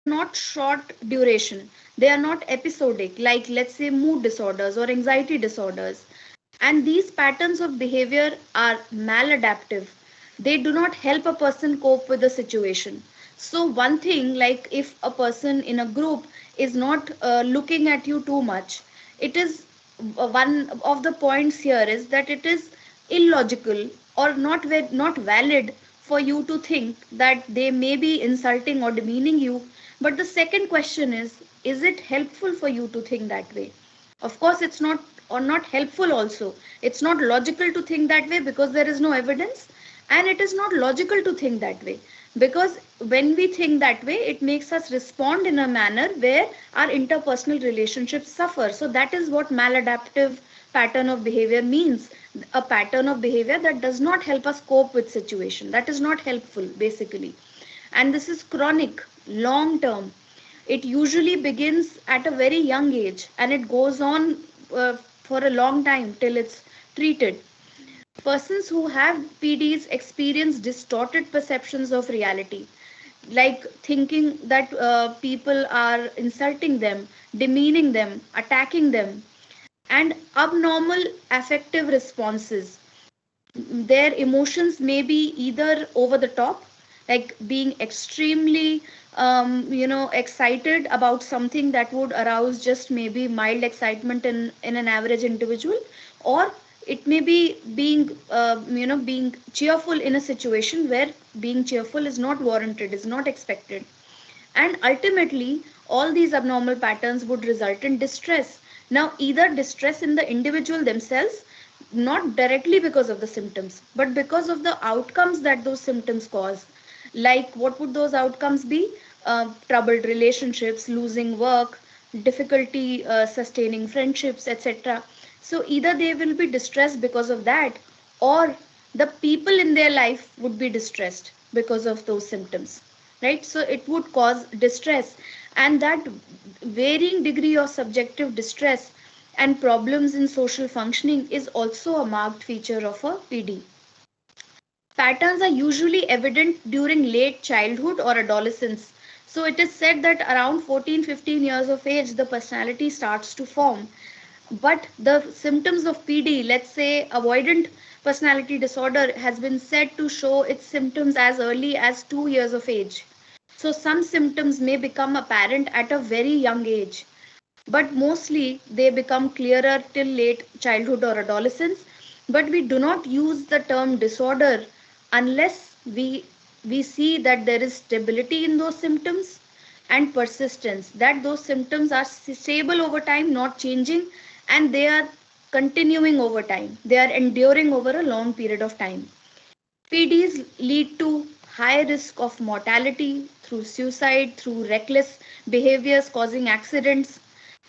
not short duration. They are not episodic, like let's say mood disorders or anxiety disorders. And these patterns of behavior are maladaptive. They do not help a person cope with the situation. So, one thing, like if a person in a group is not looking at you too much, it is one of the points here is that it is illogical or not valid for you to think that they may be insulting or demeaning you. But the second question is it helpful for you to think that way? Of course, it's not, or not helpful also. It's not logical to think that way because there is no evidence, and it is not logical to think that way because when we think that way, it makes us respond in a manner where our interpersonal relationships suffer. So that is what maladaptive pattern of behavior means. A pattern of behavior that does not help us cope with situation. That is not helpful basically. And this is chronic, long term. It usually begins at a very young age and it goes on for a long time till it's treated. Persons who have PDs experience distorted perceptions of reality, like thinking that people are insulting them, demeaning them, attacking them, and abnormal affective responses. Their emotions may be either over the top, like being extremely excited about something that would arouse just maybe mild excitement in an average individual, or it may be being cheerful in a situation where being cheerful is not warranted, is not expected. And ultimately all these abnormal patterns would result in distress. Now, either distress in the individual themselves, not directly because of the symptoms but because of the outcomes that those symptoms cause. Like what would those outcomes be? Troubled relationships, losing work, difficulty sustaining friendships, etc. So either they will be distressed because of that, or the people in their life would be distressed because of those symptoms, right? So it would cause distress, and that varying degree of subjective distress and problems in social functioning is also a marked feature of a PD. Patterns are usually evident during late childhood or adolescence. So it is said that around 14-15 years of age, the personality starts to form. But the symptoms of PD, let's say avoidant personality disorder, has been said to show its symptoms as early as 2 years of age. So some symptoms may become apparent at a very young age, but mostly they become clearer till late childhood or adolescence. But we do not use the term disorder unless we see that there is stability in those symptoms and persistence, that those symptoms are stable over time, not changing, and they are continuing over time, they are enduring over a long period of time. PDs lead to high risk of mortality through suicide, through reckless behaviors causing accidents.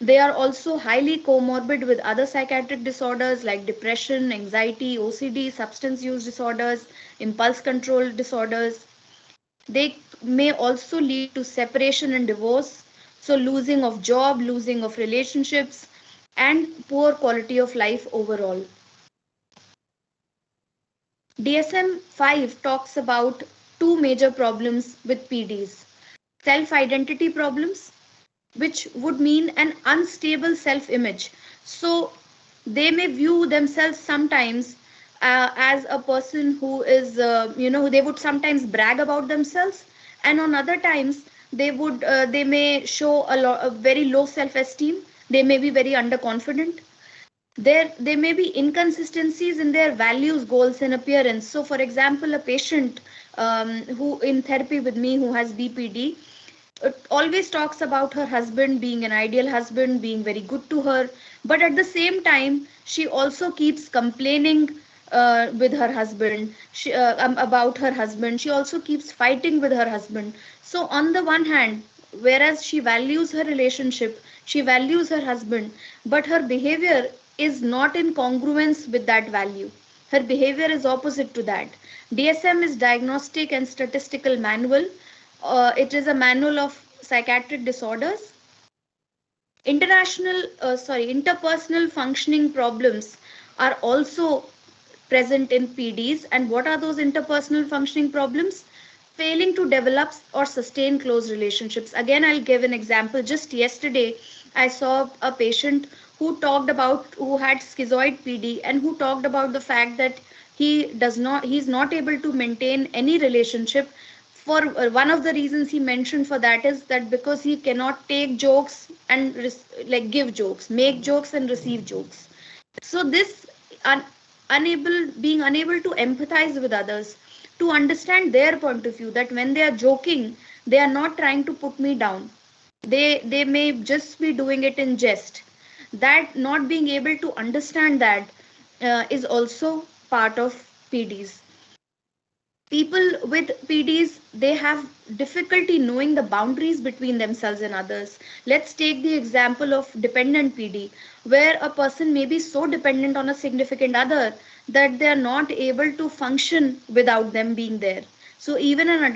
They are also highly comorbid with other psychiatric disorders like depression, anxiety, OCD, substance use disorders, impulse control disorders. They may also lead to separation and divorce, so losing of job, losing of relationships, and poor quality of life overall. DSM 5 talks about two major problems with PDs: self identity problems, which would mean an unstable self image. So they may view themselves sometimes as a person who is, they would sometimes brag about themselves, and on other times they may show a very low self esteem. They may be very underconfident. There may be inconsistencies in their values, goals, and appearance. So for example, a patient who in therapy with me who has BPD always talks about her husband being an ideal husband, being very good to her, but at the same time she also keeps complaining with her husband, about her husband. She also keeps fighting with her husband. So on the one hand, whereas she values her relationship, she values her husband, but her behavior is not in congruence with that value. Her behavior is opposite to that. DSM is Diagnostic and Statistical Manual. It is a manual of psychiatric disorders. Interpersonal functioning problems are also present in PDs. And what are those interpersonal functioning problems? failing to develop or sustain close relationships. Again, I'll give an example. Just yesterday, I saw a patient who had schizoid PD, and who talked about the fact that he's not able to maintain any relationship. For one of the reasons he mentioned for that is that because he cannot take jokes and like give jokes, make jokes and receive jokes. So this un- being unable to empathize with others, to understand their point of view, that when they are joking, they are not trying to put me down, they may just be doing it in jest. That not being able to understand that is also part of PDs. People with PDs, they have difficulty knowing the boundaries between themselves and others. Let's take the example of dependent PD, where a person may be so dependent on a significant other that they are not able to function without them being there. So even an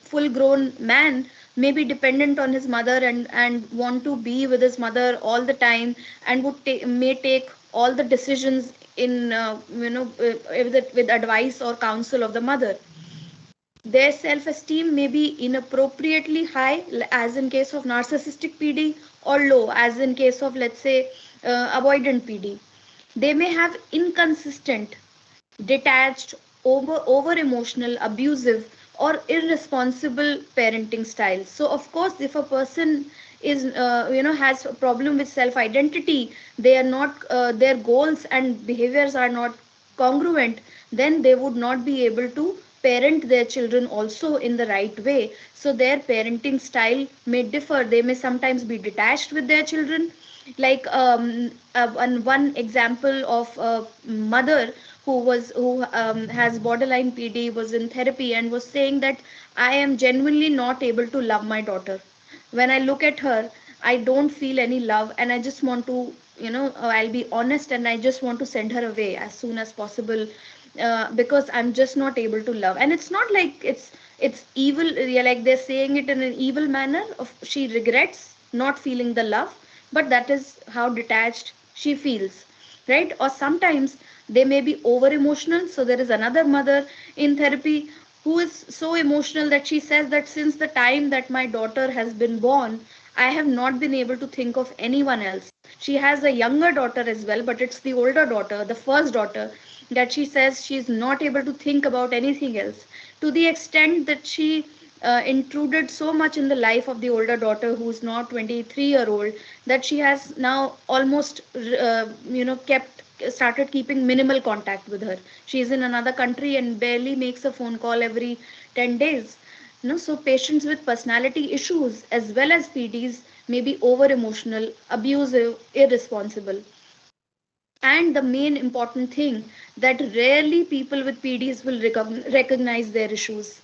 full grown man may be dependent on his mother, and want to be with his mother all the time, and may take all the decisions in with advice or counsel of the mother. Their self esteem may be inappropriately high, as in case of narcissistic PD, or low, as in case of, let's say, avoidant PD. They may have inconsistent, detached, over emotional, abusive, or irresponsible parenting styles. So of course, if a person is has a problem with self identity, they are not their goals and behaviors are not congruent, then they would not be able to parent their children also in the right way. So their parenting style may differ. They may sometimes be detached with their children, like one example of a mother who has borderline PD, was in therapy and was saying that I am genuinely not able to love my daughter. When I look at her, I don't feel any love, and I just want to, I'll be honest, and I just want to send her away as soon as possible, because I'm just not able to love. And it's not like it's evil, yeah, like they're saying it in an evil manner of she regrets not feeling the love, but that is how detached she feels, right? Or sometimes they may be over emotional. So there is another mother in therapy who is so emotional that she says that since the time that my daughter has been born, I have not been able to think of anyone else. She has a younger daughter as well, but it's the older daughter, the first daughter, that she says she's not able to think about anything else, to the extent that she intruded so much in the life of the older daughter, who's now 23-year-old, that she has now almost kept started keeping minimal contact with her. She is in another country and barely makes a phone call every 10 days. So patients with personality issues as well as PDs may be over emotional, abusive, irresponsible. And the main important thing, that rarely people with PDs will recognize their issues.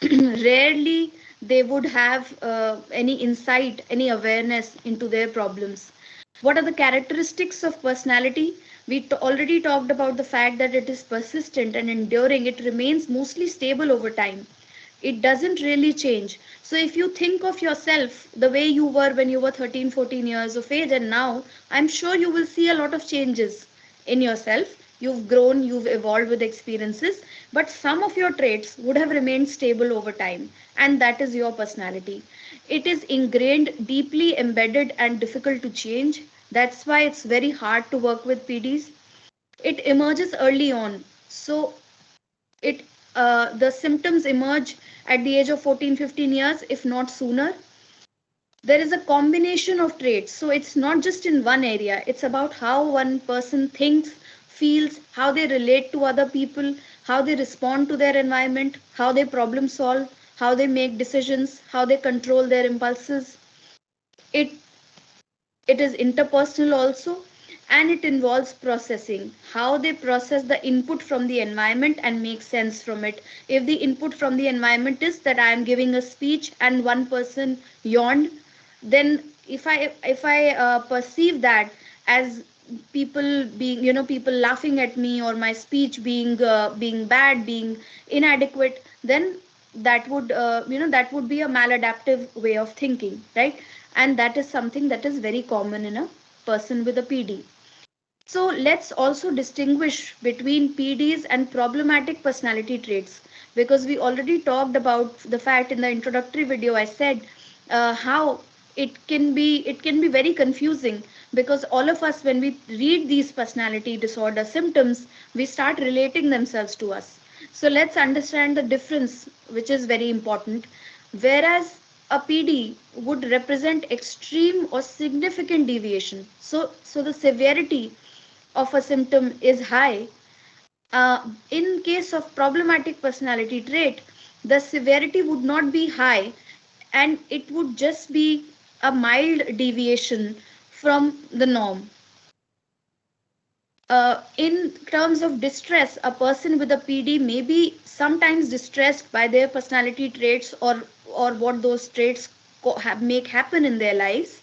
Rarely they would have any insight, any awareness into their problems. What are the characteristics of personality? We already talked about the fact that it is persistent and enduring. It remains mostly stable over time. It doesn't really change. So if you think of yourself the way you were when you were 13, 14 years of age, and now, I'm sure you will see a lot of changes in yourself. You've grown, you've evolved with experiences, but some of your traits would have remained stable over time, and that is your personality. It is ingrained, deeply embedded, and difficult to change. That's why it's very hard to work with PDs. It emerges early on. So it the symptoms emerge at the age of 14, 15 years, if not sooner. There is a combination of traits, so it's not just in one area. It's about how one person thinks, feels, how they relate to other people, how they respond to their environment, how they problem solve, how they make decisions, how they control their impulses. It it is interpersonal also, and it involves processing, how they process the input from the environment and make sense from it. If the input from the environment is that I am giving a speech and one person yawned, then if I perceive that as people being, people laughing at me, or my speech being bad, being inadequate, then that would be a maladaptive way of thinking, right? And that is something that is very common in a person with a PD. So let's also distinguish between PDs and problematic personality traits, because we already talked about the fact in the introductory video. I said how it can be very confusing, because all of us, when we read these personality disorder symptoms, we start relating themselves to us. So let's understand the difference, which is very important. Whereas a PD would represent extreme or significant deviation, so the severity of a symptom is high. In case of problematic personality trait, the severity would not be high, and it would just be a mild deviation from the norm. In terms of distress, a person with a PD may be sometimes distressed by their personality traits, or what those traits make happen in their lives,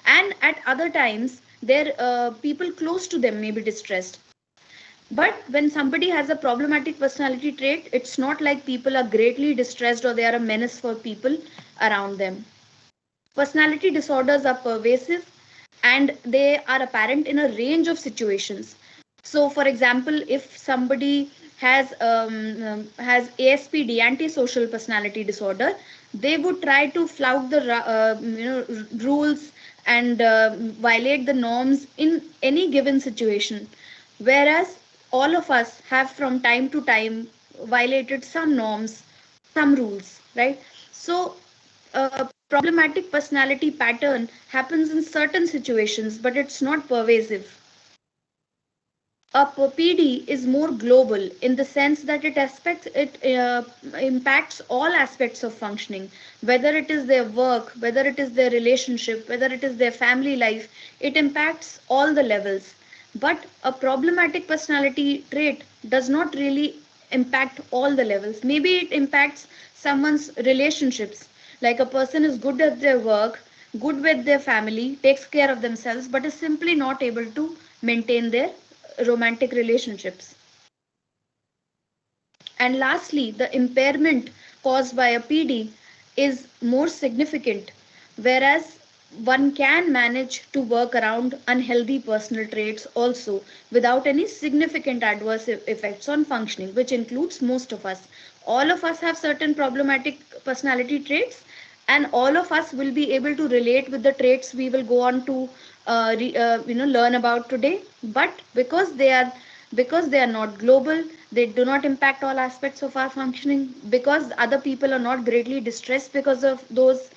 and at other times, their people close to them may be distressed. But when somebody has a problematic personality trait, it's not like people are greatly distressed or they are a menace for people around them. Personality disorders are pervasive, and they are apparent in a range of situations. So, for example, if somebody has ASPD, antisocial personality disorder, they would try to flout the rules and violate the norms in any given situation, whereas all of us have from time to time violated some norms, some rules, right? So a problematic personality pattern happens in certain situations, but it's not pervasive. A PD is more global in the sense that it impacts all aspects of functioning, whether it is their work, whether it is their relationship, whether it is their family life. It impacts all the levels. But a problematic personality trait does not really impact all the levels. Maybe it impacts someone's relationships, like a person is good at their work, good with their family, takes care of themselves, but is simply not able to maintain their romantic relationships. And lastly, the impairment caused by a PD is more significant, whereas one can manage to work around unhealthy personal traits also without any significant adverse effects on functioning, which includes most of us. All of us have certain problematic personality traits, and all of us will be able to relate with the traits we will go on to learn about today. But because they are not global, they do not impact all aspects of our functioning, because other people are not greatly distressed because of those,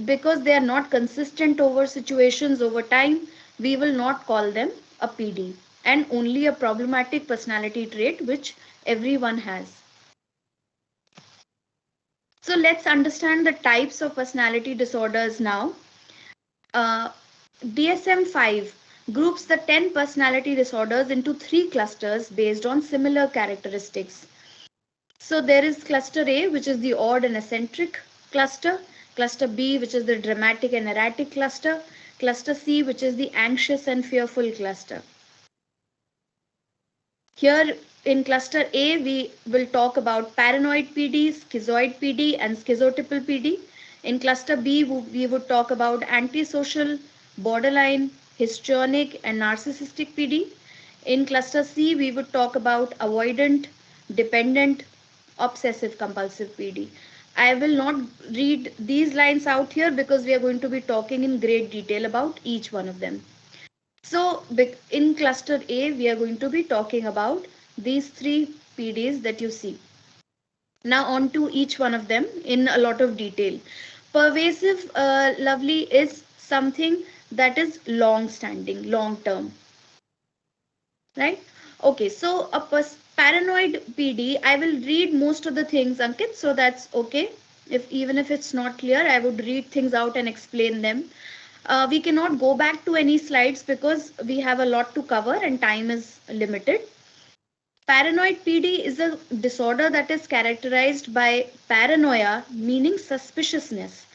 because they are not consistent over situations over time, we will not call them a PD, and only a problematic personality trait which everyone has. So let's understand the types of personality disorders now. uh, DSM-5 groups the 10 personality disorders into 3 clusters based on similar characteristics. So there is cluster A, which is the odd and eccentric cluster, cluster B, which is the dramatic and erratic cluster, cluster C, which is the anxious and fearful cluster. Here in cluster A, we will talk about paranoid PD, schizoid PD, and schizotypal PD. In cluster B, we would talk about antisocial, borderline, histrionic, and narcissistic PD. In cluster C, we would talk about avoidant, dependent, obsessive compulsive PD. I will not read these lines out here because we are going to be talking in great detail about each one of them. So in cluster A, we are going to be talking about these 3 PDs that you see. Now on to each one of them in a lot of detail. Pervasive, lovely, is something that is long standing, long term, right? Okay, so a paranoid PD, I will read most of the things, Ankit, so that's okay. If even if it's not clear, I would read things out and explain them. We cannot go back to any slides because we have a lot to cover and time is limited. Paranoid PD is a disorder that is characterized by paranoia, meaning suspiciousness.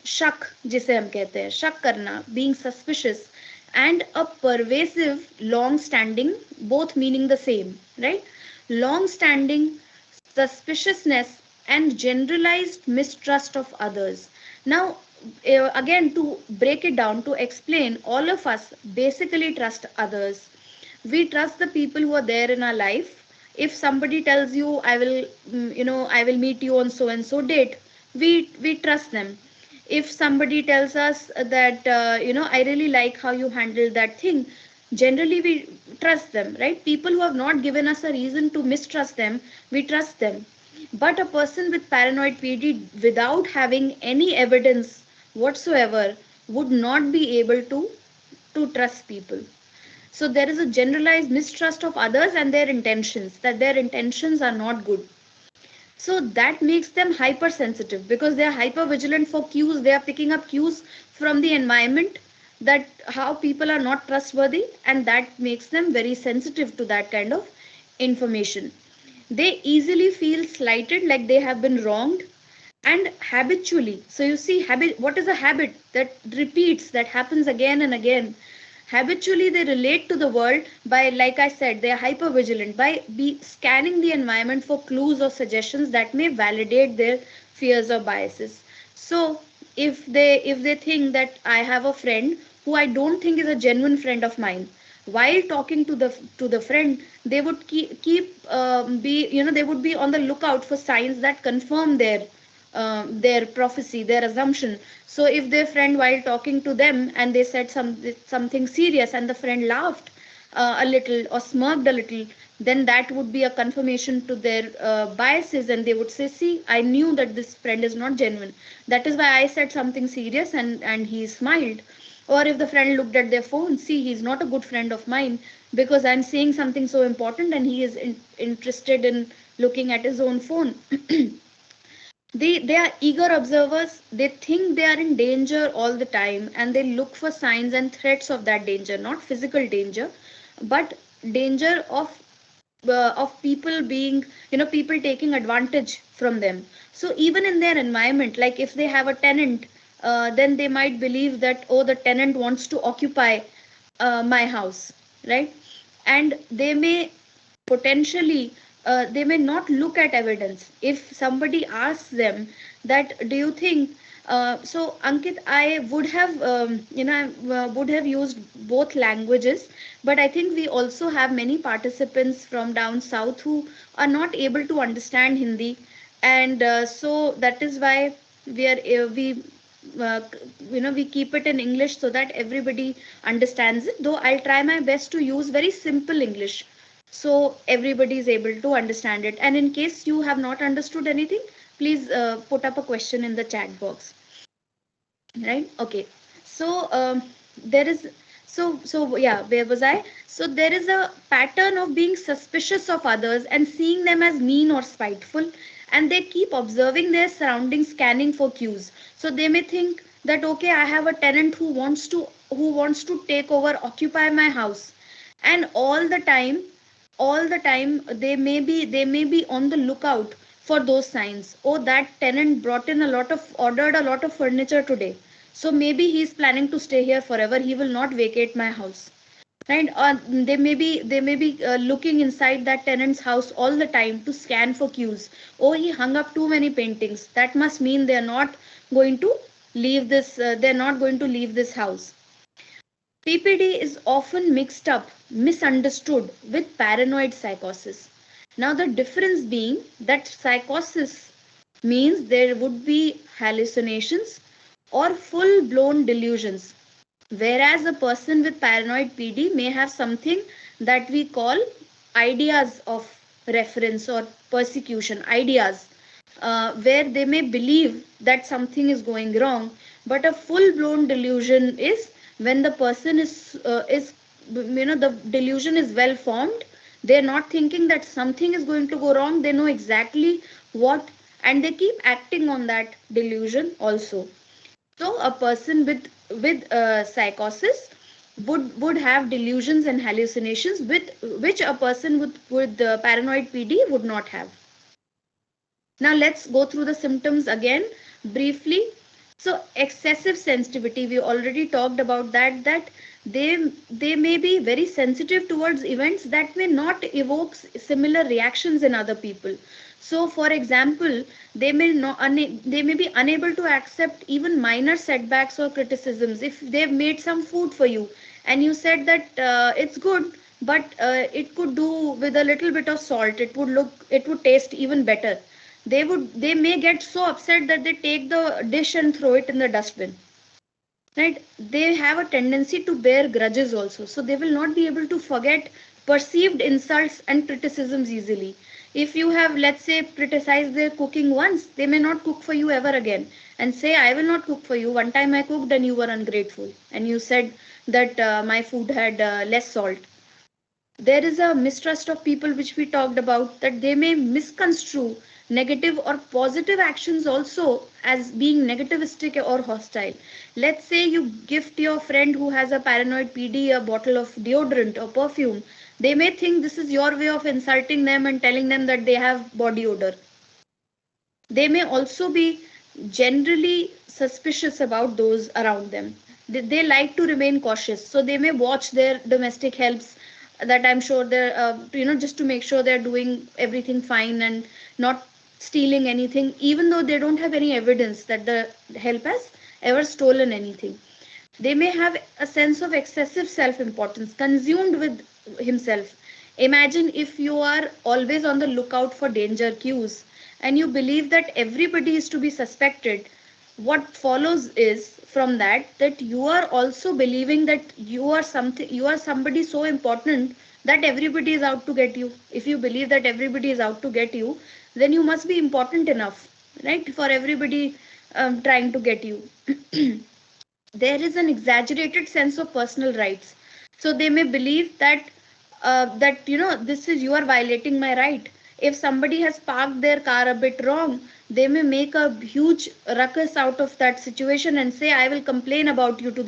शक जिसे हम कहते हैं, शक करना, being suspicious, and a pervasive, long standing, both meaning the same, right? Long standing suspiciousness and generalized mistrust of others. Now again, to break it down, to explain, all of us basically trust others. We trust the people who are there in our life. If somebody tells you, I will, I will meet you on so and so date, we trust them. If somebody tells us that, I really like how you handled that thing, generally we trust them, right? People who have not given us a reason to mistrust them, we trust them. But a person with paranoid PD, without having any evidence whatsoever, would not be able to trust people. So there is a generalized mistrust of others and their intentions, that their intentions are not good. So that makes them hypersensitive because they are hyper vigilant for cues. They are picking up cues from the environment, that how people are not trustworthy, and that makes them very sensitive to that kind of information. They easily feel slighted, like they have been wronged, and habitually. So you see, habit. What is a habit that repeats, that happens again and again? Habitually, they relate to the world by, like I said, they are hyper vigilant by scanning the environment for clues or suggestions that may validate their fears or biases. So if they think that I have a friend who I don't think is a genuine friend of mine, while talking to the friend, they would they would be on the lookout for signs that confirm their prophecy, their assumption. So if their friend, while talking to them, and they said something serious, and the friend laughed a little or smirked a little, then that would be a confirmation to their biases, and they would say, see, I knew that this friend is not genuine. That is why I said something serious, and he smiled. Or if the friend looked at their phone, see, he's not a good friend of mine because I'm saying something so important and he is interested in looking at his own phone. They are eager observers. They think they are in danger all the time, and they look for signs and threats of that danger, not physical danger, but danger of people being, people taking advantage from them. So even in their environment, like if they have a tenant, then they might believe that, oh, the tenant wants to occupy my house, right? And potentially they may not look at evidence. If somebody asks them that, do you think, so Ankit, I would have would have used both languages, but I think we also have many participants from down south who are not able to understand Hindi, and so that is why we are uh, we keep it in English so that everybody understands it, though I'll try my best to use very simple English so everybody is able to understand it. And in case you have not understood anything, please put up a question in the chat box, right? Okay. So there is so yeah, where was I? So there is a pattern of being suspicious of others and seeing them as mean or spiteful, and they keep observing their surroundings, scanning for cues. So they may think that, okay, I have a tenant who wants to take over, occupy my house, and all the time they may be on the lookout for those signs. Oh, that tenant brought in ordered a lot of furniture today, so maybe he's planning to stay here forever, he will not vacate my house, right? Or they may be looking inside that tenant's house all the time to scan for cues. Oh, he hung up too many paintings, that must mean going to they're not going to leave this house. PPD is often mixed up, misunderstood with paranoid psychosis. Now, the difference being that psychosis means there would be hallucinations or full blown delusions, whereas a person with paranoid PD may have something that we call ideas of reference or persecution, ideas, where they may believe that something is going wrong. But a full blown delusion is when the person is the delusion is well formed. They're not thinking that something is going to go wrong, they know exactly what, and they keep acting on that delusion also. So a person with psychosis would have delusions and hallucinations, with which a person with paranoid PD would not have. Now let's go through the symptoms again briefly. So excessive sensitivity, we already talked about that they may be very sensitive towards events that may not evoke similar reactions in other people. So, for example, they may be unable to accept even minor setbacks or criticisms. If they've made some food for you and you said that it's good, but it could do with a little bit of salt, it would taste even better. They may get so upset that they take the dish and throw it in the dustbin. Right? They have a tendency to bear grudges also, so they will not be able to forget perceived insults and criticisms easily. If you have, let's say, criticized their cooking once, they may not cook for you ever again and say, I will not cook for you. One time I cooked and you were ungrateful and you said that my food had less salt. There is a mistrust of people which we talked about, that they may misconstrue negative or positive actions also as being negativistic or hostile. Let's say you gift your friend who has a paranoid PD a bottle of deodorant or perfume. They may think this is your way of insulting them and telling them that they have body odor. They may also be generally suspicious about those around them. They like to remain cautious, so they may watch their domestic helps, that I'm sure they're, just to make sure they're doing everything fine and not stealing anything, even though they don't have any evidence that the help has ever stolen anything. They may have a sense of excessive self importance, consumed with himself. Imagine if you are always on the lookout for danger cues and you believe that everybody is to be suspected. What follows is from that you are also believing that you are somebody so important that everybody is out to get you. If you believe that everybody is out to get you, then you must be important enough, right, for everybody trying to get you. There is an exaggerated sense of personal rights, so they may believe that this is, you are violating my right. If somebody has parked their car a bit wrong, they may make a huge ruckus out of that situation and say, I will complain about you to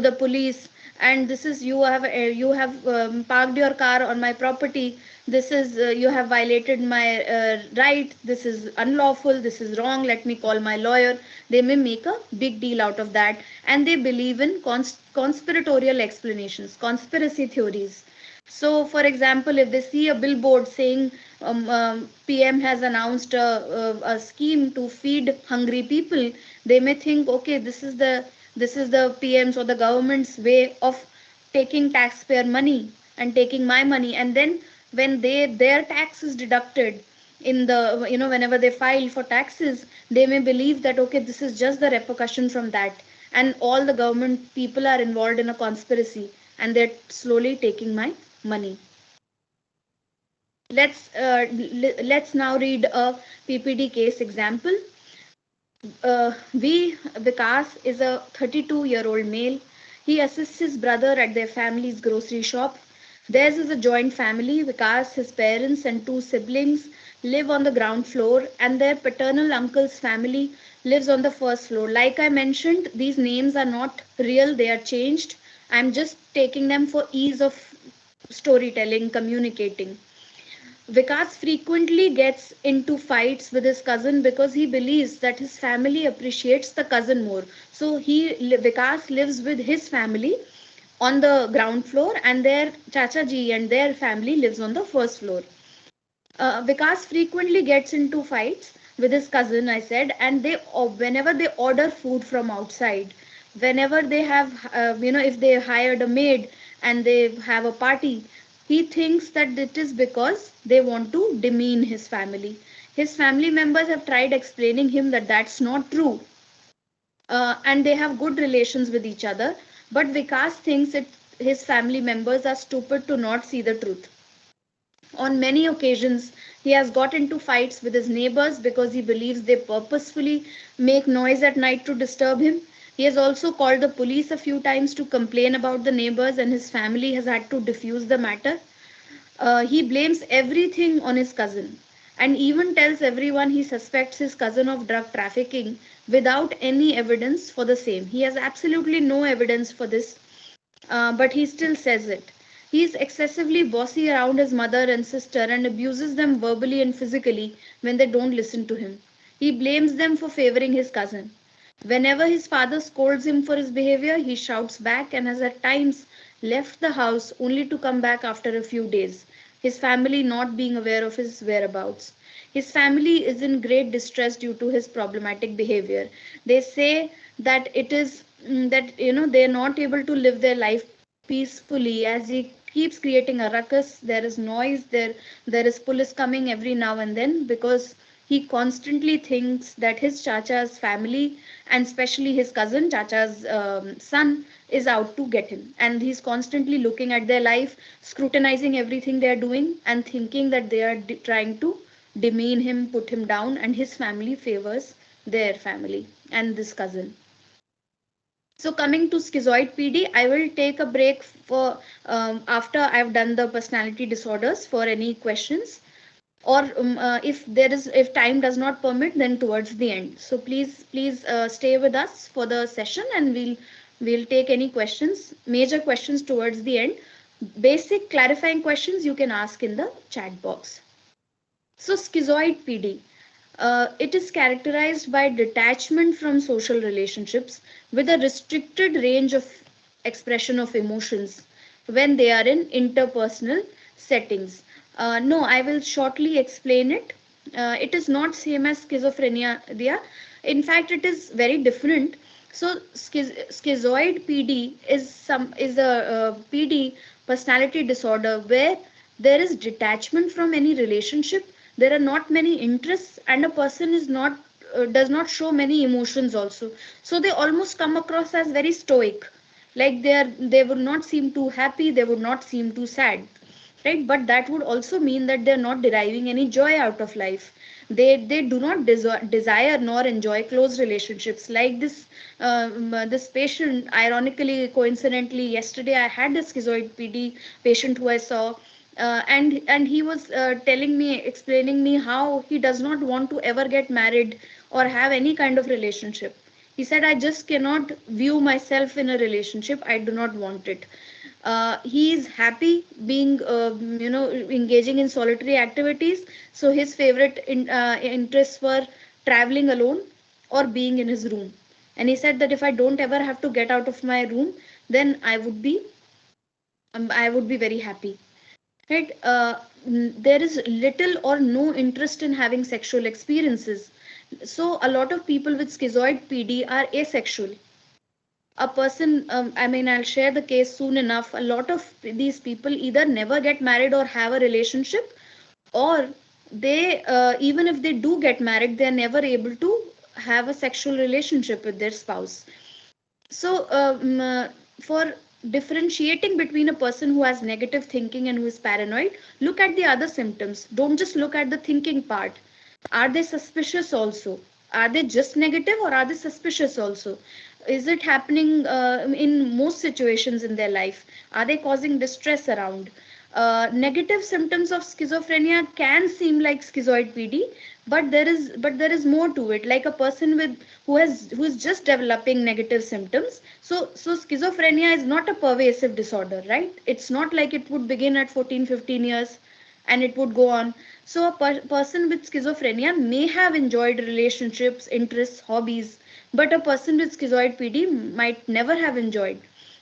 the police, and this is, you have parked your car on my property. This is, you have violated my right. This is unlawful. This is wrong. Let me call my lawyer. They may make a big deal out of that, and they believe in conspiratorial explanations, conspiracy theories. So, for example, if they see a billboard saying PM has announced a scheme to feed hungry people, they may think, okay, this is the PM's or the government's way of taking taxpayer money and taking my money, and then when their tax is deducted in the, whenever they file for taxes, they may believe that, okay, this is just the repercussion from that, and all the government people are involved in a conspiracy and they're slowly taking my money. Let's now read a PPD case example. Vikas is a 32-year-old male. He assists his brother at their family's grocery shop. Theirs is a joint family. Vikas, his parents, and two siblings live on the ground floor, and their paternal uncle's family lives on the first floor. Like I mentioned, these names are not real, they are changed. I'm just taking them for ease of storytelling, communicating. Vikas frequently gets into fights with his cousin because he believes that his family appreciates the cousin more. So Vikas lives with his family on the ground floor, and their Chacha ji and their family lives on the first floor. Vikas frequently gets into fights with his cousin, I said, and whenever they order food from outside, whenever they have, if they hired a maid and they have a party, he thinks that it is because they want to demean his family. His family members have tried explaining him that that's not true, and they have good relations with each other. But Vikas thinks his family members are stupid to not see the truth. On many occasions, he has got into fights with his neighbors because he believes they purposefully make noise at night to disturb him. He has also called the police a few times to complain about the neighbors, and his family has had to diffuse the matter. He blames everything on his cousin and even tells everyone he suspects his cousin of drug trafficking without any evidence for the same. He has absolutely no evidence for this, but he still says it. He is excessively bossy around his mother and sister and abuses them verbally and physically when they don't listen to him. He blames them for favoring his cousin. Whenever his father scolds him for his behavior, he shouts back and has at times left the house only to come back after a few days, his family not being aware of his whereabouts. His family is in great distress due to his problematic behavior. They say that it is that they are not able to live their life peacefully as he keeps creating a ruckus. There is noise, there is police coming every now and then, because he constantly thinks that his chacha's family, and especially his cousin chacha's son, is out to get him, and he's constantly looking at their life, scrutinizing everything they are doing, and thinking that they are trying to demean him, put him down, and his family favors their family and this cousin. So coming to schizoid PD, I will take a break for after I've done the personality disorders for any questions, or if time does not permit, then towards the end. So please stay with us for the session, and we'll take any questions, major questions towards the end. Basic clarifying questions you can ask in the chat box. So schizoid PD. It is characterized by detachment from social relationships with a restricted range of expression of emotions when they are in interpersonal settings. No, I will shortly explain it. It is not same as schizophrenia. In fact, it is very different. So schizoid PD is a PD personality disorder where there is detachment from any relationship. There are not many interests, and a person is not does not show many emotions also. So they almost come across as very stoic, like they would not seem too happy, they would not seem too sad, right? But that would also mean that they're not deriving any joy out of life. They do not desire nor enjoy close relationships, like this patient. Ironically, coincidentally, yesterday I had a schizoid PD patient who I saw, and he was explaining me how he does not want to ever get married or have any kind of relationship. He said, I just cannot view myself in a relationship, I do not want it. He is happy being engaging in solitary activities. So his favorite interests were traveling alone or being in his room. And he said that if I don't ever have to get out of my room, then I would be very happy, right? There is little or no interest in having sexual experiences. So a lot of people with schizoid PD are asexual. A person, I'll share the case soon enough. A lot of these people either never get married or have a relationship, or they even if they do get married, they're never able to have a sexual relationship with their spouse. So for differentiating between a person who has negative thinking and who is paranoid, look at the other symptoms. Don't just look at the thinking part. Are they suspicious also? Are they just negative, or are they suspicious also? Is it happening in most situations in their life? Are they causing distress around? Negative symptoms of schizophrenia can seem like schizoid PD, but there is more to it. Like a person who is just developing negative symptoms. So schizophrenia is not a pervasive disorder, right? It's not like it would begin at 14, 15 years and it would go on. So a person with schizophrenia may have enjoyed relationships, interests, hobbies, but a person with schizoid PD might never have enjoyed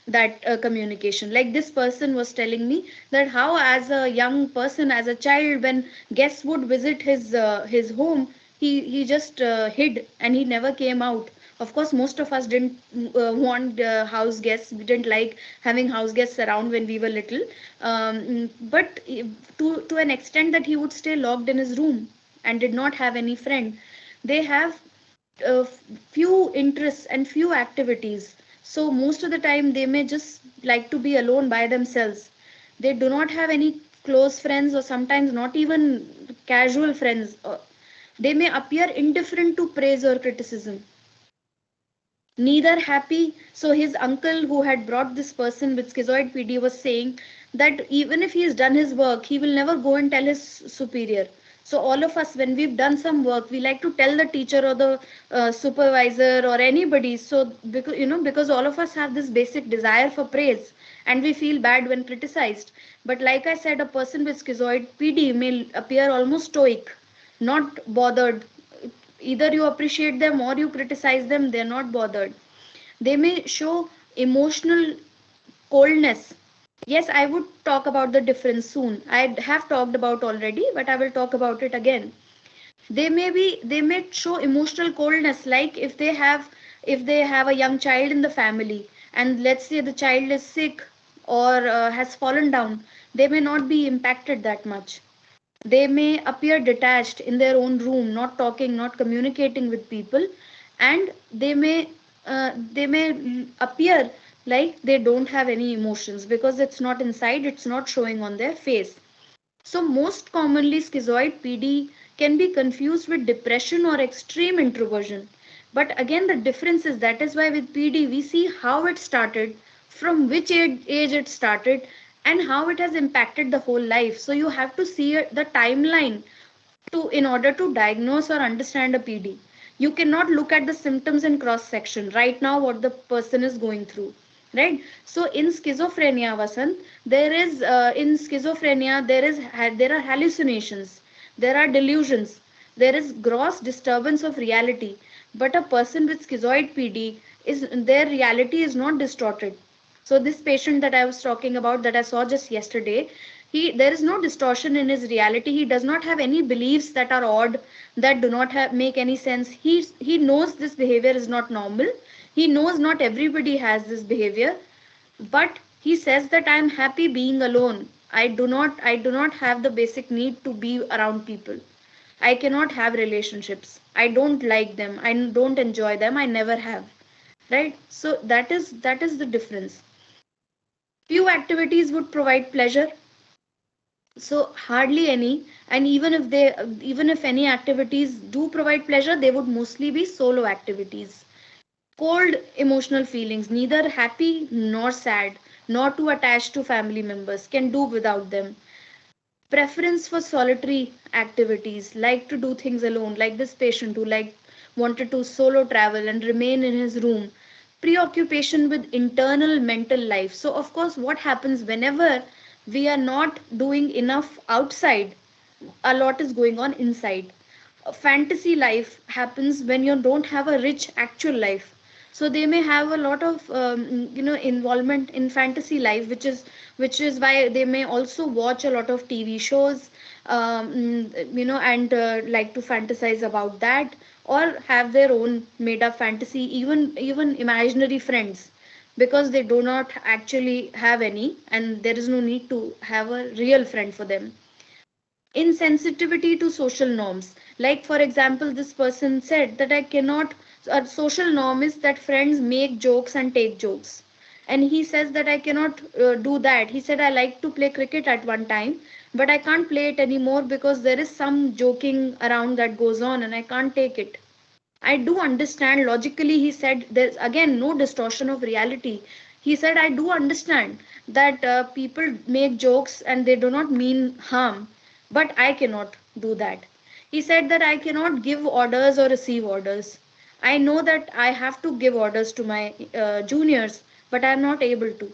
that communication. Like this person was telling me that how, as a young person, as a child, when guests would visit his home, he just hid and he never came out. Of course, most of us didn't want house guests. We didn't like having house guests around when we were little. But to an extent that he would stay locked in his room and did not have any friend. They have few interests and few activities. So most of the time they may just like to be alone by themselves. They do not have any close friends, or sometimes not even casual friends. They may appear indifferent to praise or criticism, neither happy. So his uncle, who had brought this person with schizoid PD, was saying that even if he has done his work, he will never go and tell his superior. So all of us, when we've done some work, we like to tell the teacher or the supervisor or anybody. So because all of us have this basic desire for praise, and we feel bad when criticized. But like I said, a person with schizoid PD may appear almost stoic, not bothered. Either you appreciate them or you criticize them, they're not bothered. They may show emotional coldness. Yes, I would talk about the difference soon. I have talked about already, but I will talk about it again. They may show emotional coldness, like if they have a young child in the family, and let's say the child is sick or has fallen down, they may not be impacted that much. They may appear detached in their own room, not talking, not communicating with people, and they may appear like they don't have any emotions because it's not inside, it's not showing on their face. So most commonly schizoid PD can be confused with depression or extreme introversion. But again, the difference is that is why with PD we see how it started, from which age it started, and how it has impacted the whole life. So you have to see the timeline to in order to diagnose or understand a PD. You cannot look at the symptoms in cross section right now what the person is going through, right? So in schizophrenia, Vasant, there are hallucinations, there are delusions, there is gross disturbance of reality. But a person with schizoid PD, is their reality is not distorted. So this patient that I was talking about, that I saw just yesterday, there is no distortion in his reality. He does not have any beliefs that are odd, that do not make any sense. He knows this behavior is not normal. He knows not everybody has this behavior, but he says that I am happy being alone. I do not have the basic need to be around people. I cannot have relationships. I don't like them. I don't enjoy them. I never have. Right? So that is the difference. Few activities would provide pleasure, so hardly any. And even if any activities do provide pleasure, they would mostly be solo activities. Cold emotional feelings, neither happy nor sad, nor too attached to family members, can do without them. Preference for solitary activities, like to do things alone, like this patient who wanted to solo travel and remain in his room. Preoccupation with internal mental life. So of course, what happens whenever we are not doing enough outside, a lot is going on inside. A fantasy life happens when you don't have a rich actual life. So they may have a lot of involvement in fantasy life, which is why they may also watch a lot of TV shows, and like to fantasize about that, or have their own made up fantasy, even imaginary friends, because they do not actually have any, and there is no need to have a real friend for them. Insensitivity to social norms, like for example, this person said that I cannot, a social norm is that friends make jokes and take jokes, and he says that I cannot do that. He said I like to play cricket at one time, but I can't play it anymore because there is some joking around that goes on and I can't take it. I do understand logically, he said, there's again no distortion of reality. He said I do understand that people make jokes and they do not mean harm, but I cannot do that. He said that I cannot give orders or receive orders. I know that I have to give orders to my juniors, but I am not able to.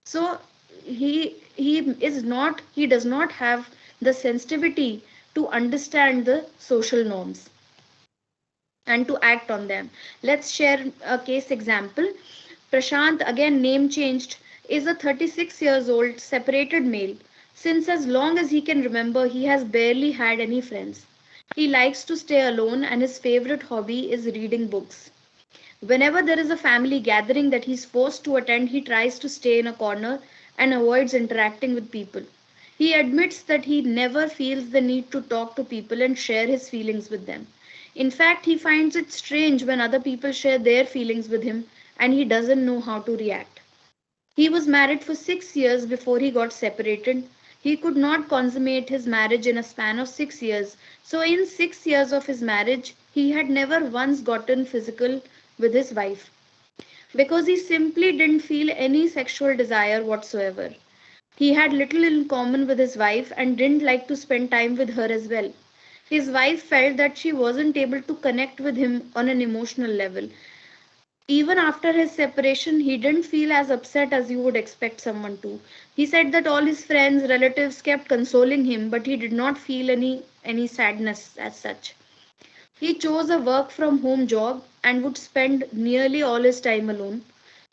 So he does not have the sensitivity to understand the social norms and to act on them. Let's share a case example. Prashant, again name changed, is a 36 years old separated male. Since as long as he can remember, he has barely had any friends. He likes to stay alone and his favorite hobby is reading books. Whenever there is a family gathering that he's forced to attend, he tries to stay in a corner and avoids interacting with people. He admits that he never feels the need to talk to people and share his feelings with them. In fact, he finds it strange when other people share their feelings with him and he doesn't know how to react. He was married for 6 years before he got separated. He could not consummate his marriage in a span of 6 years. So, in 6 years of his marriage, he had never once gotten physical with his wife because he simply didn't feel any sexual desire whatsoever. He had little in common with his wife and didn't like to spend time with her as well. His wife felt that she wasn't able to connect with him on an emotional level. Even after his separation, he didn't feel as upset as you would expect someone to. He said that all his friends, relatives kept consoling him, but he did not feel any sadness as such. He chose a work from home job and would spend nearly all his time alone.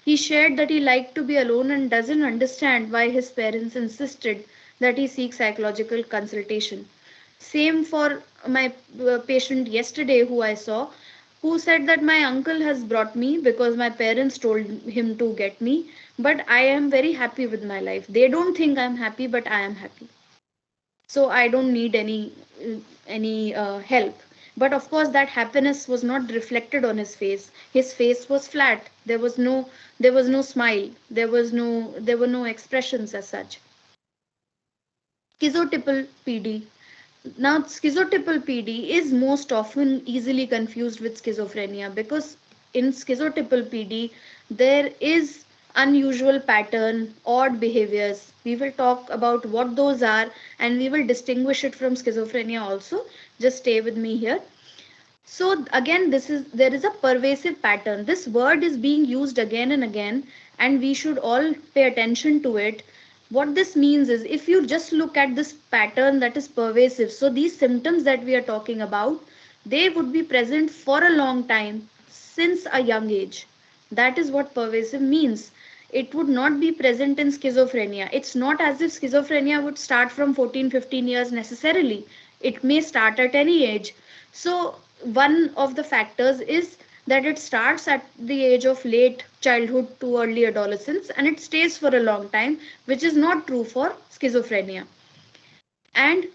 He shared that he liked to be alone and doesn't understand why his parents insisted that he seek psychological consultation. Same for patient yesterday who I saw, who said that my uncle has brought me because my parents told him to get me, but I am very happy with my life. They don't think I'm happy, but I am happy. So I don't need any help. But of course, that happiness was not reflected on his face. His face was flat. There was no smile. There were no expressions as such. Schizotypal PD. Now, schizotypal PD is most often easily confused with schizophrenia because in schizotypal PD there is unusual pattern, odd behaviors. We will talk about what those are and we will distinguish it from schizophrenia also. Just stay with me here. So again, there is a pervasive pattern. This word is being used again and again, and we should all pay attention to it. What this means is if you just look at this pattern that is pervasive, so these symptoms that we are talking about, they would be present for a long time since a young age. That is what pervasive means. It would not be present in schizophrenia. It's not as if schizophrenia would start from 14, 15 years necessarily. It may start at any age. So one of the factors is that it starts at the age of late childhood to early adolescence and it stays for a long time, which is not true for schizophrenia. And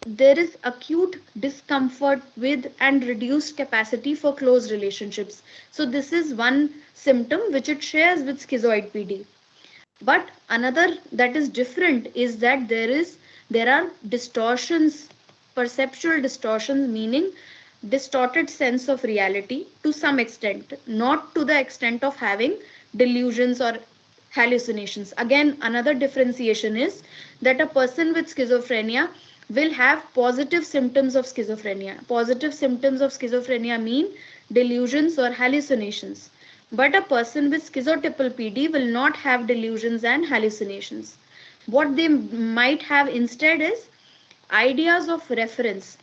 there is acute discomfort with and reduced capacity for close relationships. So this is one symptom which it shares with schizoid PD. But another that is different is that there are distortions, perceptual distortions, meaning distorted sense of reality to some extent, not to the extent of having delusions or hallucinations. Again, another differentiation is that a person with schizophrenia will have positive symptoms of schizophrenia. Positive symptoms of schizophrenia mean delusions or hallucinations. But a person with schizotypal PD will not have delusions and hallucinations. What they might have instead is ideas of reference.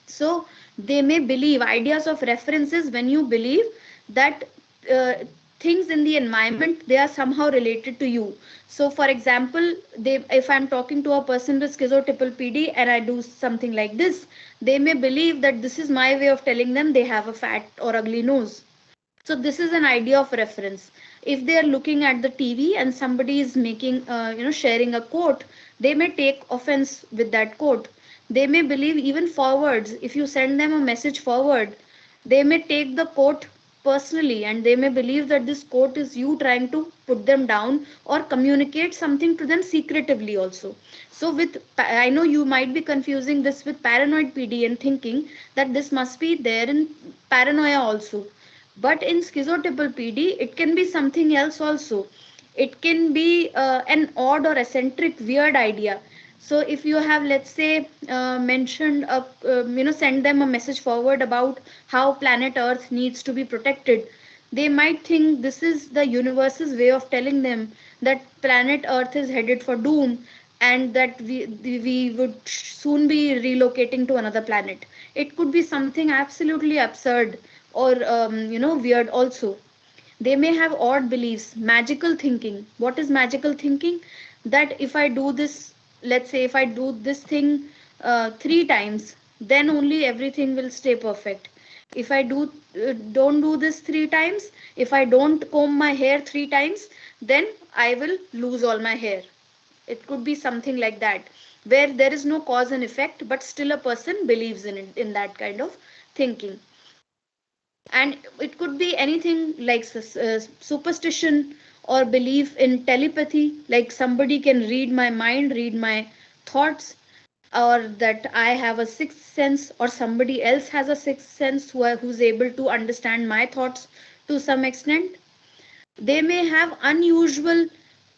So they may believe ideas of references when you believe that things in the environment, they are somehow related to you. So for example, if I'm talking to a person with schizotypal PD and I do something like this, they may believe that this is my way of telling them they have a fat or ugly nose. So this is an idea of reference. If they are looking at the TV and somebody is making sharing a quote, they may take offense with that quote. They may believe even forwards. If you send them a message forward, they may take the quote personally and they may believe that this quote is you trying to put them down or communicate something to them secretively also. So I know you might be confusing this with paranoid PD and thinking that this must be there in paranoia also. But in schizotypal PD, it can be something else also. It can be an odd or eccentric, weird idea. So if you have, let's say, mentioned, send them a message forward about how planet Earth needs to be protected, they might think this is the universe's way of telling them that planet Earth is headed for doom and that we would soon be relocating to another planet. It could be something absolutely absurd or weird also. They may have odd beliefs, magical thinking. What is magical thinking? That if I do this, let's say if I do this thing 3 times, then only everything will stay perfect. If I don't do this 3 times, if I don't comb my hair 3 times, then I will lose all my hair. It could be something like that, where there is no cause and effect, but still a person believes in it, in that kind of thinking. And it could be anything like superstition or belief in telepathy, like somebody can read my mind, read my thoughts, or that I have a sixth sense or somebody else has a sixth sense who's able to understand my thoughts to some extent. They may have unusual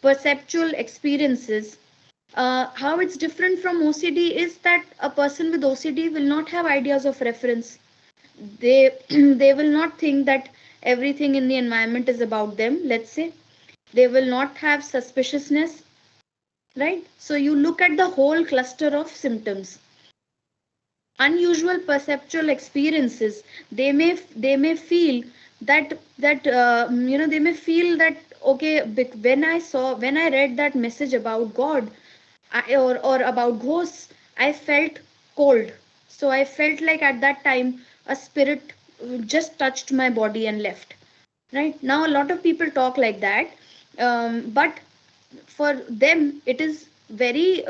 perceptual experiences. How it's different from OCD is that a person with OCD will not have ideas of reference. They will not think that everything in the environment is about them, let's say. They will not have suspiciousness, right? So you look at the whole cluster of symptoms. Unusual perceptual experiences, they may feel they may feel that, okay, when I read that message about God or about ghosts, I felt cold. So I felt like at that time a spirit just touched my body and left. Right now, a lot of people talk like that, but for them it is very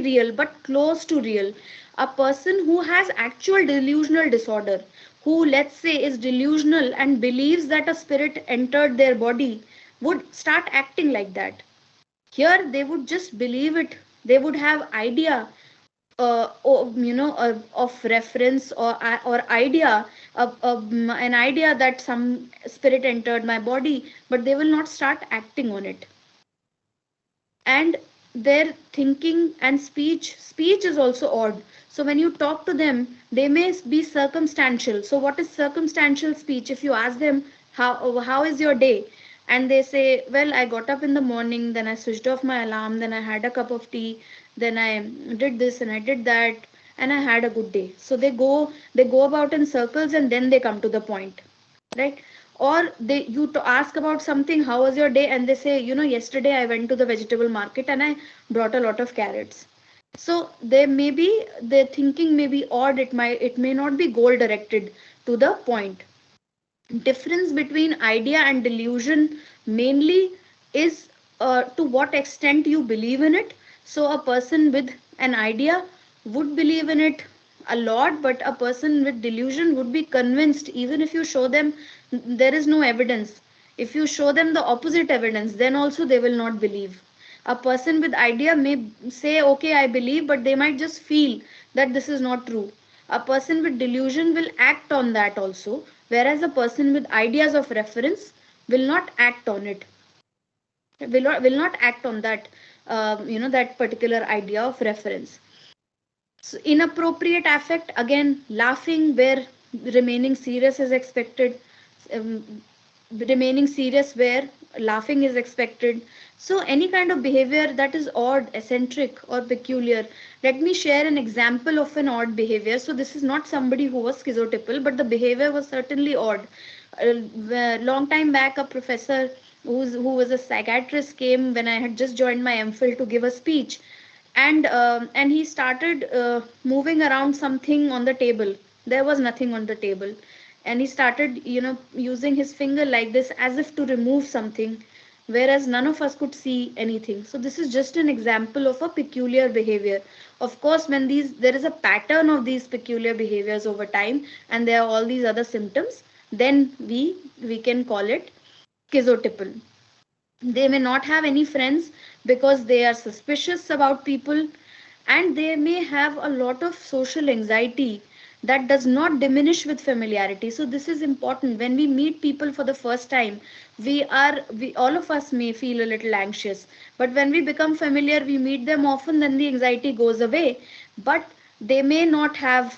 real, but close to real. A person who has actual delusional disorder, who let's say is delusional and believes that a spirit entered their body, would start acting like that. Here they would just believe it. They would have idea, of reference, or idea of an idea that some spirit entered my body, but they will not start acting on it. And their thinking and speech is also odd. So when you talk to them, they may be circumstantial. So what is circumstantial speech? If you ask them, how is your day, and they say, well, I got up in the morning, then I switched off my alarm, then I had a cup of tea, then I did this and I did that, and I had a good day. So they go about in circles, and then they come to the point, right? Or you to ask about something, how was your day, and they say, yesterday I went to the vegetable market and I brought a lot of carrots. So their thinking may be odd. It may not be goal directed to the point. Difference between idea and delusion mainly is to what extent you believe in it. So a person with an idea would believe in it a lot, but a person with delusion would be convinced even if you show them there is no evidence. If you show them the opposite evidence, then also they will not believe. A person with idea may say, okay, I believe, but they might just feel that this is not true. A person with delusion will act on that also, whereas a person with ideas of reference will not act on it, will not act on that, that particular idea of reference. So inappropriate affect, again, laughing where remaining serious is expected, um, remaining serious where laughing is expected. So any kind of behavior that is odd, eccentric, or peculiar. Let me share an example of an odd behavior. So this is not somebody who was schizotypal, but the behavior was certainly odd. Long time back, a professor who was a psychiatrist came when I had just joined my MPhil to give a speech, and he started moving around something on the table. There was nothing on the table, and he started using his finger like this as if to remove something, whereas none of us could see anything. So this is just an example of a peculiar behavior. Of course, when there is a pattern of these peculiar behaviors over time, and there are all these other symptoms, then we can call it schizotypal. They may not have any friends because they are suspicious about people, and they may have a lot of social anxiety that does not diminish with familiarity. So this is important. When we meet people for the first time, we all of us may feel a little anxious, but when we become familiar, we meet them often, then the anxiety goes away. But they may not have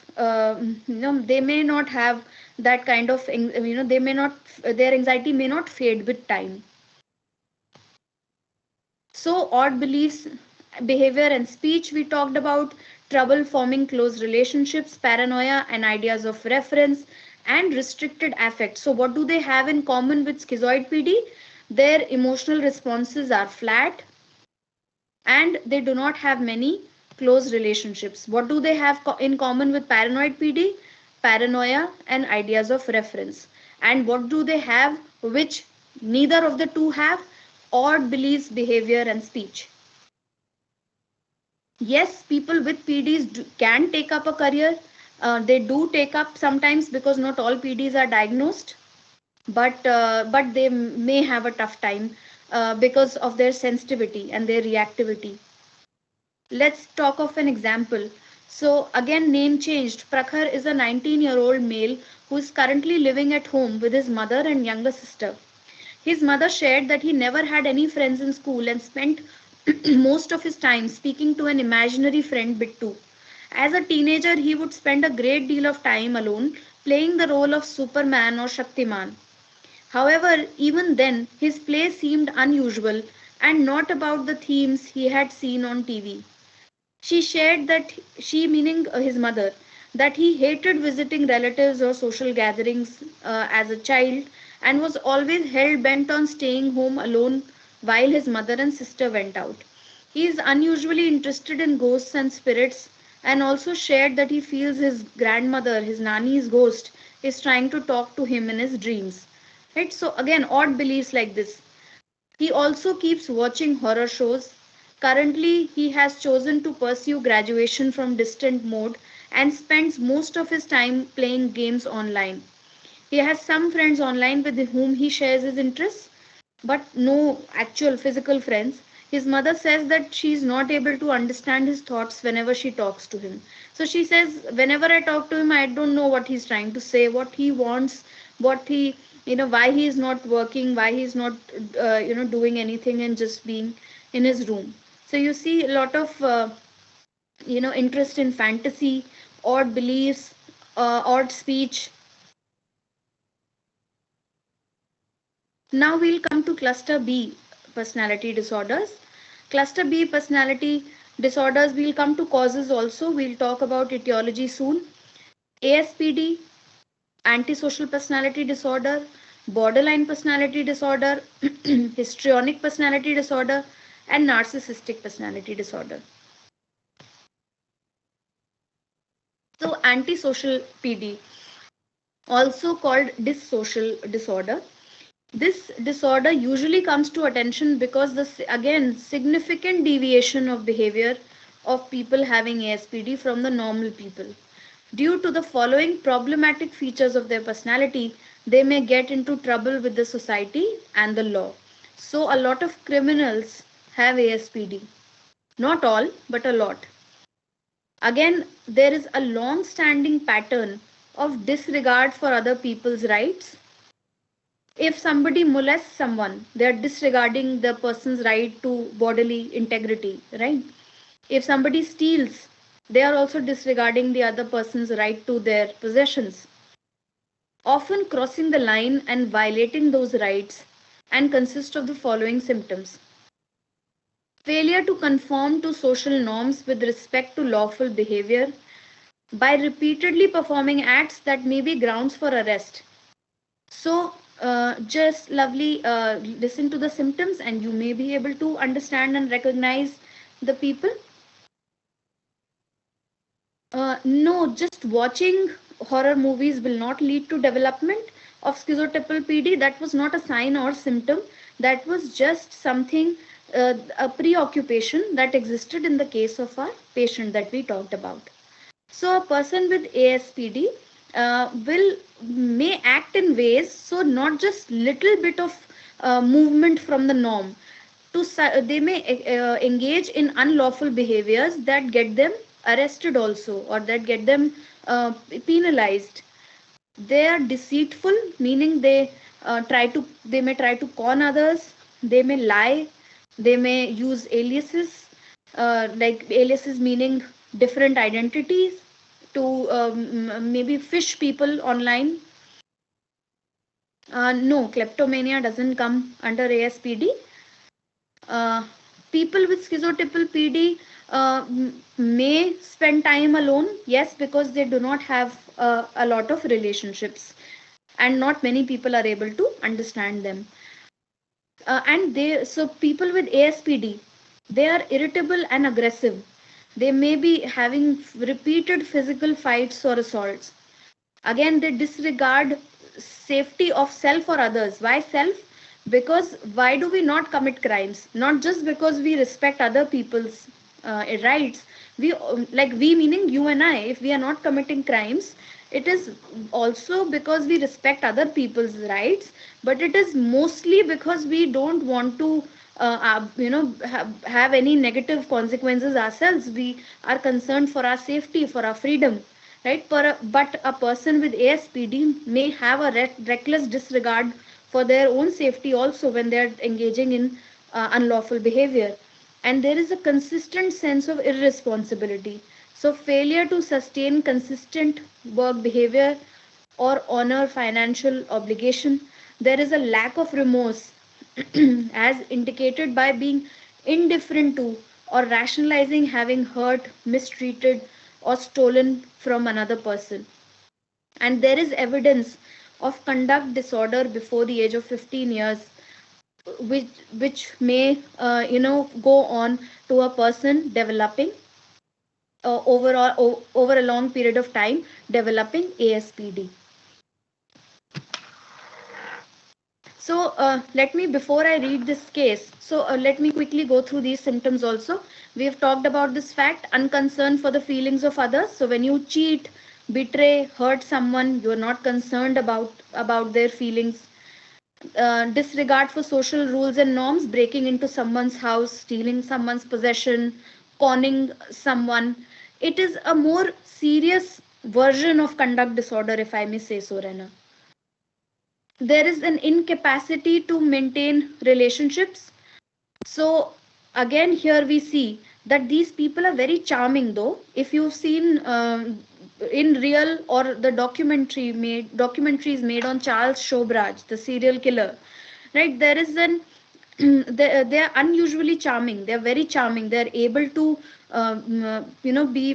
they may not have that kind of, they may not, their anxiety may not fade with time. So odd beliefs, behavior, and speech we talked about, trouble forming close relationships, paranoia and ideas of reference, and restricted affect. So what do they have in common with schizoid PD? Their emotional responses are flat, and they do not have many close relationships. What do they have in common with paranoid PD? Paranoia and ideas of reference. And what do they have which neither of the two have? Odd beliefs, behavior, and speech. Yes, people with PDs can take up a career. They do take up sometimes because not all PDs are diagnosed, but they may have a tough time because of their sensitivity and their reactivity. Let's talk of an example. So again, name changed. Prakhar is a 19-year-old male who is currently living at home with his mother and younger sister. His mother shared that he never had any friends in school and spent most of his time speaking to an imaginary friend, Bittu. As a teenager, he would spend a great deal of time alone, playing the role of Superman or Shaktiman. However, even then, his play seemed unusual and not about the themes he had seen on TV. She shared that she, meaning his mother, that he hated visiting relatives or social gatherings as a child, and was always hell bent on staying home alone while his mother and sister went out. He is unusually interested in ghosts and spirits, and also shared that he feels his grandmother, his nanny's ghost, is trying to talk to him in his dreams. Right? So again, odd beliefs like this. He also keeps watching horror shows. Currently, he has chosen to pursue graduation from distant mode and spends most of his time playing games online. He has some friends online with whom he shares his interests, but no actual physical friends. His mother says that she is not able to understand his thoughts whenever she talks to him. So she says, whenever I talk to him, I don't know what he's trying to say, what he wants, what he, why he is not working, why he is not, doing anything and just being in his room. So you see a lot of, interest in fantasy, odd beliefs, odd speech. Now we'll come to cluster B personality disorders. Cluster B personality disorders, we'll come to causes also. We'll talk about etiology soon. ASPD, antisocial personality disorder, borderline personality disorder, histrionic personality disorder, and narcissistic personality disorder. So, antisocial PD, also called dissocial disorder. This disorder usually comes to attention because again significant deviation of behavior of people having ASPD from the normal people. Due to the following problematic features of their personality, they may get into trouble with the society and the law. So a lot of criminals have ASPD. Not all, but a lot. Again, there is a long standing pattern of disregard for other people's rights. If somebody molests someone, they are disregarding the person's right to bodily integrity, right? If somebody steals, they are also disregarding the other person's right to their possessions, often crossing the line and violating those rights, and consist of the following symptoms: failure to conform to social norms with respect to lawful behavior by repeatedly performing acts that may be grounds for arrest. So, just lovely, listen to the symptoms and you may be able to understand and recognize the people. No, just watching horror movies will not lead to development of schizotypal PD. That was not a sign or symptom. That was just something, a preoccupation that existed in the case of our patient that we talked about. So a person with ASPD will may act in ways, so not just little bit of movement from the norm. They may engage in unlawful behaviors that get them arrested also, or that get them penalized. They are deceitful, meaning they may try to con others. They may lie. They may use aliases, like aliases meaning different identities, to maybe fish people online. No, kleptomania doesn't come under ASPD. Uh, People with schizotypal PD may spend time alone, yes, because they do not have a lot of relationships, and not many people are able to understand them. So people with ASPD, they are irritable and aggressive. They may be having repeated physical fights or assaults. Again, they disregard safety of self or others. Why self? Because why do we not commit crimes? Not just because we respect other people's rights. We meaning you and I, if we are not committing crimes, it is also because we respect other people's rights, but it is mostly because we don't want to have any negative consequences ourselves. We are concerned for our safety, for our freedom, right? But a person with ASPD may have a reckless disregard for their own safety also when they are engaging in unlawful behavior. And there is a consistent sense of irresponsibility. So, failure to sustain consistent work behavior or honor financial obligation. There is a lack of remorse, as indicated by being indifferent to or rationalizing having hurt, mistreated, or stolen from another person. And there is evidence of conduct disorder before the age of 15 years, which may go on to a person developing over a long period of time developing ASPD. So before I read this case, let me quickly go through these symptoms also. We have talked about this fact, unconcern for the feelings of others. So when you cheat, betray, hurt someone, you are not concerned about their feelings. Disregard for social rules and norms, breaking into someone's house, stealing someone's possession, conning someone. It is a more serious version of conduct disorder, if I may say so, Rena. There is an incapacity to maintain relationships. So again, here we see that these people are very charming, though. If you've seen in real or the documentaries made on Charles Shobraj, the serial killer, right? There is an they are unusually charming. They are very charming. They are able to be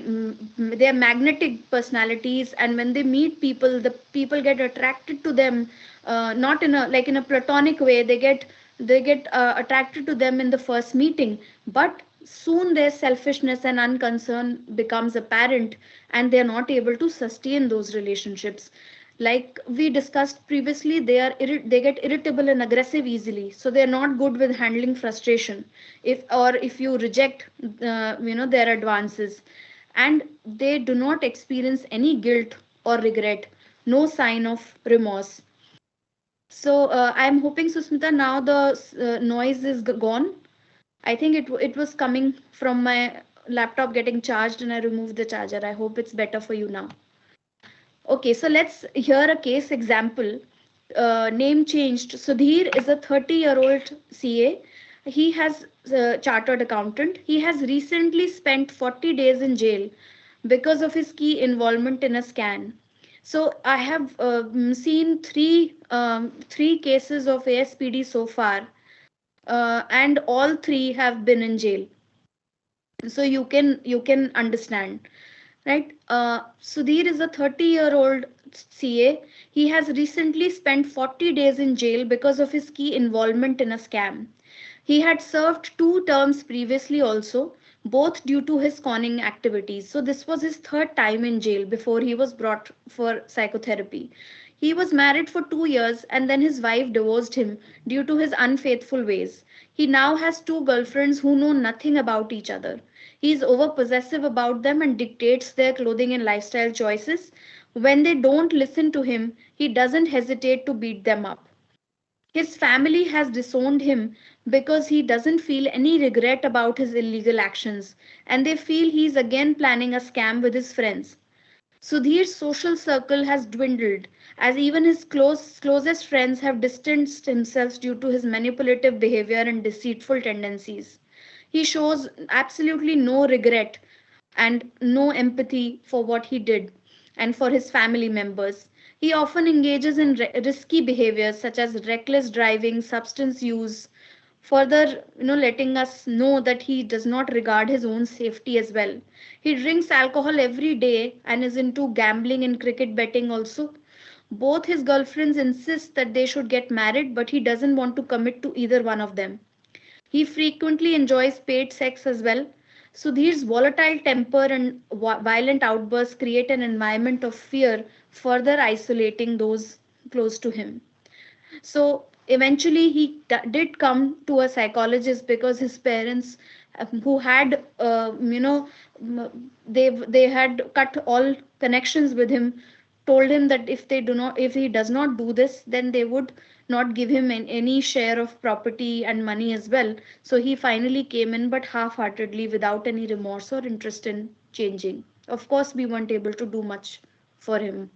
they are magnetic personalities, and when they meet people, the people get attracted to them, not in a like in a platonic way. They get attracted to them in the first meeting, but soon their selfishness and unconcern becomes apparent, and they are not able to sustain those relationships. Like we discussed previously, they get irritable and aggressive easily, so they are not good with handling frustration if you reject their advances. And they do not experience any guilt or regret, no sign of remorse. So I'm hoping, Susmita, now the noise is gone. I think it was coming from my laptop getting charged, and I removed the charger. I hope it's better for you now. Okay, so let's hear a case example. Name changed. Sudhir is a 30-year-old CA. He has chartered accountant. He has recently spent 40 days in jail because of his key involvement in a scam. So I have seen three cases of ASPD so far, and all three have been in jail. So you can understand, right? Sudhir is a 30-year-old CA. He has recently spent 40 days in jail because of his key involvement in a scam. He had served 2 terms previously also, both due to his conning activities. So this was his third time in jail before he was brought for psychotherapy. He was married for 2 years, and then his wife divorced him due to his unfaithful ways. He now has 2 girlfriends who know nothing about each other. He is over possessive about them and dictates their clothing and lifestyle choices. When they don't listen to him, he doesn't hesitate to beat them up. His family has disowned him because he doesn't feel any regret about his illegal actions, and they feel he's again planning a scam with his friends. Sudhir's social circle has dwindled, as even his closest friends have distanced themselves due to his manipulative behavior and deceitful tendencies. He shows absolutely no regret and no empathy for what he did and for his family members. He often engages in risky behaviors such as reckless driving, substance use, further letting us know that he does not regard his own safety as well. He drinks alcohol every day and is into gambling and cricket betting also. Both his girlfriends insist that they should get married, but he doesn't want to commit to either one of them. He frequently enjoys paid sex as well. Sudhir's volatile temper and violent outbursts create an environment of fear, further isolating those close to him. So eventually he did come to a psychologist because his parents, who had they had cut all connections with him, told him that if he does not do this, then they would not give him any share of property and money as well. So he finally came in, but half-heartedly, without any remorse or interest in changing. Of course, we weren't able to do much for him.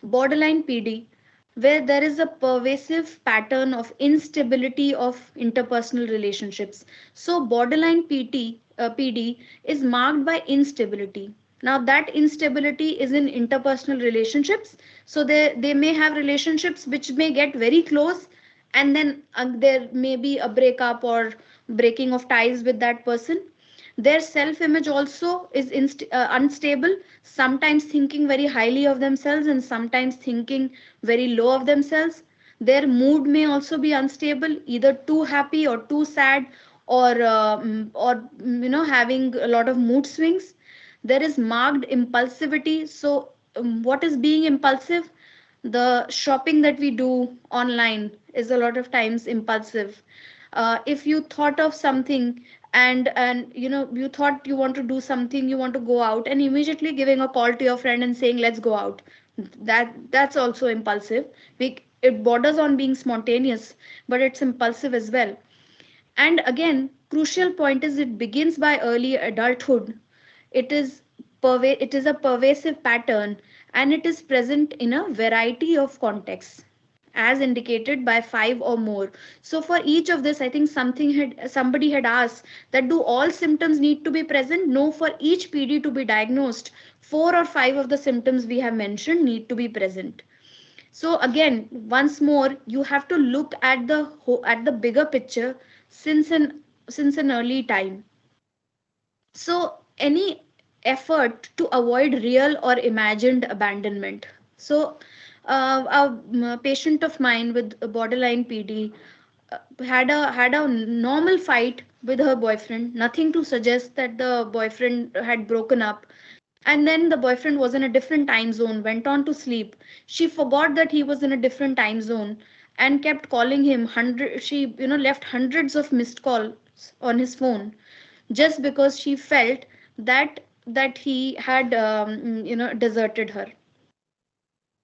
Borderline PD, where there is a pervasive pattern of instability of interpersonal relationships. So borderline PD is marked by instability. Now that instability is in interpersonal relationships. So they may have relationships which may get very close, and then there may be a breakup or breaking of ties with that person. Their self image also is unstable, sometimes thinking very highly of themselves and sometimes thinking very low of themselves. Their mood may also be unstable, either too happy or too sad, or having a lot of mood swings. There is marked impulsivity. So what is being impulsive? The shopping that we do online is a lot of times impulsive. If you thought of something, and you thought you want to do something, you want to go out, and immediately giving a call to your friend and saying let's go out, that's also impulsive. It borders on being spontaneous, but it's impulsive as well. And again, crucial point is it begins by early adulthood. It is it is a pervasive pattern, and it is present in a variety of contexts as indicated by five or more. So for each of this, I think somebody had asked that do all symptoms need to be present? No, for each PD to be diagnosed, four or five of the symptoms we have mentioned need to be present. So again, once more, you have to look at the bigger picture since an early time. So any effort to avoid real or imagined abandonment. So a patient of mine with a borderline PD had a normal fight with her boyfriend. Nothing to suggest that the boyfriend had broken up. And then the boyfriend was in a different time zone, went on to sleep. She forgot that he was in a different time zone and kept calling him. She left hundreds of missed calls on his phone just because she felt that he had deserted her,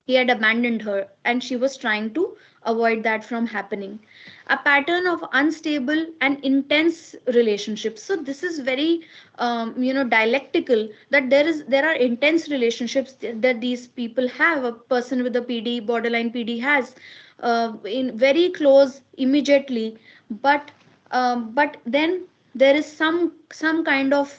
he had abandoned her, and she was trying to avoid that from happening. A pattern of unstable and intense relationships. So this is very dialectical, that there are intense relationships that these people have. A person with a PD, borderline PD, has in very close immediately, but then there is some kind of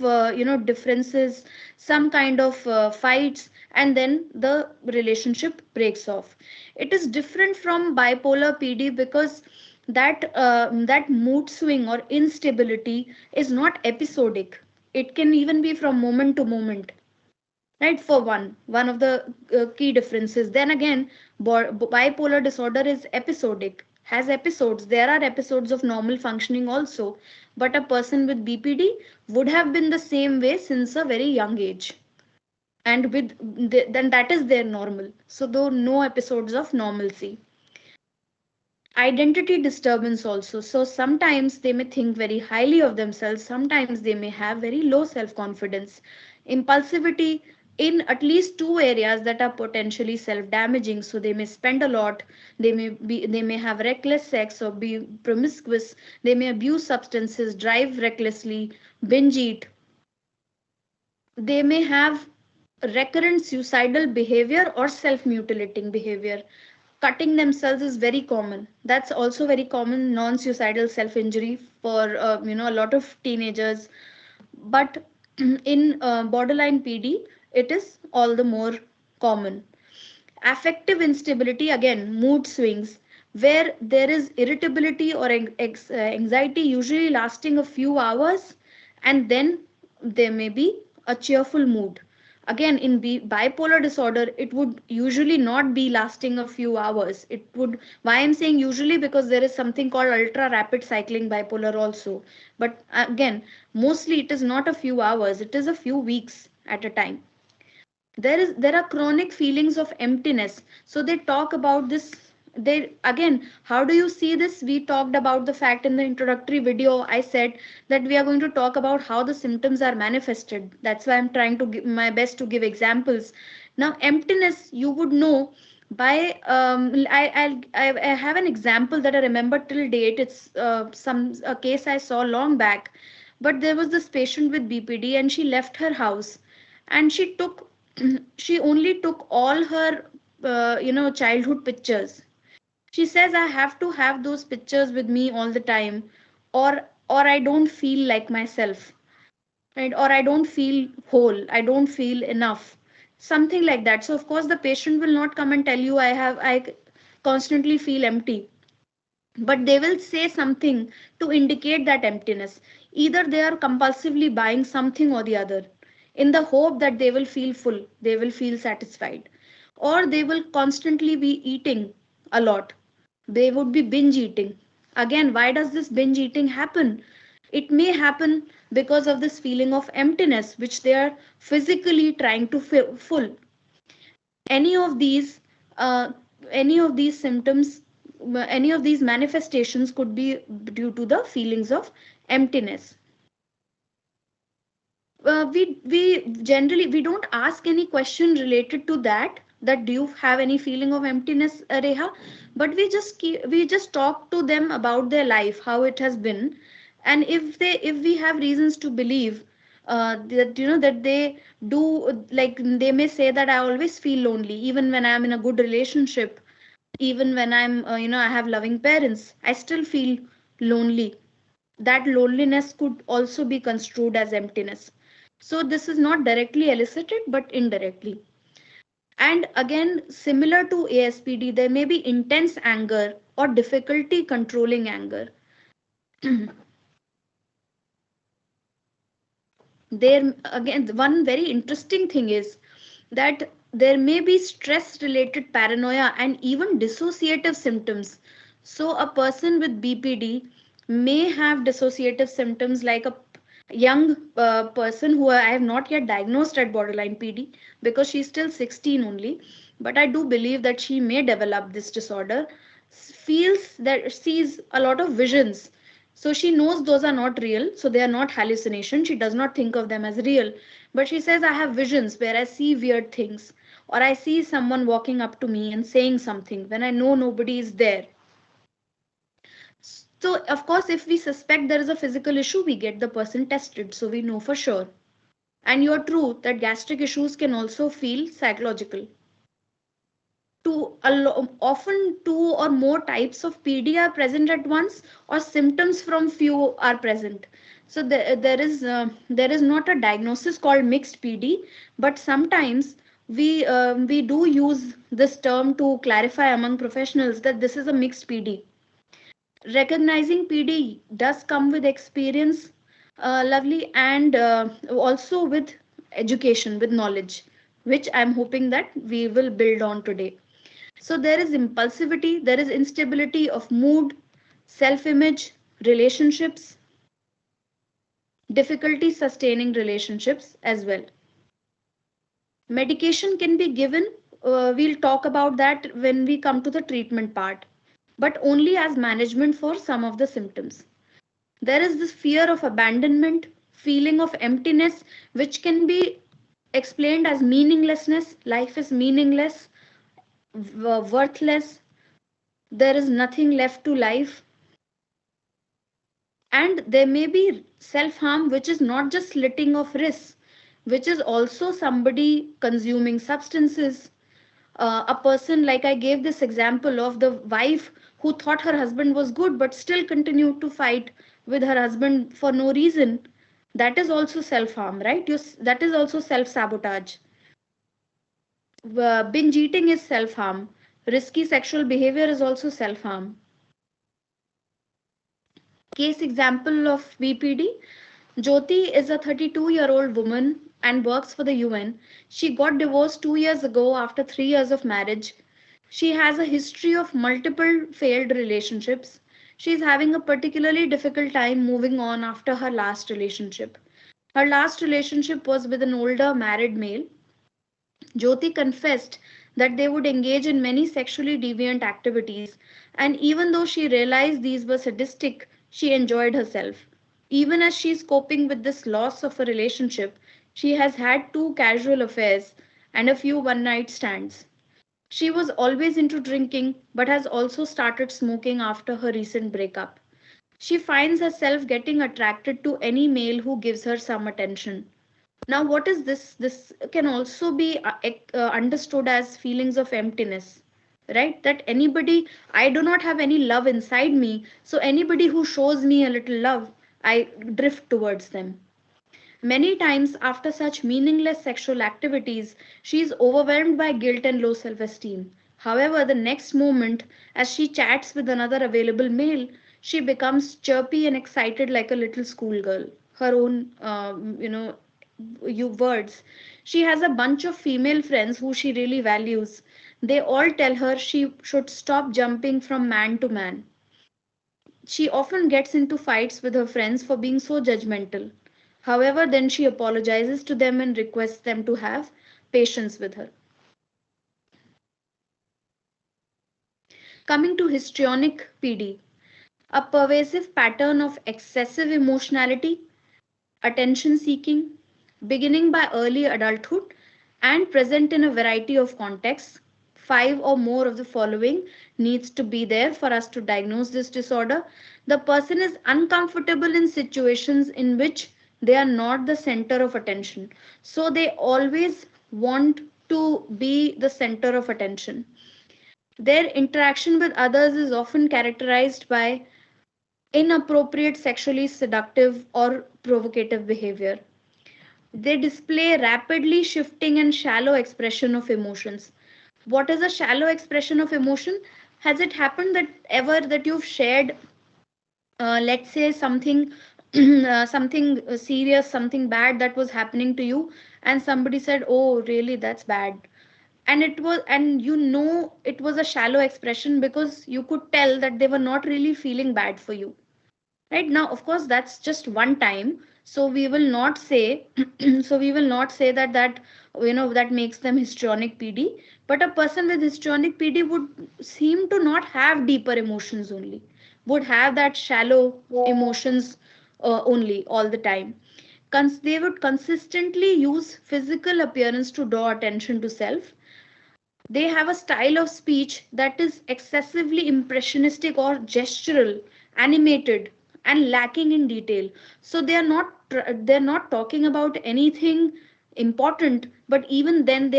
differences, some kind of fights, and then the relationship breaks off. It is different from bipolar PD because that mood swing or instability is not episodic. It can even be from moment to moment, right? For one of the key differences. Then again, bipolar disorder is episodic, has episodes. There are episodes of normal functioning also, but a person with BPD would have been the same way since a very young age, and then that is their normal. So though no episodes of normalcy. Identity disturbance also. So sometimes they may think very highly of themselves, sometimes they may have very low self confidence. Impulsivity in at least two areas that are potentially self damaging. So they may spend a lot, they may have reckless sex or be promiscuous, they may abuse substances, drive recklessly, binge eat. They may have recurrent suicidal behavior or self mutilating behavior. Cutting themselves is very common. That's also very common, non suicidal self injury for a lot of teenagers. But in borderline PD, it is all the more common. Affective instability, again, mood swings, where there is irritability or anxiety, usually lasting a few hours, and then there may be a cheerful mood. Again, in bipolar disorder, it would usually not be lasting a few hours. It would, why I'm saying usually, because there is something called ultra rapid cycling bipolar also. But again, mostly it is not a few hours, it is a few weeks at a time. There are chronic feelings of emptiness. So they talk about this. They, again, how do you see this? We talked about the fact in the introductory video. I said that we are going to talk about how the symptoms are manifested. That's why I'm trying to give my best to give examples. Now emptiness, you would know by I have an example that I remember till date. It's some a case I saw long back. But there was this patient with BPD, and she left her house, and she only took all her childhood pictures. She says I have to have those pictures with me all the time, or I don't feel like myself, right? Or I don't feel whole, I don't feel enough, something like that. So of course the patient will not come and tell you I constantly feel empty, but they will say something to indicate that emptiness. Either they are compulsively buying something or the other in the hope that they will feel full, they will feel satisfied, or they will constantly be eating a lot. They would be binge eating. Again, why does this binge eating happen? It may happen because of this feeling of emptiness which they are physically trying to full. Any of these uh, any of these symptoms, any of these manifestations could be due to the feelings of emptiness. We generally we don't ask any question related to that do you have any feeling of emptiness, Reha, but we just talk to them about their life, how it has been. And if we have reasons to believe that that they do, like they may say that I always feel lonely even when I am in a good relationship, even when I'm I have loving parents, I still feel lonely. That loneliness could also be construed as emptiness. So this is not directly elicited but indirectly. And again, similar to ASPD, there may be intense anger or difficulty controlling anger. There again, one very interesting thing is that there may be stress related paranoia and even dissociative symptoms. So a person with BPD may have dissociative symptoms, like a young person who I have not yet diagnosed at borderline PD because she's still 16 only, but I do believe that she may develop this disorder, feels that sees a lot of visions. So she knows those are not real, so they are not hallucination. She does not think of them as real, but she says I have visions where I see weird things, or I see someone walking up to me and saying something when I know nobody is there. So of course, if we suspect there is a physical issue, we get the person tested so we know for sure. And you're true that gastric issues can also feel psychological. Often two or more types of PD are present at once, or symptoms from few are present. So there is not a diagnosis called mixed PD, but sometimes we do use this term to clarify among professionals that this is a mixed PD. Recognizing PD does come with experience, lovely, and also with education, with knowledge, which I'm hoping that we will build on today. So there is impulsivity, there is instability of mood, self image, relationships, difficulty sustaining relationships as well. Medication can be given. We'll talk about that when we come to the treatment part, but only as management for some of the symptoms. There is this fear of abandonment, feeling of emptiness, which can be explained as meaninglessness. Life is meaningless, worthless. There is nothing left to life. And there may be self harm, which is not just slitting of wrists, which is also somebody consuming substances. A person, like I gave this example of the wife who thought her husband was good but still continued to fight with her husband for no reason. That is also self harm, right? That is also self sabotage. Binge eating is self harm. Risky sexual behavior is also self harm. Case example of BPD: Jyoti is a 32-year-old woman and works for the UN. She got divorced 2 years ago after 3 years of marriage. She has a history of multiple failed relationships. She is having a particularly difficult time moving on after her last relationship. Her last relationship was with an older married male. Jyoti confessed that they would engage in many sexually deviant activities, and even though she realized these were sadistic, she enjoyed herself. Even as she is coping with this loss of a relationship, she has had two casual affairs and a few one night stands. She was always into drinking but has also started smoking after her recent breakup. She finds herself getting attracted to any male who gives her some attention. Now, what is this? This can also be understood as feelings of emptiness, right? That anybody, I do not have any love inside me, so anybody who shows me a little love, I drift towards them. Many times, after such meaningless sexual activities, she is overwhelmed by guilt and low self esteem. However, the next moment, as she chats with another available male, she becomes chirpy and excited like a little schoolgirl. Her own, words. She has a bunch of female friends who she really values. They all tell her she should stop jumping from man to man. She often gets into fights with her friends for being so judgmental. However, then she apologizes to them and requests them to have patience with her. Coming to histrionic PD, a pervasive pattern of excessive emotionality, attention seeking, beginning by early adulthood and present in a variety of contexts. Five or more of the following needs to be there for us to diagnose this disorder. The person is uncomfortable in situations in which they are not the center of attention. So they always want to be the center of attention. Their interaction with others is often characterized by inappropriate, sexually seductive, or provocative behavior. They display rapidly shifting and shallow expression of emotions. What is a shallow expression of emotion? Has it happened that ever that you've shared, let's say something, something serious, something bad that was happening to you, and somebody said, "Oh, really? That's bad." And it was, and you know, it was a shallow expression because you could tell that they were not really feeling bad for you. Right now, of course, that's just one time, so we will not say so we will not say that that makes them histrionic PD. But a person with histrionic PD would seem to not have deeper emotions, only would have that shallow emotions only all the time. They would consistently use physical appearance to draw attention to self. They have a style of speech that is excessively impressionistic or gestural, animated, and lacking in detail. So they're not talking about anything important, but even then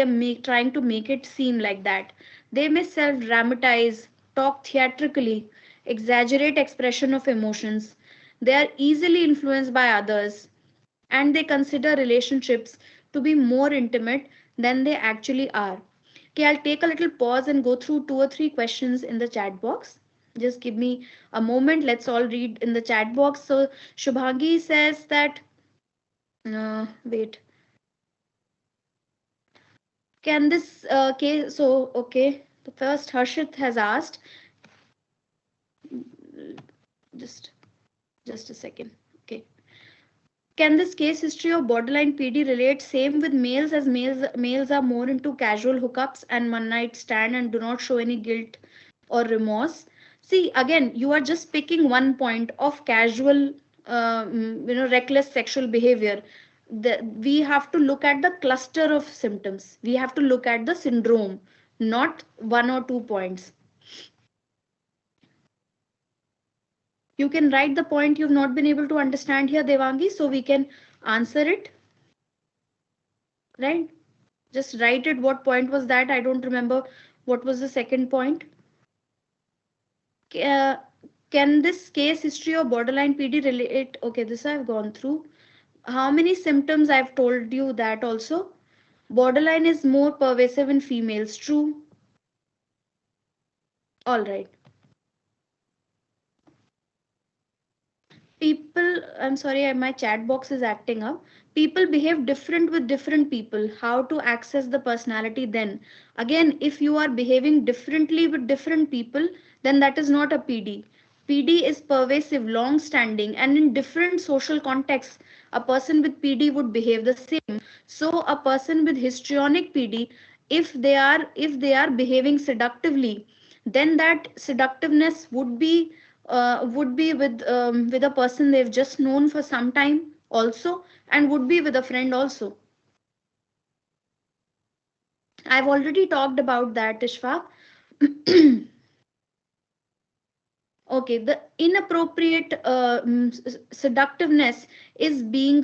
trying to make it seem like that. They may self dramatize, talk theatrically, exaggerate expression of emotions. They are easily influenced by others, and they consider relationships to be more intimate than they actually are. Okay, I'll take a little pause and go through two or three questions in the chat box. Just give me a moment. Let's all read in the chat box. So Shubhangi says that, wait, can this case, so okay, the first Harshit has asked, just just a second. Okay. Can this case history of borderline PD relate same with males, as males are more into casual hookups and one night stand and do not show any guilt or remorse? See, again, you are just picking one point of casual, reckless sexual behavior. We have to look at the cluster of symptoms. We have to look at the syndrome, not one or two points. You can write the point you've not been able to understand here, Devangi, so we can answer it, right? Just write it. What point was that? I don't remember. What was the second point? Uh, can this case history of borderline PD relate? Okay, this I've gone through. How many symptoms? I've told you that also. Borderline is more pervasive in females. True. All right. People, I'm sorry, my chat box is acting up. People behave different with different people. How to access the personality then? Again, if you are behaving differently with different people, then that is not a PD. PD is pervasive, long standing, and in different social contexts, a person with PD would behave the same. So a person with histrionic PD, if they are behaving seductively, then that seductiveness would be with a person they've just known for some time also, and would be with a friend also. I've already talked about that, Ishfaq. Okay, the inappropriate seductiveness is being,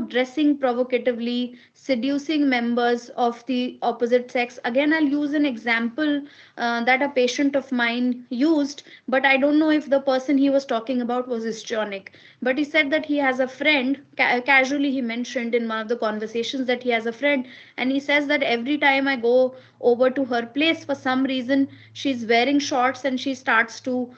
dressing provocatively, seducing members of the opposite sex. Again, I'll use an example that a patient of mine used, but I don't know if the person he was talking about was histrionic. But he said that he has a friend, casually he mentioned in one of the conversations that he has a friend, and he says that every time I go over to her place, for some reason, she's wearing shorts and she starts to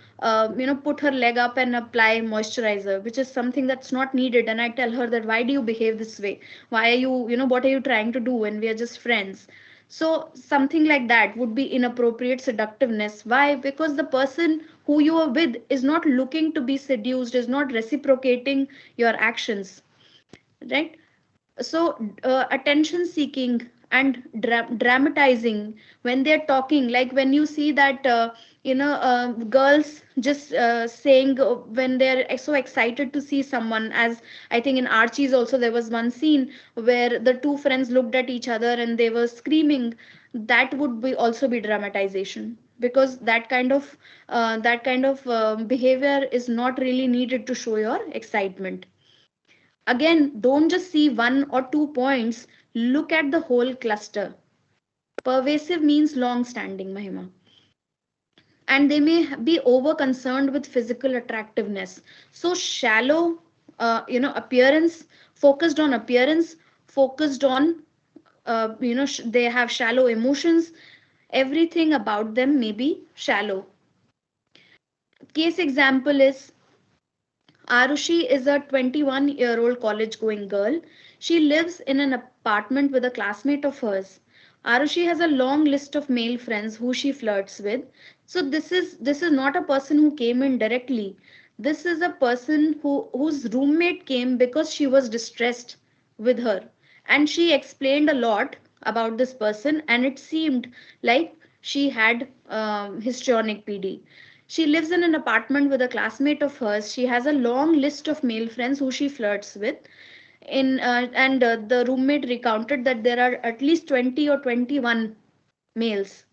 put her leg up and apply moisturizer, which is something that's not needed. And I tell her that, why do you behave this way? Why are you, what are you trying to do when we are just friends? So something like that would be inappropriate seductiveness. Why? Because the person who you are with is not looking to be seduced, is not reciprocating your actions, right? So attention seeking and dramatizing when they're talking, like when you see that girls just saying when they're so excited to see someone, as I think in Archie's also there was one scene where the two friends looked at each other and they were screaming. That would be also be dramatization, because that kind of behavior is not really needed to show your excitement. Again, don't just see one or 2 points, look at the whole cluster. Pervasive means long standing, Mahima. And they may be over concerned with physical attractiveness. So, shallow, appearance, focused on appearance, focused on, they have shallow emotions. Everything about them may be shallow. Case example is Arushi is a 21-year-old college going girl. She lives in an apartment with a classmate of hers. Arushi has a long list of male friends who she flirts with. So this is not a person who came in directly. This is a person whose roommate came because she was distressed with her. And she explained a lot about this person, and it seemed like she had histrionic PD. She lives in an apartment with a classmate of hers. She has a long list of male friends who she flirts with. And the roommate recounted that there are at least 20 or 21 males.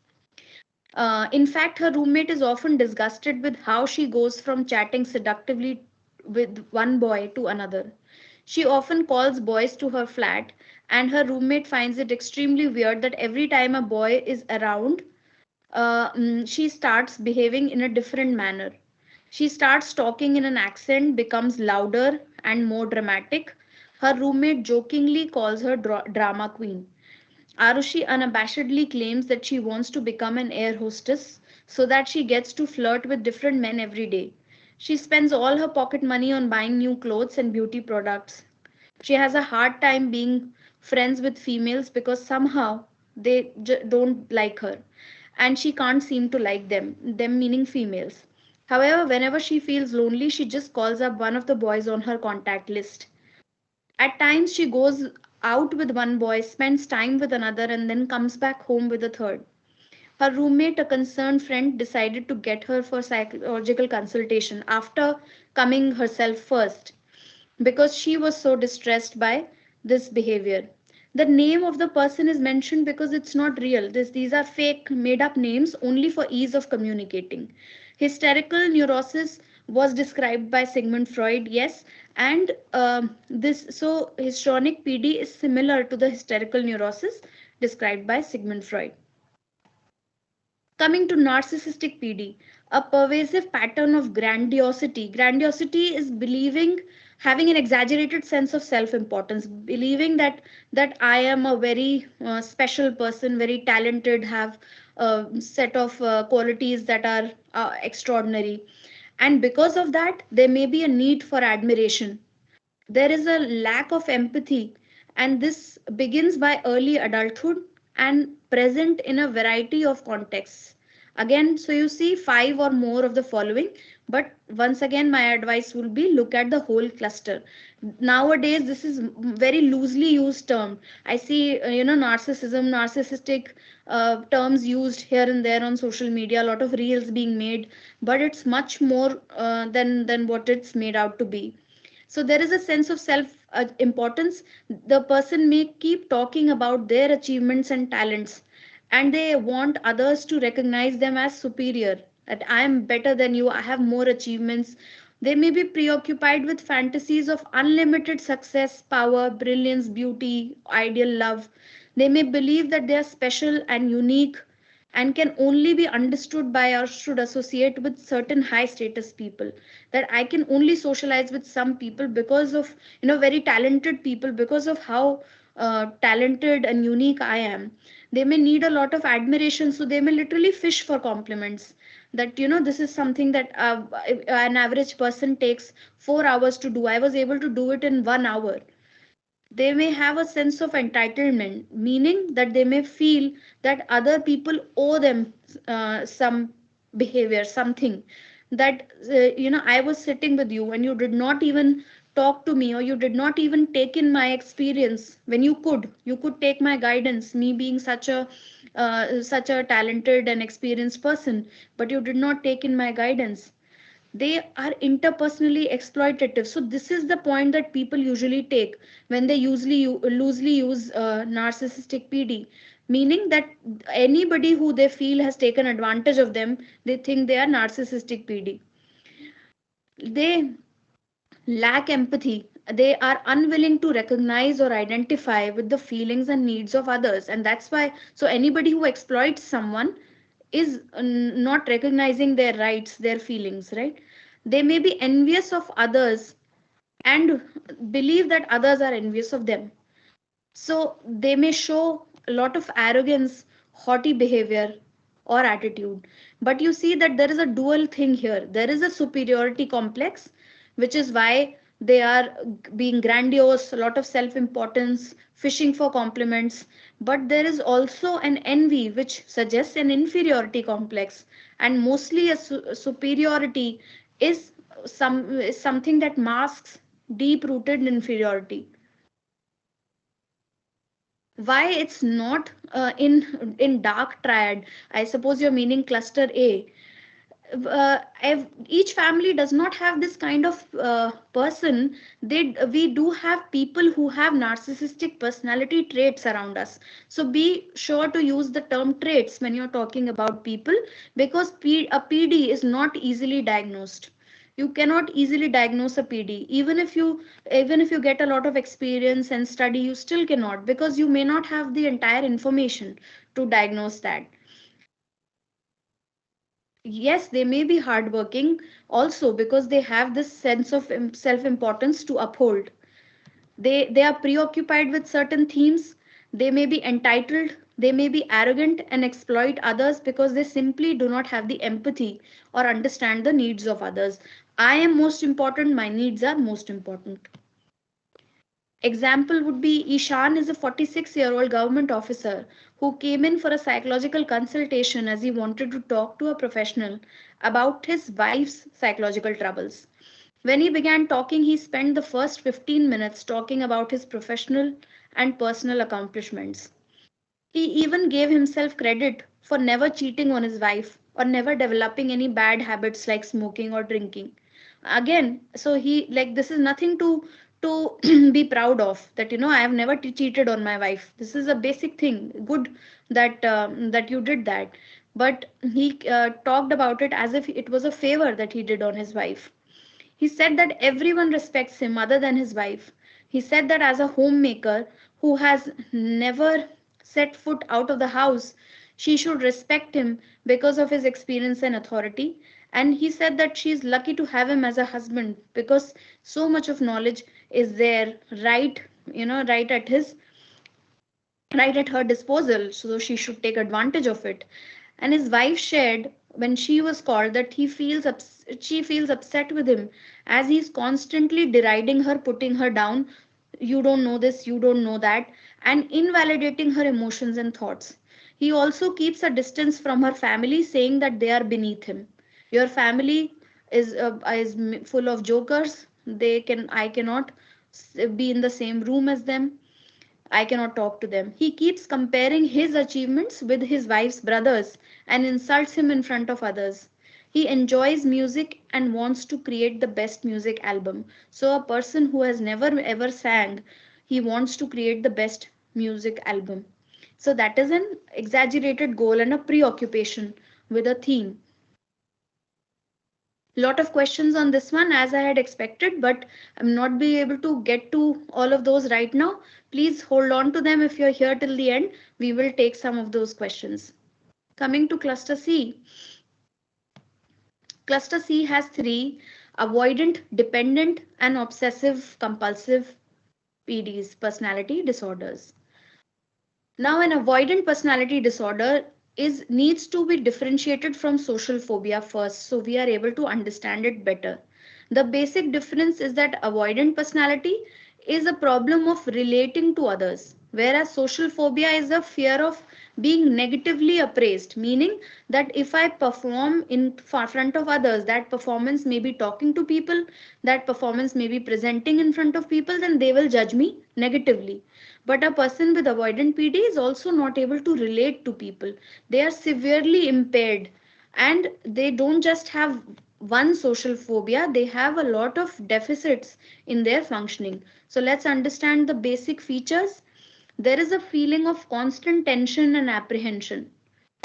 In fact, her roommate is often disgusted with how she goes from chatting seductively with one boy to another. She often calls boys to her flat, and her roommate finds it extremely weird that every time a boy is around, she starts behaving in a different manner. She starts talking in an accent, becomes louder and more dramatic. Her roommate jokingly calls her drama queen. Arushi unabashedly claims that she wants to become an air hostess so that she gets to flirt with different men every day. She spends all her pocket money on buying new clothes and beauty products. She has a hard time being friends with females because somehow they don't like her, and she can't seem to like them meaning females. However, whenever she feels lonely, she just calls up one of the boys on her contact list. At times, she goes out with one boy, spends time with another, and then comes back home with a third. Her roommate, a concerned friend, decided to get her for psychological consultation after coming herself first, because she was so distressed by this behavior. The name of the person is mentioned because it's not real. These are fake, made up names only for ease of communicating. Hysterical neurosis was described by Sigmund Freud, yes, and this so histrionic PD is similar to the hysterical neurosis described by Sigmund Freud. Coming to narcissistic PD, a pervasive pattern of grandiosity. Grandiosity is believing, having an exaggerated sense of self-importance, believing that I am a very special person, very talented, have a set of qualities that are extraordinary. And because of that, there may be a need for admiration. There is a lack of empathy, and this begins by early adulthood and present in a variety of contexts. Again, so you see five or more of the following, but once again, my advice will be look at the whole cluster. Nowadays, this is very loosely used term. I see, narcissism, narcissistic terms used here and there on social media, a lot of reels being made, but it's much more than what it's made out to be. So there is a sense of self importance. The person may keep talking about their achievements and talents, and they want others to recognize them as superior, that I am better than you, I have more achievements. They may be preoccupied with fantasies of unlimited success, power, brilliance, beauty, ideal love. They may believe that they are special and unique and can only be understood by or should associate with certain high status people, that I can only socialize with some people because of, very talented people, because of how talented and unique I am. They may need a lot of admiration, so they may literally fish for compliments, that this is something that an average person takes 4 hours to do, I was able to do it in 1 hour. They may have a sense of entitlement, meaning that they may feel that other people owe them some behavior, something that, I was sitting with you and you did not even talk to me, or you did not even take in my experience when you could take my guidance, me being such a talented and experienced person, but you did not take in my guidance. They are interpersonally exploitative. So this is the point that people usually take when they loosely use narcissistic PD, meaning that anybody who they feel has taken advantage of them, they think they are narcissistic PD. They lack empathy. They are unwilling to recognize or identify with the feelings and needs of others. And that's why, so anybody who exploits someone is not recognizing their rights, their feelings, right? They may be envious of others and believe that others are envious of them. So they may show a lot of arrogance, haughty behavior, or attitude. But you see that there is a dual thing here. There is a superiority complex, which is why they are being grandiose, a lot of self importance, fishing for compliments. But there is also an envy, which suggests an inferiority complex. And mostly a superiority is is something that masks deep rooted inferiority. Why it's not in dark triad? I suppose you're meaning cluster A. Each family does not have this kind of person. We do have people who have narcissistic personality traits around us. So be sure to use the term traits when you're talking about people, because a PD is not easily diagnosed. You cannot easily diagnose a PD. Even if you get a lot of experience and study, you still cannot, because you may not have the entire information to diagnose that. Yes, they may be hardworking also, because they have this sense of self importance to uphold. They are preoccupied with certain themes. They may be entitled, they may be arrogant and exploit others because they simply do not have the empathy or understand the needs of others. I am most important, my needs are most important. Example would be Ishan is a 46-year-old government officer who came in for a psychological consultation as he wanted to talk to a professional about his wife's psychological troubles. When he began talking, he spent the first 15 minutes talking about his professional and personal accomplishments. He even gave himself credit for never cheating on his wife or never developing any bad habits like smoking or drinking. Again, so he, like, this is nothing to be proud of, that I have never cheated on my wife. This is a basic thing. Good that you did that. But he talked about it as if it was a favor that he did on his wife. He said that everyone respects him other than his wife. He said that as a homemaker who has never set foot out of the house, she should respect him because of his experience and authority. And he said that she is lucky to have him as a husband because so much of knowledge is there, right, right at her disposal, so she should take advantage of it. And his wife shared when she was called that she feels upset with him as he's constantly deriding her, putting her down. You don't know this, you don't know that, and invalidating her emotions and thoughts. He also keeps a distance from her family, saying that they are beneath him. Your family is full of jokers. I cannot be in the same room as them. I cannot talk to them. He keeps comparing his achievements with his wife's brothers and insults him in front of others. He enjoys music and wants to create the best music album. So, a person who has never ever sang, he wants to create the best music album. So, that is an exaggerated goal and a preoccupation with a theme. Lot of questions on this one as I had expected, but I'm not be able to get to all of those right now. Please hold on to them if you're here till the end. We will take some of those questions. Coming to cluster C. Cluster C has three: avoidant, dependent, and obsessive compulsive PDs, personality disorders. Now, an avoidant personality disorder needs to be differentiated from social phobia first, so we are able to understand it better. The basic difference is that avoidant personality is a problem of relating to others, whereas social phobia is a fear of being negatively appraised, meaning that if I perform in front of others, that performance may be talking to people, that performance may be presenting in front of people, then they will judge me negatively. But a person with avoidant PD is also not able to relate to people. They are severely impaired, and they don't just have one social phobia, they have a lot of deficits in their functioning. So let's understand the basic features. There is a feeling of constant tension and apprehension.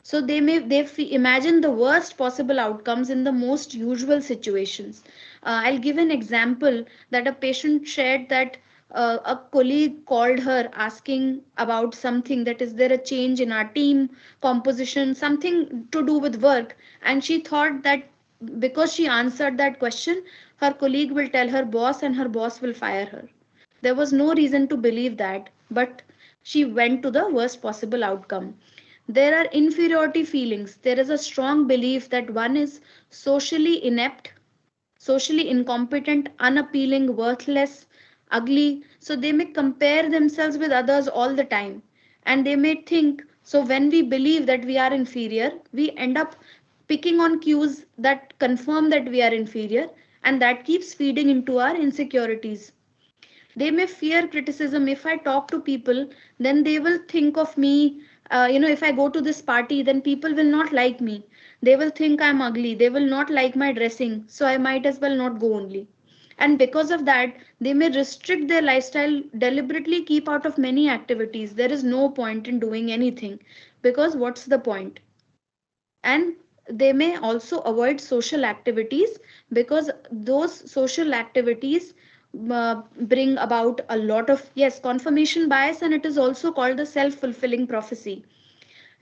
So imagine the worst possible outcomes in the most usual situations. I'll give an example that a patient shared that a colleague called her asking about something, that is there a change in our team composition, something to do with work, and she thought that because she answered that question, her colleague will tell her boss and her boss will fire her. There was no reason to believe that, but she went to the worst possible outcome. There are inferiority feelings. There is a strong belief that one is socially inept, socially incompetent, unappealing, worthless, ugly. So they may compare themselves with others all the time. And they may think, so when we believe that we are inferior, we end up picking on cues that confirm that we are inferior, and that keeps feeding into our insecurities. They may fear criticism. If I talk to people, then they will think of me, if I go to this party, then people will not like me, they will think I'm ugly, they will not like my dressing, so I might as well not go only. And because of that, they may restrict their lifestyle, deliberately keep out of many activities. There is no point in doing anything, because what's the point? And they may also avoid social activities, because those social activities bring about a lot of, yes, confirmation bias, and it is also called the self-fulfilling prophecy,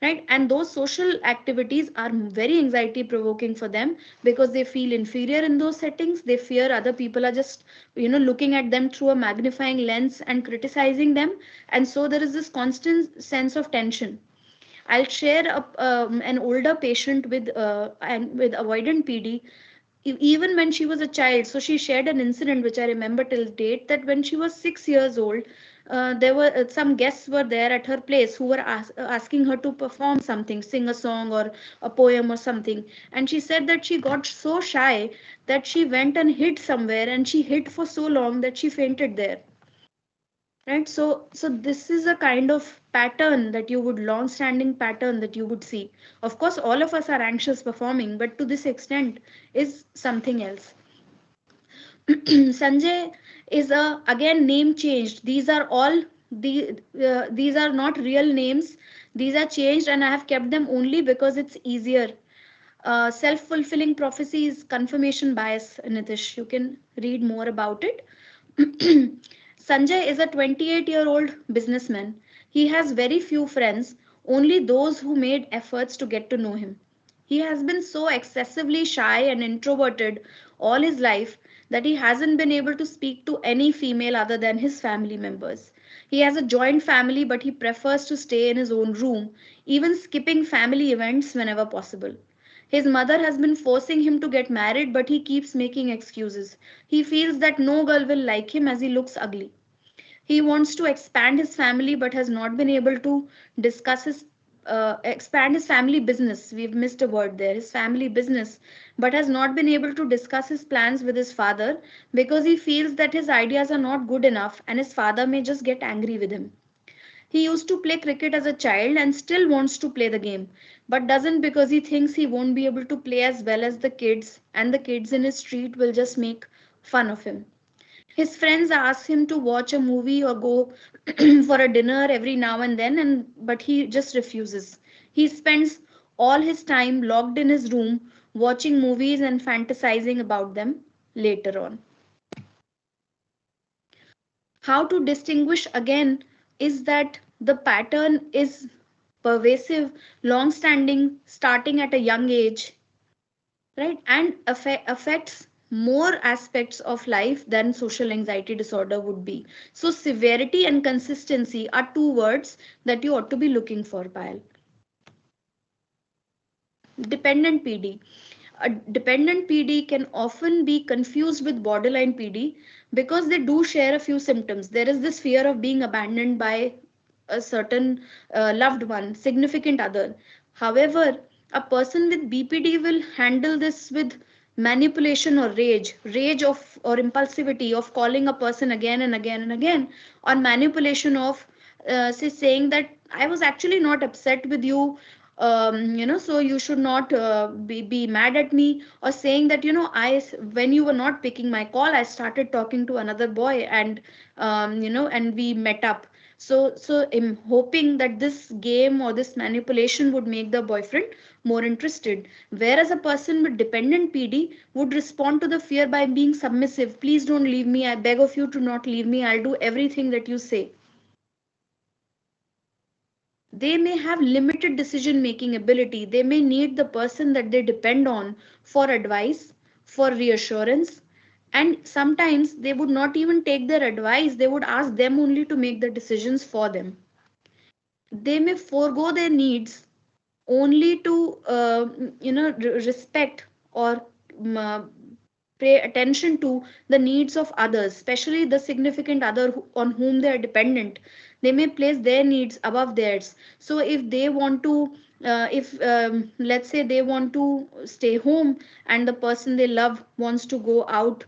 right? And those social activities are very anxiety provoking for them, because they feel inferior in those settings. They fear other people are just looking at them through a magnifying lens and criticizing them, and so there is this constant sense of tension. I'll share an older patient with avoidant PD. Even when she was a child, so she shared an incident which I remember till date, that when she was 6 years old, there were some guests were there at her place who were asking her to perform something, sing a song or a poem or something, and she said that she got so shy that she went and hid somewhere, and she hid for so long that she fainted there. Right, so this is a kind of pattern that you would, long standing pattern that you would see. Of course all of us are anxious performing, but to this extent is something else. Sanjay is a, again, name changed. These are all these are not real names. These are changed, and I have kept them only because it's easier. Self-fulfilling prophecy is confirmation bias, Nitish. You can read more about it. Sanjay is a 28-year-old businessman. He has very few friends, only those who made efforts to get to know him. He has been so excessively shy and introverted all his life that he hasn't been able to speak to any female other than his family members. He has a joint family, but he prefers to stay in his own room, even skipping family events whenever possible. His mother has been forcing him to get married, but he keeps making excuses. He feels that no girl will like him as he looks ugly. He wants to expand his family, but has not been able to discuss his expand his family business. We've missed a word there. His family business, but has not been able to discuss his plans with his father, because he feels that his ideas are not good enough, and his father may just get angry with him. He used to play cricket as a child and still wants to play the game, but doesn't, because he thinks he won't be able to play as well as the kids, and the kids in his street will just make fun of him. His friends ask him to watch a movie or go for a dinner every now and then, but he just refuses. He spends all his time locked in his room watching movies and fantasizing about them later on. How to distinguish, again, is that the pattern is pervasive, long standing, starting at a young age, right, and affects more aspects of life than social anxiety disorder would be. So severity and consistency are two words that you ought to be looking for, Payal. Dependent PD. A dependent PD can often be confused with borderline PD because they do share a few symptoms. There is this fear of being abandoned by a certain loved one, significant other. However, a person with BPD will handle this with manipulation or rage of or impulsivity of calling a person again and again and again, or manipulation of say saying that I was actually not upset with you, so you should not be mad at me, or saying that when you were not picking my call, I started talking to another boy, and we met up. So I'm hoping that this game or this manipulation would make the boyfriend more interested, whereas a person with dependent PD would respond to the fear by being submissive. Please don't leave me, I beg of you to not leave me, I'll do everything that you say. They may have limited decision making ability. They may need the person that they depend on for advice, for reassurance, and sometimes they would not even take their advice, they would ask them only to make the decisions for them. They may forego their needs only to respect or pay attention to the needs of others, especially the significant other on whom they are dependent. They may place their needs above theirs. So if they want to, if let's say they want to stay home and the person they love wants to go out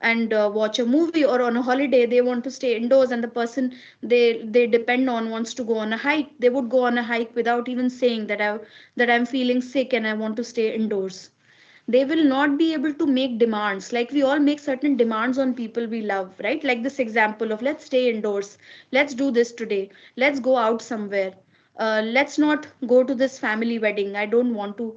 and watch a movie, or on a holiday they want to stay indoors and the person they depend on wants to go on a hike, they would go on a hike without even saying that I'm feeling sick and I want to stay indoors. They will not be able to make demands like we all make certain demands on people we love, right? Like this example of let's stay indoors, let's do this today, let's go out somewhere, let's not go to this family wedding, I don't want to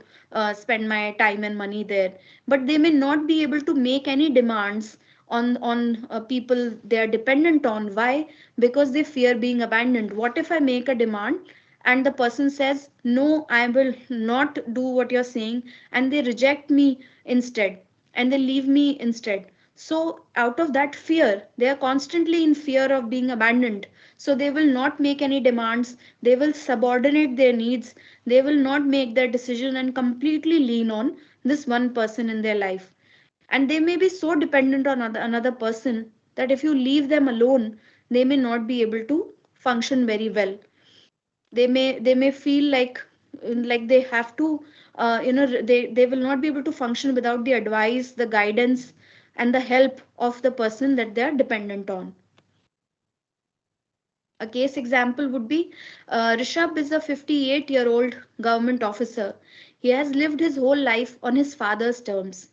spend my time and money there. But they may not be able to make any demands on people they are dependent on. Why? Because they fear being abandoned. What if I make a demand and the person says no, I will not do what you're saying, and they reject me instead, and they leave me instead? So out of that fear, they are constantly in fear of being abandoned, so they will not make any demands, they will subordinate their needs, they will not make their decision and completely lean on this one person in their life. And they may be so dependent on another person that if you leave them alone, they may not be able to function very well. They may feel like they have to they will not be able to function without the advice, the guidance, and the help of the person that they are dependent on. A case example would be Rishabh is a 58-year-old government officer. He has lived his whole life on his father's terms.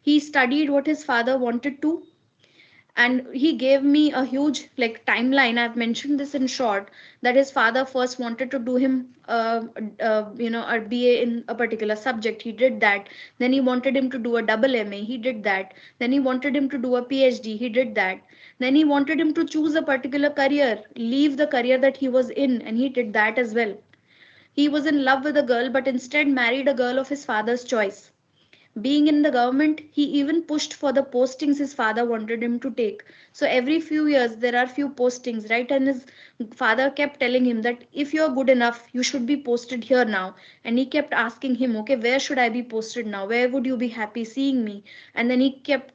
He studied what his father wanted to, and he gave me a huge like timeline. I've mentioned this in short, that his father first wanted to do him a BA in a particular subject, he did that. Then he wanted him to do a double MA, he did that. Then he wanted him to do a PhD, he did that. Then he wanted him to choose a particular career, leave the career that he was in, and he did that as well. He was in love with a girl but instead married a girl of his father's choice. Being in the government, he even pushed for the postings his father wanted him to take. So every few years there are few postings, right? And his father kept telling him that if you're good enough, you should be posted here now. And he kept asking him, okay, where should I be posted now? Where would you be happy seeing me? And then he kept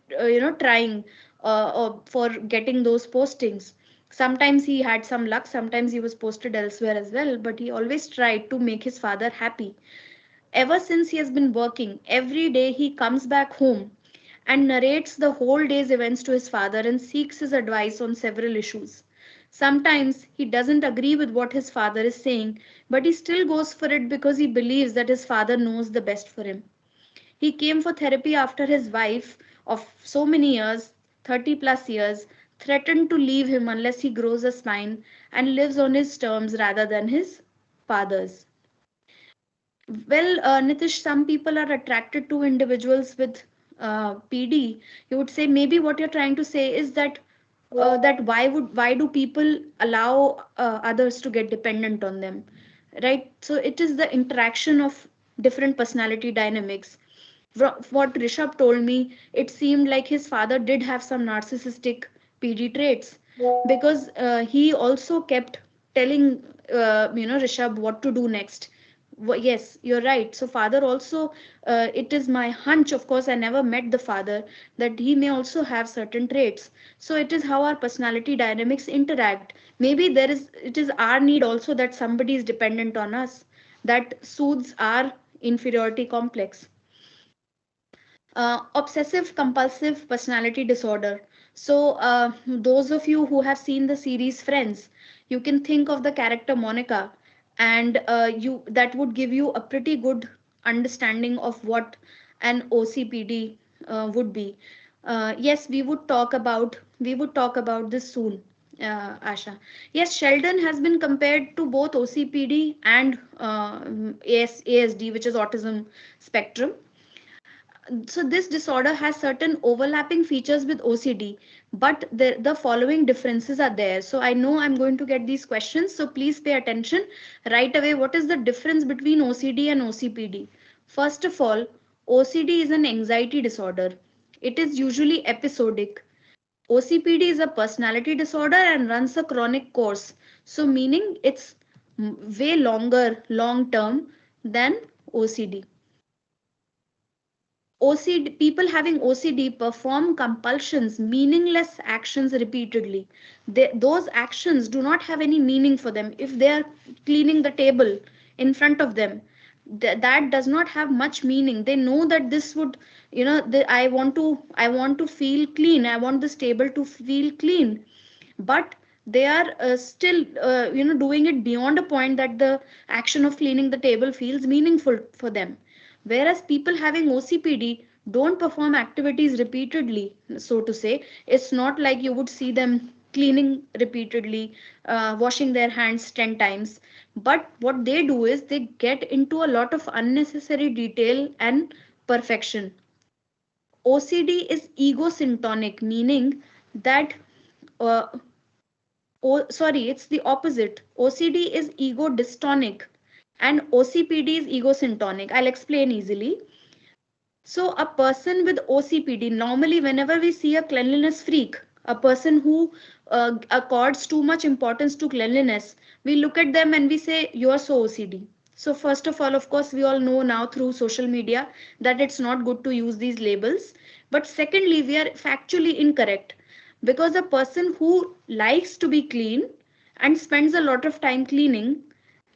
trying for getting those postings. Sometimes he had some luck, sometimes he was posted elsewhere as well, but he always tried to make his father happy. Ever since he has been working, every day he comes back home and narrates the whole day's events to his father and seeks his advice on several issues. Sometimes he doesn't agree with what his father is saying, but he still goes for it because he believes that his father knows the best for him. He came for therapy after his wife of so many years, 30 plus years, threatened to leave him unless he grows a spine and lives on his terms rather than his father's. Well, Nitish, some people are attracted to individuals with PD. You would say maybe what you're trying to say is that why do people allow others to get dependent on them, right? So it is the interaction of different personality dynamics. What Rishabh told me, it seemed like his father did have some narcissistic PD traits, because he also kept telling Rishabh what to do next. Yes, you're right. So father also, it is my hunch, of course, I never met the father, that he may also have certain traits. So it is how our personality dynamics interact. Maybe it is our need also that somebody is dependent on us, that soothes our inferiority complex. Obsessive compulsive personality disorder. So, those of you who have seen the series Friends, you can think of the character Monica, and you that would give you a pretty good understanding of what an OCPD would be. Yes, we would talk about this soon, Asha. Yes, Sheldon has been compared to both OCPD and ASD, which is autism spectrum. So this disorder has certain overlapping features with OCD, but the following differences are there. So I know I'm going to get these questions, so please pay attention right away. What is the difference between OCD and OCPD? First of all, OCD is an anxiety disorder. It is usually episodic. OCPD is a personality disorder and runs a chronic course. So meaning it's way longer, long term than OCD. OCD, people having OCD perform compulsions, meaningless actions repeatedly. Those actions do not have any meaning for them. If they are cleaning the table in front of them, that does not have much meaning. They know that this would, I want to feel clean. I want this table to feel clean, but they are still doing it beyond a point that the action of cleaning the table feels meaningful for them. Whereas people having OCPD don't perform activities repeatedly, so to say. It's not like you would see them cleaning repeatedly, washing their hands 10 times. But what they do is they get into a lot of unnecessary detail and perfection. OCD is egosyntonic, meaning that uh, sorry, it's the opposite. OCD is ego dystonic and OCPD is egosyntonic. I'll explain easily. So, a person with OCPD, normally, whenever we see a cleanliness freak, a person who accords too much importance to cleanliness, we look at them and we say, you're so OCD. So, first of all, of course, we all know now through social media that it's not good to use these labels. But secondly, we are factually incorrect, because a person who likes to be clean and spends a lot of time cleaning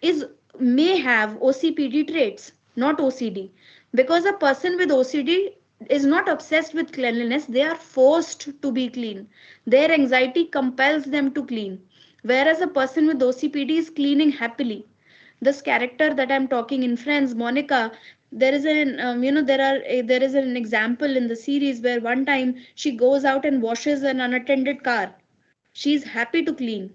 is may have OCPD traits, not OCD. Because a person with OCD is not obsessed with cleanliness, they are forced to be clean. Their anxiety compels them to clean. Whereas a person with OCPD is cleaning happily. This character that I'm talking in Friends, Monica, there is there is an example in the series where one time she goes out and washes an unattended car. She's happy to clean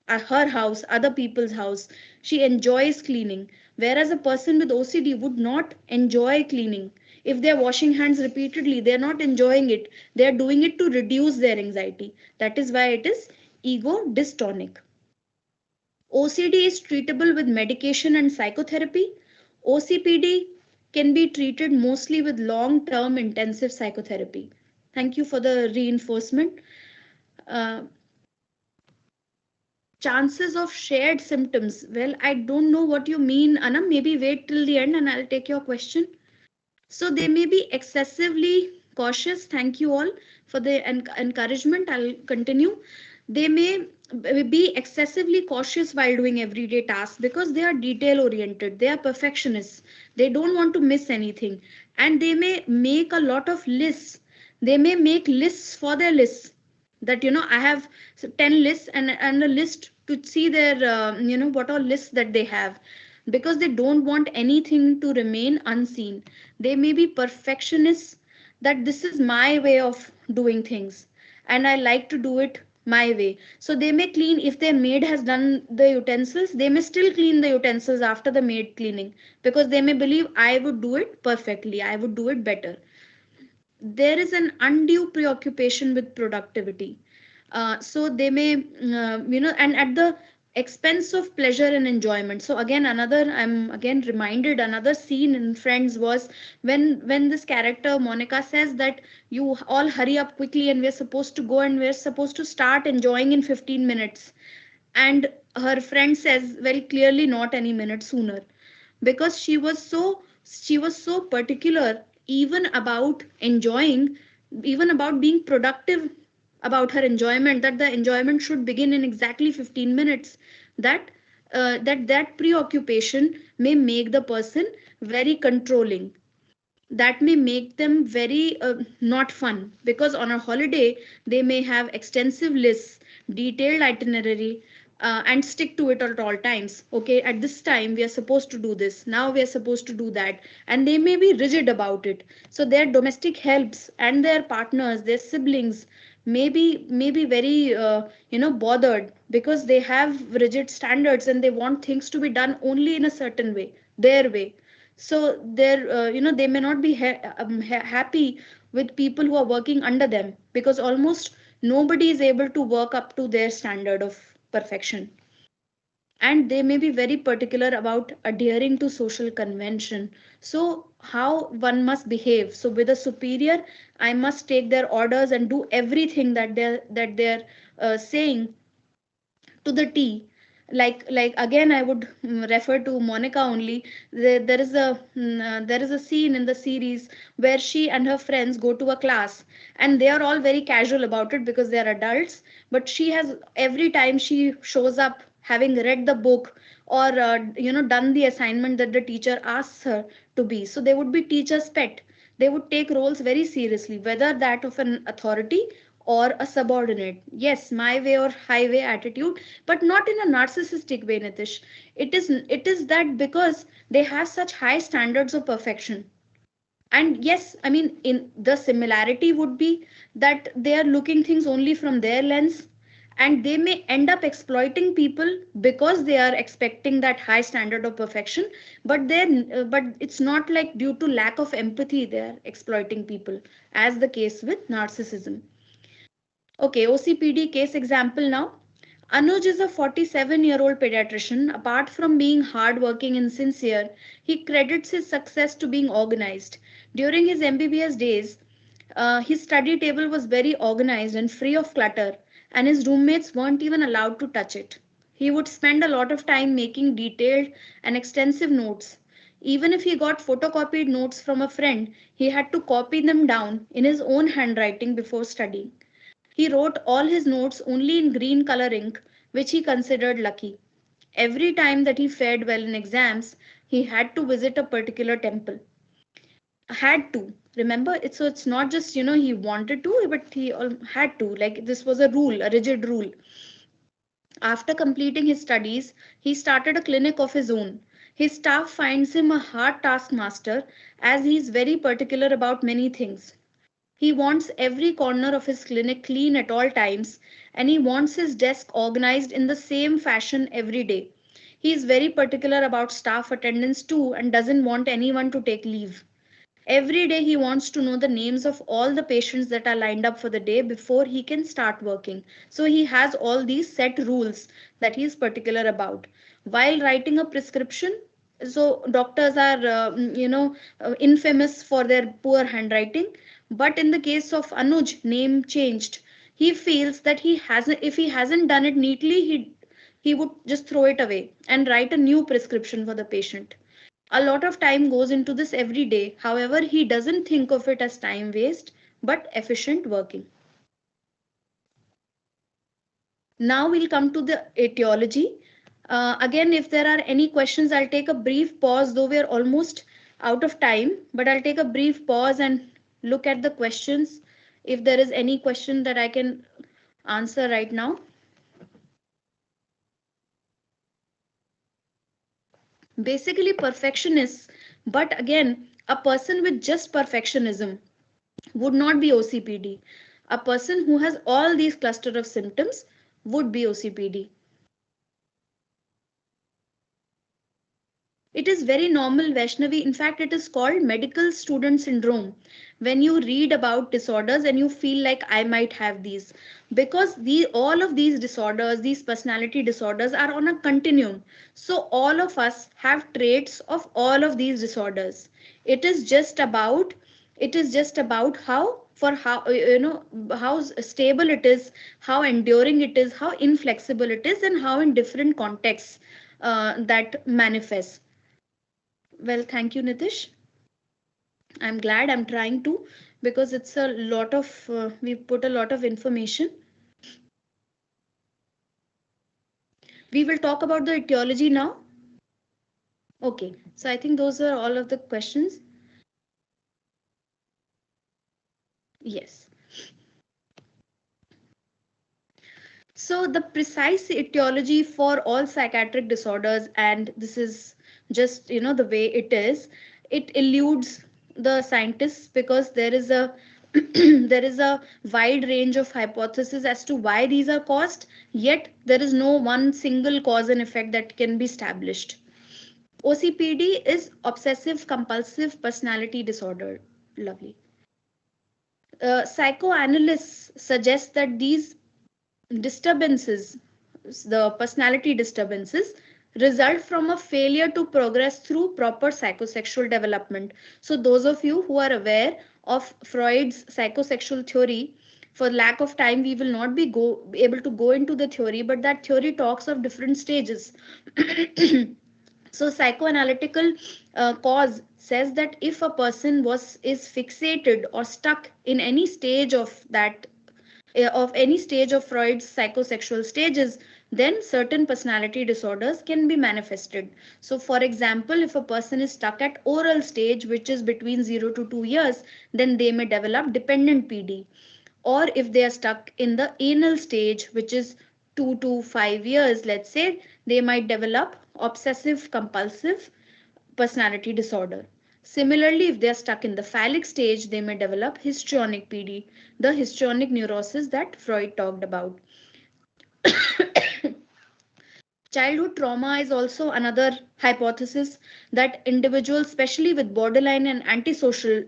her house, other people's house. She enjoys cleaning. Whereas a person with OCD would not enjoy cleaning. If they're washing hands repeatedly, they're not enjoying it. They're doing it to reduce their anxiety. That is why it is ego dystonic. OCD is treatable with medication and psychotherapy. OCPD can be treated mostly with long term intensive psychotherapy. Thank you for the reinforcement. Uh, Chances of shared symptoms. Well, I don't know what you mean, Anna. Maybe wait till the end and I'll take your question. So they may be excessively cautious. Thank you all for the encouragement. I'll continue. They may be excessively cautious while doing everyday tasks because they are detail oriented. They are perfectionists. They don't want to miss anything. And they may make a lot of lists. They may make lists for their lists, that I have 10 lists and a list to see their what all lists that they have, because they don't want anything to remain unseen. They may be perfectionists, that this is my way of doing things and I like to do it my way. So they may clean, if their maid has done the utensils, they may still clean the utensils after the maid cleaning, because they may believe I would do it perfectly, I would do it better. There is an undue preoccupation with productivity. So they may, and at the expense of pleasure and enjoyment. So again, I'm again reminded, another scene in Friends was when this character Monica says that you all hurry up quickly and we're supposed to go and we're supposed to start enjoying in 15 minutes. And her friend says, well, clearly not any minute sooner. because she was so particular, even about enjoying, even about being productive, about her enjoyment, that the enjoyment should begin in exactly 15 minutes, that that preoccupation may make the person very controlling, that may make them very not fun, because on a holiday they may have extensive lists, detailed itinerary, and stick to it at all times. Okay, at this time we are supposed to do this, now we are supposed to do that, and they may be rigid about it. So their domestic helps and their partners, their siblings, may be very bothered, because they have rigid standards and they want things to be done only in a certain way, their way. So they're they may not be happy with people who are working under them, because almost nobody is able to work up to their standard of perfection, and they may be very particular about adhering to social convention. So how one must behave, so with a superior I must take their orders and do everything that they're saying to the T. Like again, I would refer to Monica only. There is a scene in the series where she and her friends go to a class, and they are all very casual about it because they are adults. But she has, every time she shows up, having read the book, or done the assignment that the teacher asks her to be. So they would be teacher's pet. They would take roles very seriously, whether that of an authority or a subordinate. Yes, my way or highway attitude, but not in a narcissistic way, Nitish. It is that because they have such high standards of perfection. And yes, I mean, in the similarity would be that they are looking things only from their lens, and they may end up exploiting people because they are expecting that high standard of perfection. But it's not like due to lack of empathy they are exploiting people, as the case with narcissism. Okay, OCPD case example now. Anuj is a 47-year-old pediatrician. Apart from being hardworking and sincere, he credits his success to being organized. During his MBBS days, his study table was very organized and free of clutter, and his roommates weren't even allowed to touch it. He would spend a lot of time making detailed and extensive notes. Even if he got photocopied notes from a friend, he had to copy them down in his own handwriting before studying. He wrote all his notes only in green color ink, which he considered lucky. Every time that he fared well in exams, he had to visit a particular temple. Had to. Remember, it's not just, he wanted to, but he had to. Like, this was a rule, a rigid rule. After completing his studies, he started a clinic of his own. His staff finds him a hard taskmaster, as he is very particular about many things. He wants every corner of his clinic clean at all times, and he wants his desk organized in the same fashion every day. He is very particular about staff attendance too, and doesn't want anyone to take leave. Every day he wants to know the names of all the patients that are lined up for the day before he can start working. So he has all these set rules that he is particular about. While writing a prescription, so doctors are, infamous for their poor handwriting. But in the case of Anuj, name changed. He feels that if he hasn't done it neatly, he would just throw it away and write a new prescription for the patient. A lot of time goes into this every day. However, he doesn't think of it as time waste, but efficient working. Now we'll come to the etiology. Again, if there are any questions, I'll take a brief pause, though we're almost out of time, but I'll take a brief pause and look at the questions. If there is any question that I can answer right now. Basically, perfectionists, but again, a person with just perfectionism would not be OCPD. A person who has all these cluster of symptoms would be OCPD. It is very normal, Vaishnavi. In fact, it is called medical student syndrome. When you read about disorders and you feel like I might have these, because all of these disorders, these personality disorders are on a continuum. So all of us have traits of all of these disorders. It is just about how stable it is, how enduring it is, how inflexible it is, and how in different contexts that manifests. Well, thank you, Nitish. I'm glad I'm trying to, because it's a lot of, we put a lot of information. We will talk about the etiology now. Okay, so I think those are all of the questions. Yes. So the precise etiology for all psychiatric disorders, and this is just, the way it is, it eludes the scientists, because there is a there is a wide range of hypotheses as to why these are caused, yet there is no one single cause and effect that can be established. OCPD is obsessive compulsive personality disorder. Lovely. Psychoanalysts suggest that these disturbances, the personality disturbances, result from a failure to progress through proper psychosexual development. So, those of you who are aware of Freud's psychosexual theory, for lack of time, we will not be able to go into the theory, but that theory talks of different stages. So psychoanalytical cause says that if a person is fixated or stuck in any stage of any stage of Freud's psychosexual stages, then certain personality disorders can be manifested. So, for example, if a person is stuck at oral stage, which is between 0 to 2 years, then they may develop dependent PD. Or if they are stuck in the anal stage, which is 2 to 5 years, let's say, they might develop obsessive compulsive personality disorder. Similarly, if they are stuck in the phallic stage, they may develop histrionic PD, the histrionic neurosis that Freud talked about. Childhood trauma is also another hypothesis, that individuals, especially with borderline and antisocial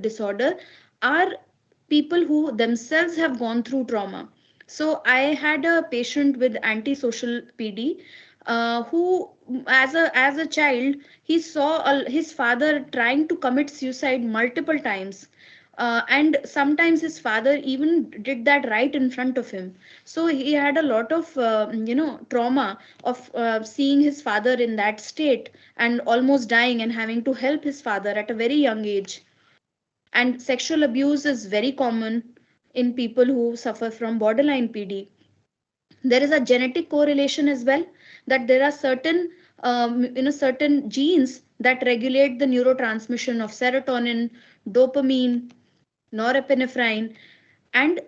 disorder, are people who themselves have gone through trauma. So I had a patient with antisocial PD, who, as a child, he saw his father trying to commit suicide multiple times, and sometimes his father even did that right in front of him. So he had a lot of trauma of seeing his father in that state and almost dying, and having to help his father at a very young age. And sexual abuse is very common in people who suffer from borderline PD. There is a genetic correlation as well, that there are certain genes that regulate the neurotransmission of serotonin, dopamine, norepinephrine, and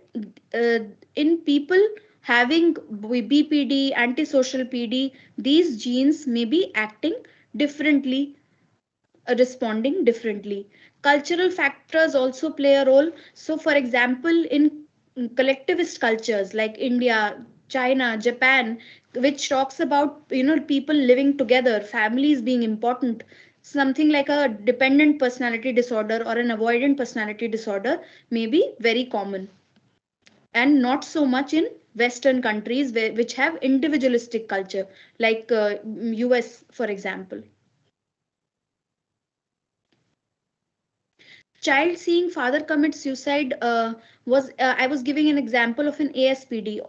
uh, in people having BPD, antisocial PD, these genes may be acting differently, responding differently. Cultural factors also play a role. So, for example, in collectivist cultures like India, China, Japan, which talks about people living together, families being important, something like a dependent personality disorder or an avoidant personality disorder may be very common, and not so much in Western countries which have individualistic culture, like US, for example. Child seeing father commit suicide was I was giving an example of an ASPD,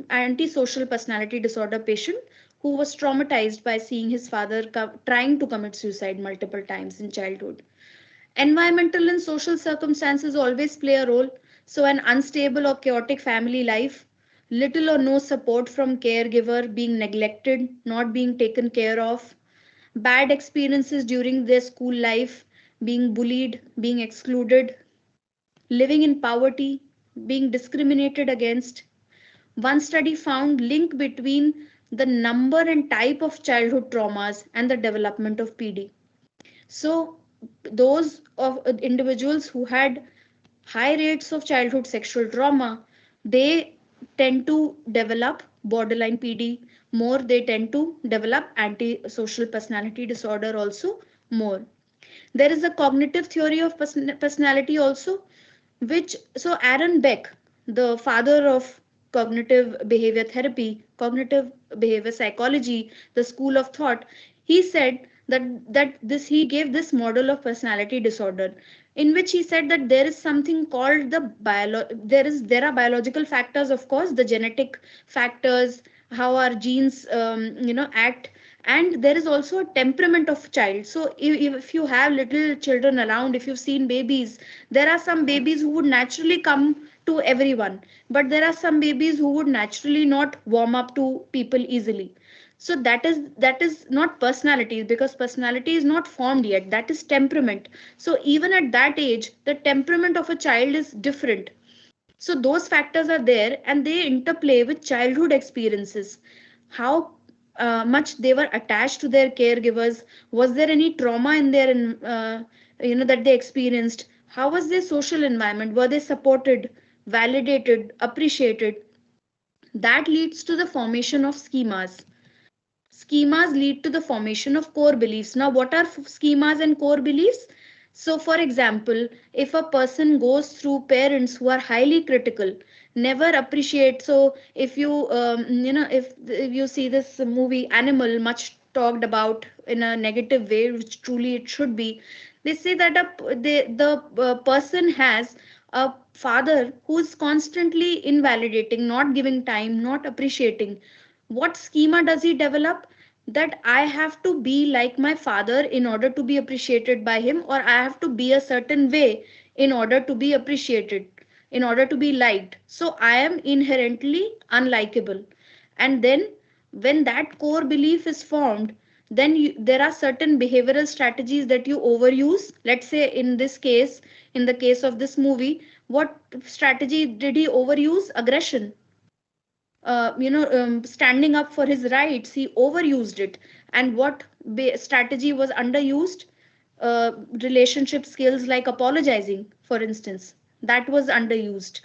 antisocial personality disorder patient, who was traumatized by seeing his father trying to commit suicide multiple times in childhood. Environmental and social circumstances always play a role. So, an unstable or chaotic family life, little or no support from caregiver, being neglected, not being taken care of, bad experiences during their school life, being bullied, being excluded, living in poverty, being discriminated against. One study found link between the number and type of childhood traumas and the development of PD. So those of individuals who had high rates of childhood sexual trauma, they tend to develop borderline PD more. They tend to develop antisocial personality disorder also more. There is a cognitive theory of personality also, which, so Aaron Beck, the father of cognitive behavior therapy, cognitive behavior psychology, the school of thought, he said he gave this model of personality disorder, in which he said that there is something called there are biological factors, of course, the genetic factors, how our genes act, And there is also a temperament of child. So if you have little children around, if you've seen babies, there are some babies who would naturally come to everyone, but there are some babies who would naturally not warm up to people easily. So that is not personality, because personality is not formed yet, that is temperament. So even at that age, the temperament of a child is different. So those factors are there and they interplay with childhood experiences. How much they were attached to their caregivers. Was there any trauma in their, that they experienced? How was their social environment? Were they supported, validated, appreciated? That leads to the formation of schemas. Schemas lead to the formation of core beliefs. Now, what are schemas and core beliefs? So, for example, if a person goes through parents who are highly critical, never appreciate. So, if you, if you see this movie Animal, much talked about in a negative way, which truly it should be, they say that the person has a father who's constantly invalidating, not giving time, not appreciating. What schema does he develop? That I have to be like my father in order to be appreciated by him, or I have to be a certain way in order to be appreciated, in order to be liked. So I am inherently unlikable. And then when that core belief is formed, then there are certain behavioral strategies that you overuse. Let's say in this case, in the case of this movie, what strategy did he overuse? Aggression. Standing up for his rights, he overused it. And what strategy was underused? Relationship skills like apologizing, for instance, that was underused,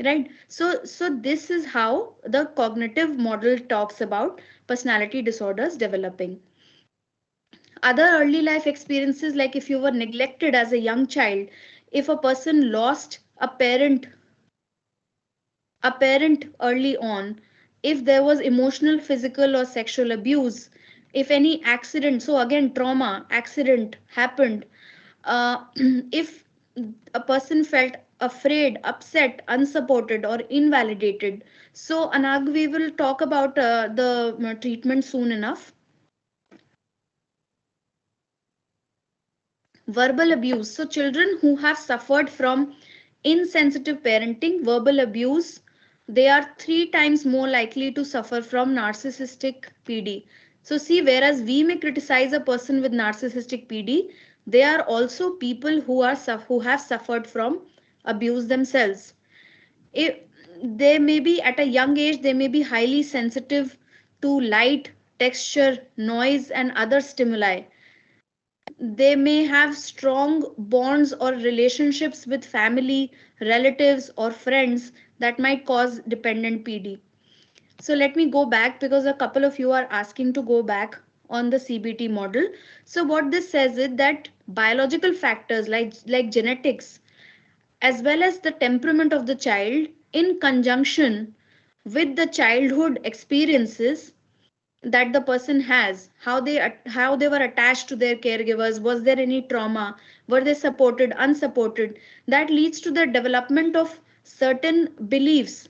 right? So this is how the cognitive model talks about personality disorders developing. Other early life experiences, like if you were neglected as a young child, if a person lost a parent early on, if there was emotional, physical, or sexual abuse, if any accident, so again, trauma, accident happened, if a person felt afraid, upset, unsupported, or invalidated. So, Anag, we will talk about the treatment soon enough. Verbal abuse. So, children who have suffered from insensitive parenting, verbal abuse, they are 3 times more likely to suffer from narcissistic PD. So, see, whereas we may criticize a person with narcissistic PD, they are also people who have suffered from abuse themselves. If they may be at a young age, they may be highly sensitive to light, texture, noise, and other stimuli. They may have strong bonds or relationships with family, relatives, or friends that might cause dependent PD. So let me go back because a couple of you are asking to go back on the CBT model. So what this says is that biological factors like genetics, as well as the temperament of the child, in conjunction with the childhood experiences that the person has, how they were attached to their caregivers, was there any trauma, were they supported, unsupported, that leads to the development of certain beliefs,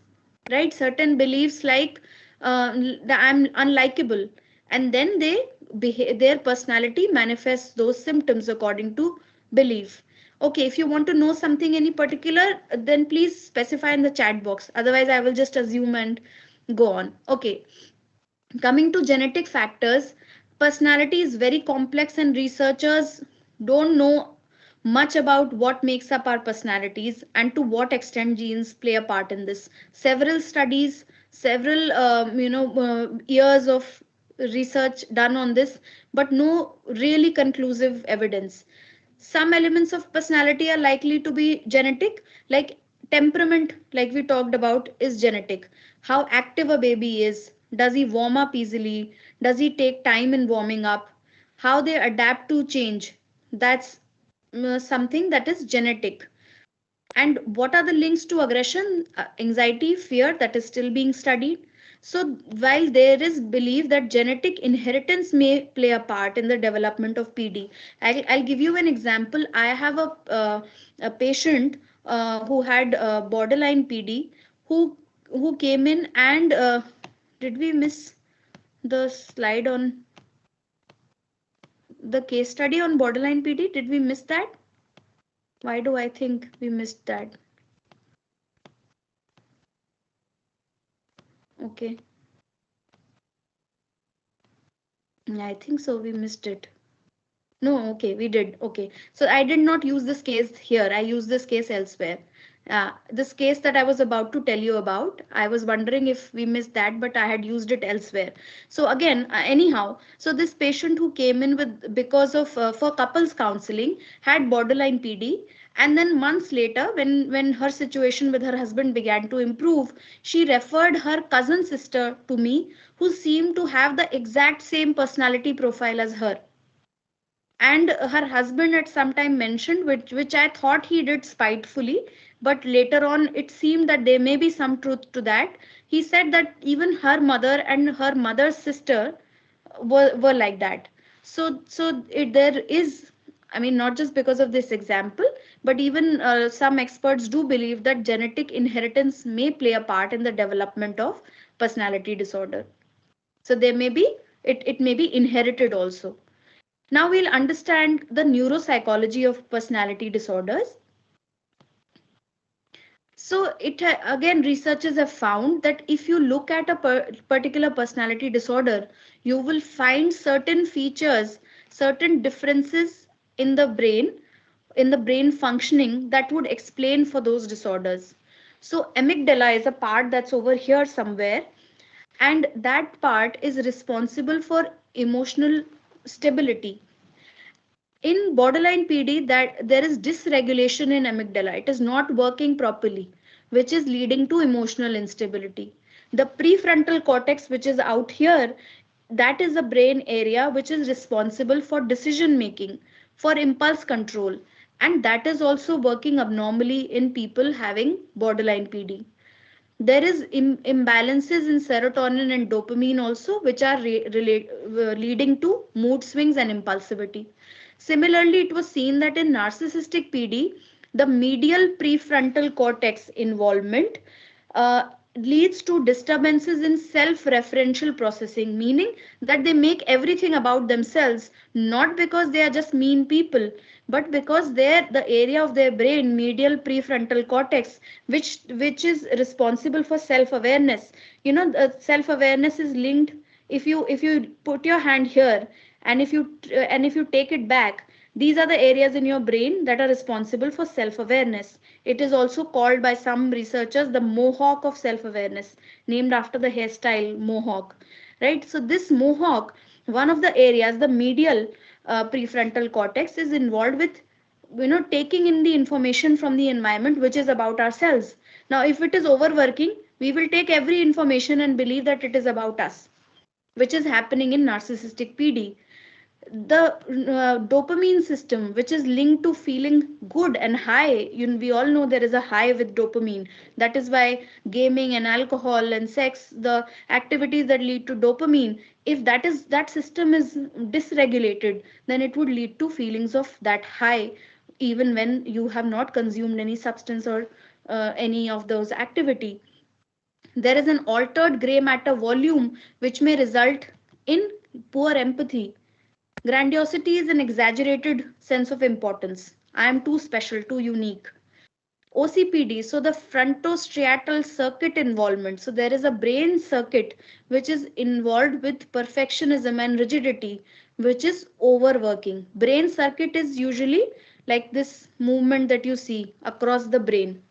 right? Certain beliefs like I'm unlikable, and then their personality manifests those symptoms according to belief. Okay, if you want to know something any particular, then please specify in the chat box, otherwise I will just assume and go on. Okay, coming to genetic factors, personality is very complex and researchers don't know much about what makes up our personalities and to what extent genes play a part in this. Several studies, several years of research done on this, but no really conclusive evidence. Some elements of personality are likely to be genetic, like temperament, like we talked about, is genetic. How active a baby is, does he warm up easily, does he take time in warming up, how they adapt to change, that's something that is genetic. And what are the links to aggression, anxiety, fear, that is still being studied. So while there is belief that genetic inheritance may play a part in the development of PD, I'll give you an example. I have a patient who had borderline PD, who came in and did we miss the slide on the case study on borderline PD? Did we miss that? Why do I think we missed that? Okay. I think so. We missed it. No, okay, we did. Okay. So I did not use this case here. I used this case elsewhere. This case that I was about to tell you about, I was wondering if we missed that, but I had used it elsewhere. So again, anyhow, so this patient who came in with because of for couples counseling had borderline PD, and then months later, when her situation with her husband began to improve, she referred her cousin sister to me, who seemed to have the exact same personality profile as her. And her husband at some time mentioned, which I thought he did spitefully, but later on it seemed that there may be some truth to that. He said that even her mother and her mother's sister were like that. There is, I mean, not just because of this example, but even some experts do believe that genetic inheritance may play a part in the development of personality disorder. So there may be, it may be inherited also. Now we'll understand the neuropsychology of personality disorders. So again, researchers have found that if you look at a particular personality disorder, you will find certain features, certain differences in the brain functioning that would explain for those disorders. So amygdala is a part that's over here somewhere, and that part is responsible for emotional stability. In borderline PD, that there is dysregulation in amygdala. It is not working properly, which is leading to emotional instability. The prefrontal cortex, which is out here, that is a brain area which is responsible for decision making, for impulse control, and that is also working abnormally in people having borderline PD. There is imbalances in serotonin and dopamine also, which are leading to mood swings and impulsivity. Similarly, it was seen that in narcissistic PD, the medial prefrontal cortex involvement leads to disturbances in self-referential processing, meaning that they make everything about themselves, not because they are just mean people, but because the area of their brain, medial prefrontal cortex, which is responsible for self-awareness. Self-awareness is linked. If you put your hand here, and if you take it back, these are the areas in your brain that are responsible for self-awareness. It is also called by some researchers the mohawk of self-awareness, named after the hairstyle mohawk, right? So this mohawk, one of the areas, the medial prefrontal cortex, is involved with taking in the information from the environment which is about ourselves. Now if it is overworking, we will take every information and believe that it is about us, which is happening in narcissistic PD. The dopamine system, which is linked to feeling good and high, we all know there is a high with dopamine. That is why gaming and alcohol and sex, the activities that lead to dopamine, if that system is dysregulated, then it would lead to feelings of that high even when you have not consumed any substance or any of those activity. There is an altered gray matter volume which may result in poor empathy. Grandiosity is an exaggerated sense of importance. I am too special, too unique. OCPD, so the frontostriatal circuit involvement. So there is a brain circuit which is involved with perfectionism and rigidity, which is overworking. Brain circuit is usually like this movement that you see across the brain.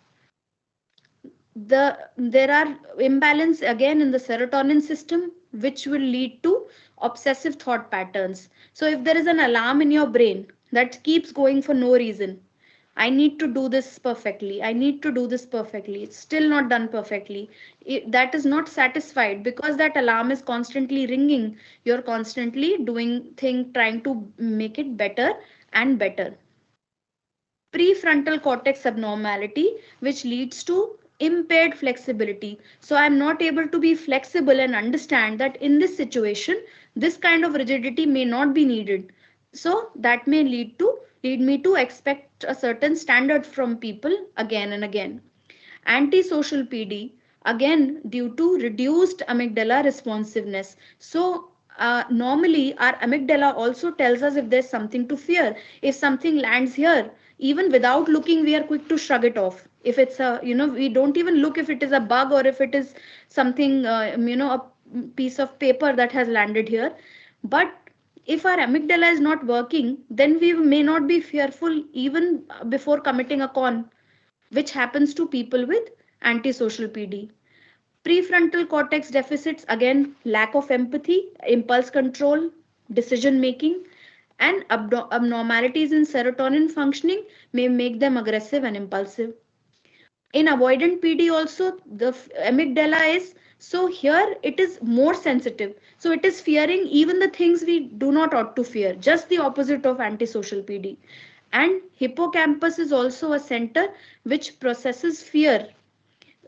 There are imbalance again in the serotonin system, which will lead to obsessive thought patterns. So if there is an alarm in your brain that keeps going for no reason, I need to do this perfectly, I need to do this perfectly, it's still not done perfectly, that is not satisfied because that alarm is constantly ringing. You're constantly doing trying to make it better and better. Prefrontal cortex abnormality, which leads to impaired flexibility. So I'm not able to be flexible and understand that in this situation, this kind of rigidity may not be needed. So that may lead me to expect a certain standard from people again and again. Antisocial PD, again due to reduced amygdala responsiveness. So normally our amygdala also tells us if there's something to fear. If something lands here, even without looking, we are quick to shrug it off. If it's a, we don't even look if it is a bug or if it is something, a piece of paper that has landed here. But if our amygdala is not working, then we may not be fearful even before committing a con, which happens to people with antisocial PD. Prefrontal cortex deficits, again, lack of empathy, impulse control, decision making, and abnormalities in serotonin functioning may make them aggressive and impulsive. In avoidant PD also, the amygdala is, so here it is more sensitive. So it is fearing even the things we do not ought to fear, just the opposite of antisocial PD. And hippocampus is also a center which processes fear,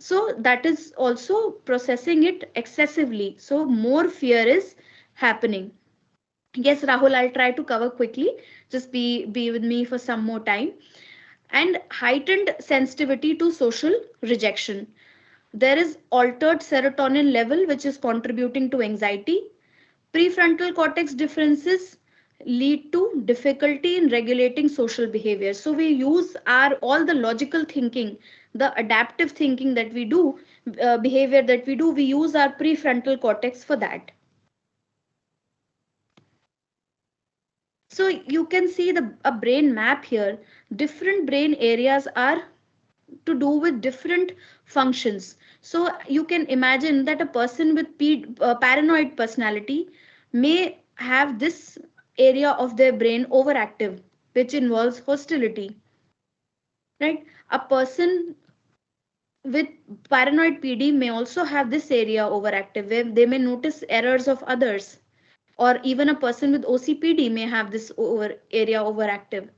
so that is also processing it excessively, so more fear is happening. Yes, Rahul, I'll try to cover quickly, just be with me for some more time. And heightened sensitivity to social rejection, there is altered serotonin level which is contributing to anxiety. Prefrontal cortex differences lead to difficulty in regulating social behavior. So we use our all the logical thinking, the adaptive thinking that we do, behavior that we do, we use our prefrontal cortex for that. So you can see a brain map here. Different brain areas are to do with different functions. So you can imagine that a person with paranoid personality may have this area of their brain overactive, which involves hostility, right? A person with paranoid PD may also have this area overactive where they may notice errors of others, or even a person with OCPD may have this area overactive.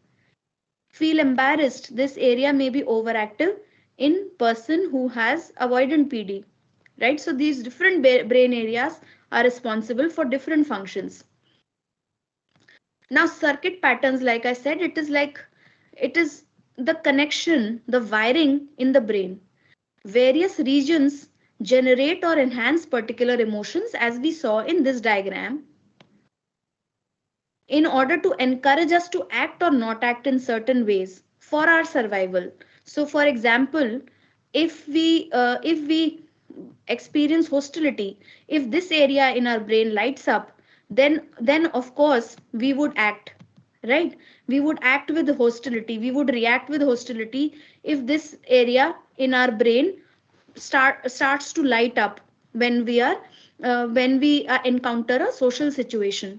Feel embarrassed, this area may be overactive in person who has avoidant PD, right? So these different brain areas are responsible for different functions. Now circuit patterns, like I said, it is the connection, the wiring in the brain. Various regions generate or enhance particular emotions, as we saw in this diagram, in order to encourage us to act or not act in certain ways for our survival. So for example, if we experience hostility, if this area in our brain lights up, then of course we would act, right? We would act with hostility, we would react with hostility if this area in our brain starts to light up when we encounter a social situation.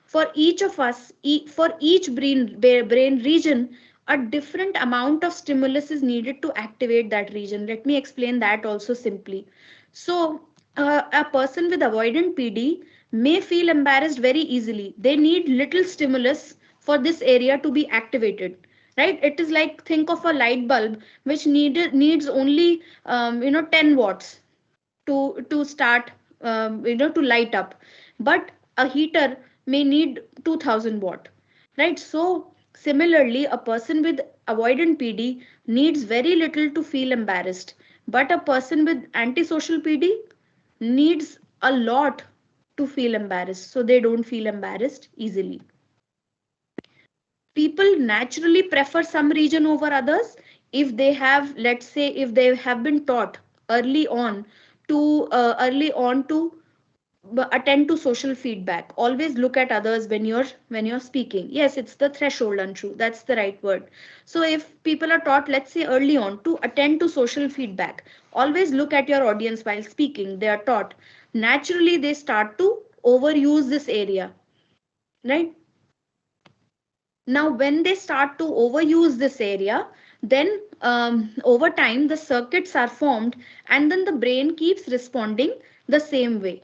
For each of us, for each brain region, a different amount of stimulus is needed to activate that region. Let me explain that also simply. So a person with avoidant PD may feel embarrassed very easily. They need little stimulus for this area to be activated, right? It is like, think of a light bulb which needs only 10 watts to start, to light up, but a heater may need 2000 watt, right? So similarly, a person with avoidant PD needs very little to feel embarrassed, but a person with antisocial PD needs a lot to feel embarrassed, so they don't feel embarrassed easily. People naturally prefer some region over others if they have, let's say, if they have been taught early on to attend to social feedback. Always look at others when you're speaking. Yes, it's the threshold, Anshu, that's the right word. So if people are taught, let's say early on, to attend to social feedback, always look at your audience while speaking, they are taught, naturally they start to overuse this area, right? Now when they start to overuse this area, then over time the circuits are formed, and then the brain keeps responding the same way.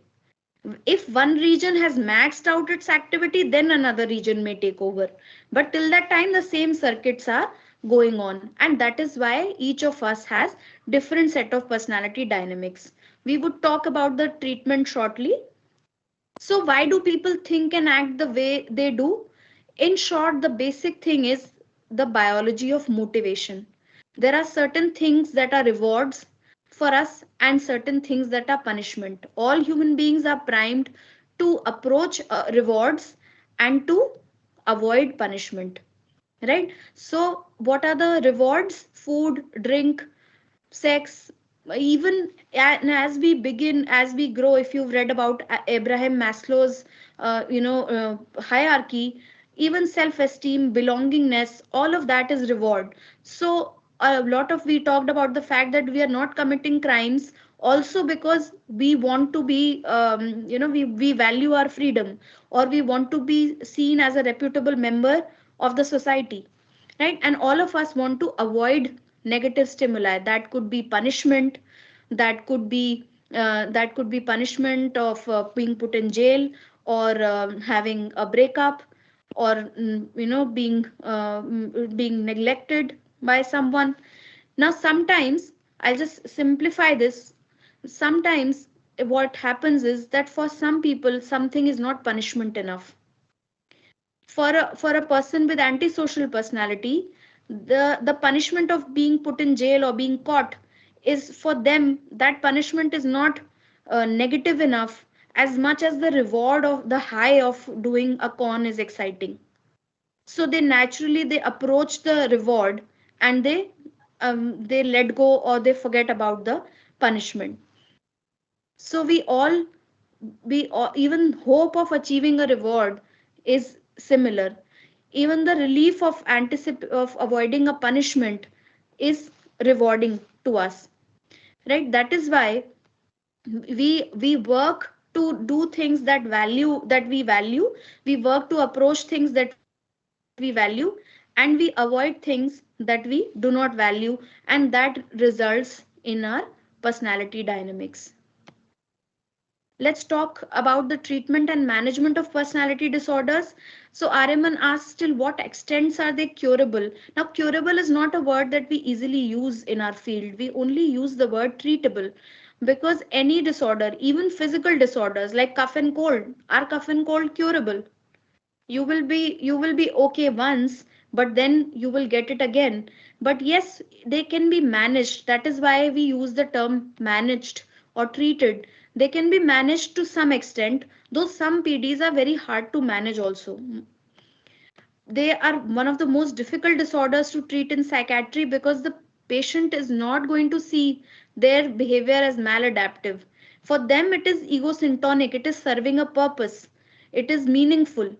If one region has maxed out its activity, then another region may take over. But till that time, the same circuits are going on. And that is why each of us has different set of personality dynamics. We would talk about the treatment shortly. So why do people think and act the way they do? In short, the basic thing is the biology of motivation. There are certain things that are rewards for us and certain things that are punishment. All human beings are primed to approach rewards and to avoid punishment, right? So what are the rewards? Food, drink, sex. Even as we begin, as we grow, if you've read about Abraham Maslow's hierarchy, even self-esteem, belongingness, all of that is reward. So a lot of, we talked about the fact that we are not committing crimes also because we want to be we value our freedom, or we want to be seen as a reputable member of the society, right? And all of us want to avoid negative stimuli. That could be punishment, that could be punishment of being put in jail, or having a breakup, or being neglected by someone. Now sometimes, I'll just simplify this. Sometimes what happens is that for some people something is not punishment enough. For a person with antisocial personality, the punishment of being put in jail or being caught is, for them, that punishment is not negative enough as much as the reward of the high of doing a con is exciting. So they naturally, they approach the reward, and they let go, or they forget about the punishment. So we all, even hope of achieving a reward is similar. Even the relief of of avoiding a punishment is rewarding to us, right? That is why we work to do things that we value. We work to approach things that we value, and we avoid things that we do not value, and that results in our personality dynamics. Let's talk about the treatment and management of personality disorders. So Ariman asks, till what extents are they curable? Now, curable is not a word that we easily use in our field. We only use the word treatable, because any disorder, even physical disorders like cough and cold, are cough and cold curable? You will be okay once, but then you will get it again. But yes, they can be managed. That is why we use the term managed or treated. They can be managed to some extent, though some PDs are very hard to manage also. They are one of the most difficult disorders to treat in psychiatry, because the patient is not going to see their behavior as maladaptive. For them, it is egosyntonic, it is serving a purpose, it is meaningful.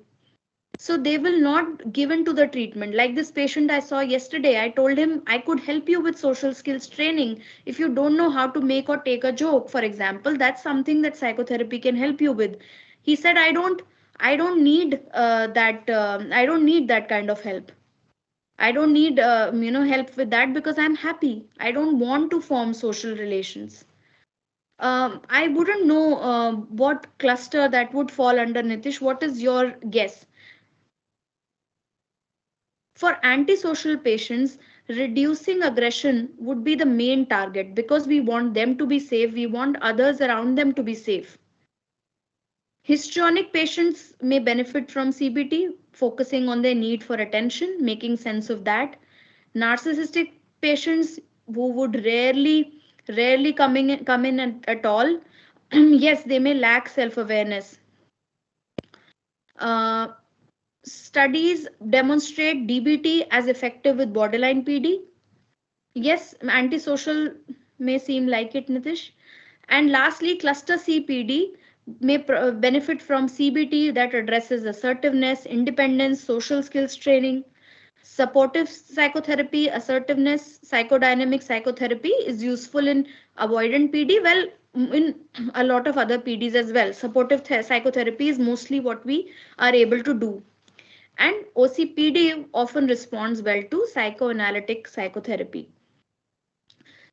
So they will not give in to the treatment. Like this patient I saw yesterday, I told him I could help you with social skills training. If you don't know how to make or take a joke, for example, that's something that psychotherapy can help you with. He said, I don't need I don't need that kind of help. I don't need help with that, because I'm happy. I don't want to form social relations. I wouldn't know what cluster that would fall under, Nitish. What is your guess? For antisocial patients, reducing aggression would be the main target, because we want them to be safe. We want others around them to be safe. Histrionic patients may benefit from CBT, focusing on their need for attention, making sense of that. Narcissistic patients who would rarely come in at all, yes, they may lack self-awareness. Uh, Studies demonstrate DBT as effective with borderline PD. Yes, antisocial may seem like it, Nitish. And lastly, cluster CPD may benefit from CBT that addresses assertiveness, independence, social skills training. Supportive psychotherapy, assertiveness, psychodynamic psychotherapy is useful in avoidant PD. Well, in a lot of other PDs as well. Supportive psychotherapy is mostly what we are able to do. And OCPD often responds well to psychoanalytic psychotherapy.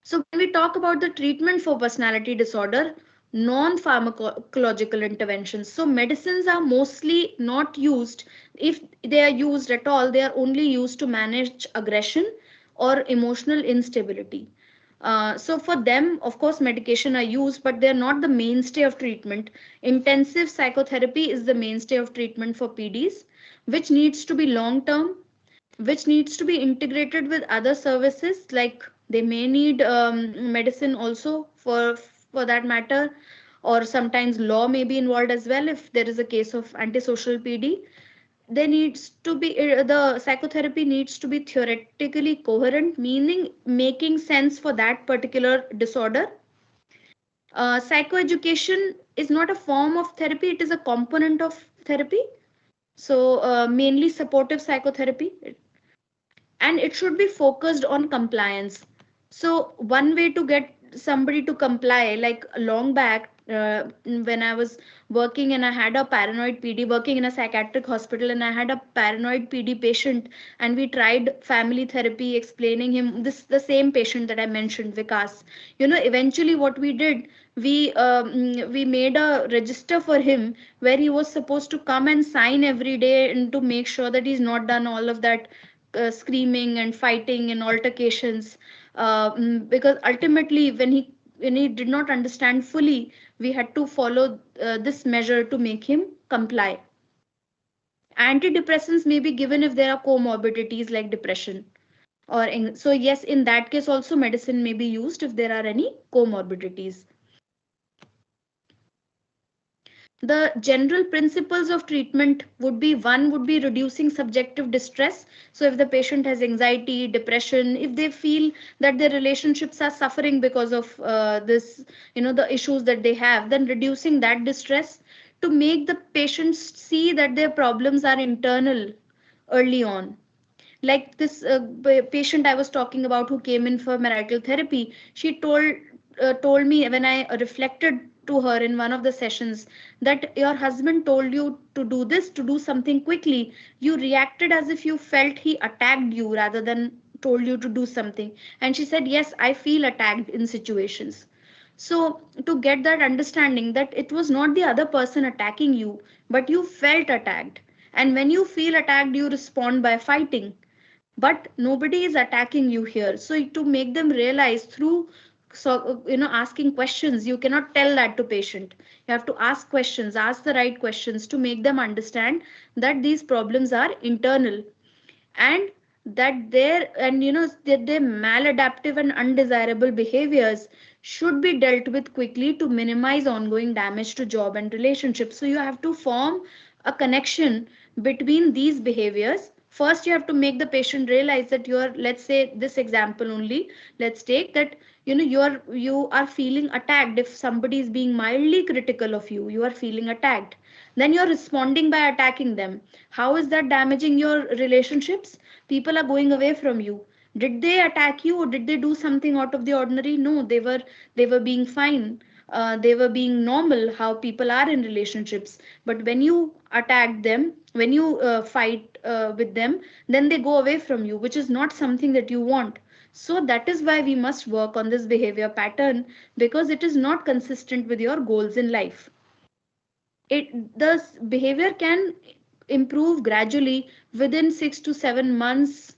So when we talk about the treatment for personality disorder, non-pharmacological interventions. So medicines are mostly not used. If they are used at all, they are only used to manage aggression or emotional instability. So for them, of course, medication are used, but they're not the mainstay of treatment. Intensive psychotherapy is the mainstay of treatment for PDs, which needs to be long term, which needs to be integrated with other services like They may need medicine also for that matter, or sometimes law may be involved as well if there is a case of antisocial PD. There needs to be the psychotherapy needs to be theoretically coherent, meaning making sense for that particular disorder. Psychoeducation is not a form of therapy, it is a component of therapy. So mainly supportive psychotherapy, and it should be focused on compliance. So one way to get somebody to comply, like long back, when I was working and I had a paranoid PD, working in a psychiatric hospital, and I had a paranoid PD patient, and we tried family therapy, explaining him this, the same patient that I mentioned, Vikas. Eventually what we did, we made a register for him where he was supposed to come and sign every day, and to make sure that he's not done all of that screaming and fighting and altercations, because ultimately when he did not understand fully, we had to follow this measure to make him comply. Antidepressants may be given if there are comorbidities like depression, so yes, in that case also medicine may be used if there are any comorbidities. The general principles of treatment would be, one would be reducing subjective distress. So if the patient has anxiety, depression, if they feel that their relationships are suffering because of this, the issues that they have, then reducing that distress to make the patients see that their problems are internal early on. Like this patient I was talking about who came in for marital therapy, she told me when I reflected to her in one of the sessions that your husband told you to do this, to do something quickly. You reacted as if you felt he attacked you rather than told you to do something. And she said, yes, I feel attacked in situations. So to get that understanding that it was not the other person attacking you, but you felt attacked. And when you feel attacked, you respond by fighting, but nobody is attacking you here. So to make them realize through, so asking questions, you cannot tell that to patient. You have to ask questions, ask the right questions to make them understand that these problems are internal, and that their maladaptive and undesirable behaviors should be dealt with quickly to minimize ongoing damage to job and relationships. So you have to form a connection between these behaviors. First, you have to make the patient realize that you're, let's say this example only, let's take that, you are feeling attacked. If somebody is being mildly critical of you, you are feeling attacked, then you're responding by attacking them. How is that damaging your relationships? People are going away from you. Did they attack you, or did they do something out of the ordinary? No, they were being fine. They were being normal, how people are in relationships. But when you attack them, when you fight with them, then they go away from you, which is not something that you want. So that is why we must work on this behavior pattern, because it is not consistent with your goals in life. The behavior can improve gradually within 6 to 7 months.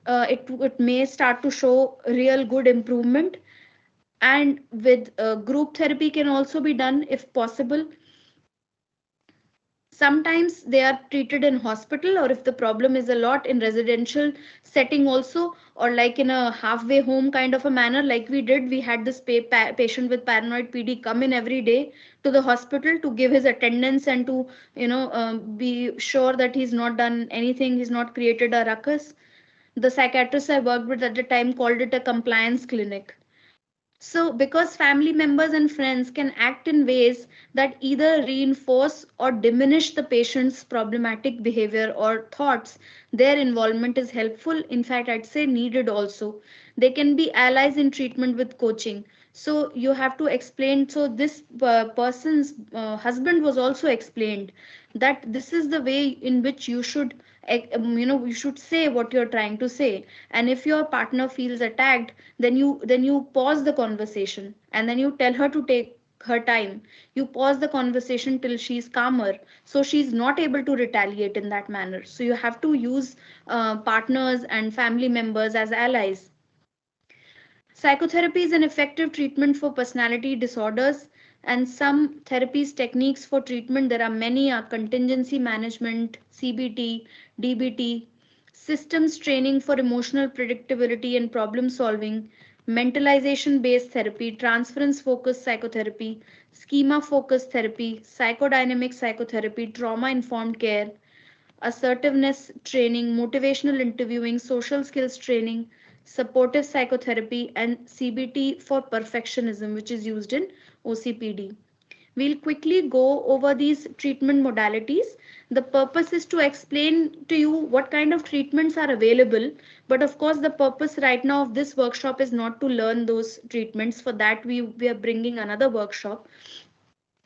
It may start to show real good improvement, and with group therapy can also be done if possible. Sometimes they are treated in hospital, or if the problem is a lot, in residential setting also, or like in a halfway home kind of a manner, like we did. We had this patient with paranoid PD come in every day to the hospital to give his attendance, and to be sure that he's not done anything, he's not created a ruckus. The psychiatrist I worked with at the time called it a compliance clinic. So, because family members and friends can act in ways that either reinforce or diminish the patient's problematic behavior or thoughts, their involvement is helpful. In fact, I'd say needed also. They can be allies in treatment with coaching. So, you have to explain. So, this person's husband was also explained that this is the way in which you should, you should say what you're trying to say. And if your partner feels attacked, then you pause the conversation, and then you tell her to take her time. You pause the conversation till she's calmer, so she's not able to retaliate in that manner. So you have to use partners and family members as allies. Psychotherapy is an effective treatment for personality disorders, and some therapies techniques for treatment, there are many, are contingency management, CBT, DBT. systems training for emotional predictability and problem solving, mentalization based therapy, transference focused psychotherapy, schema focused therapy, psychodynamic psychotherapy, trauma informed care, assertiveness training, motivational interviewing, social skills training, supportive psychotherapy, and CBT for perfectionism, which is used in OCPD. We'll quickly go over these treatment modalities. The purpose is to explain to you what kind of treatments are available. But of course, the purpose right now of this workshop is not to learn those treatments. For that, we are bringing another workshop.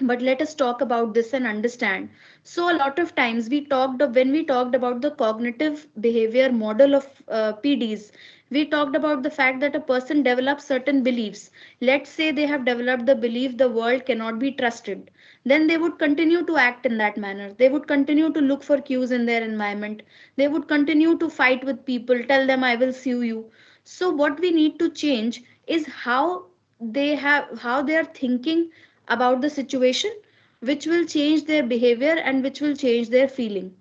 But let us talk about this and understand. So a lot of times when we talked about the cognitive behavior model of PDs, we talked about the fact that a person develops certain beliefs. Let's say they have developed the belief the world cannot be trusted, then they would continue to act in that manner. They would continue to look for cues in their environment. They would continue to fight with people, tell them I will sue you. So what we need to change is how they are thinking about the situation, which will change their behavior and which will change their feeling.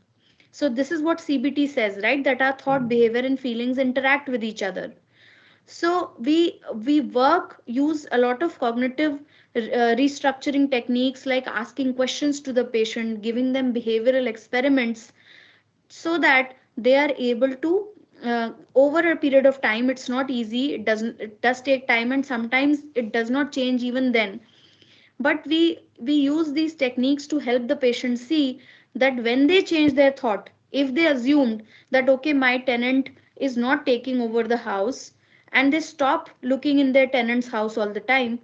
So this is what CBT says, right? That our thought, behavior, and feelings interact with each other. So we use a lot of cognitive restructuring techniques like asking questions to the patient, giving them behavioral experiments, so that they are able to over a period of time. It's not easy. It does take time, and sometimes it does not change even then, but we use these techniques to help the patient see that when they change their thought, if they assumed that okay, my tenant is not taking over the house, and they stop looking in their tenant's house all the time,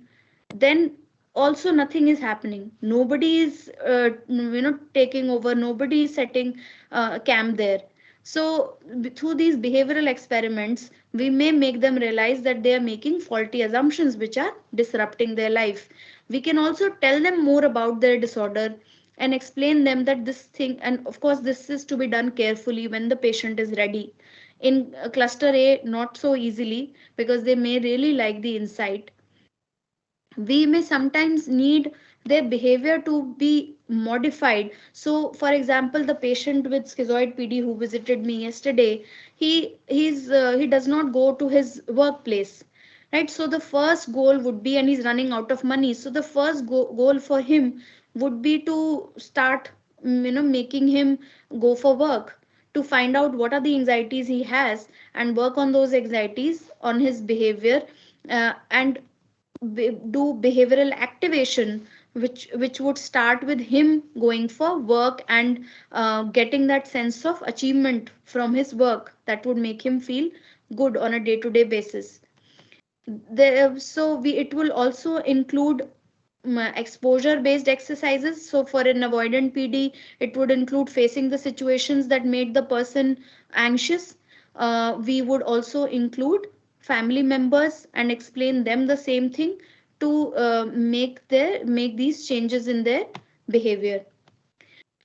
then also nothing is happening. Nobody is taking over, nobody is setting camp there. So through these behavioral experiments, we may make them realize that they are making faulty assumptions which are disrupting their life. We can also tell them more about their disorder and explain them that this thing, and of course this is to be done carefully when the patient is ready. In cluster A, not so easily, because they may really like the insight. We may sometimes need their behavior to be modified. So for example, the patient with schizoid PD who visited me yesterday, he does not go to his workplace, right? So the first goal would be, and he's running out of money, so the first goal for him would be to start making him go for work, to find out what are the anxieties he has and work on those anxieties, on his behavior, and do behavioral activation, which would start with him going for work and getting that sense of achievement from his work that would make him feel good on a day-to-day basis. It will also include exposure based exercises. So for an avoidant PD, it would include facing the situations that made the person anxious. We would also include family members and explain them the same thing to make these changes in their behavior.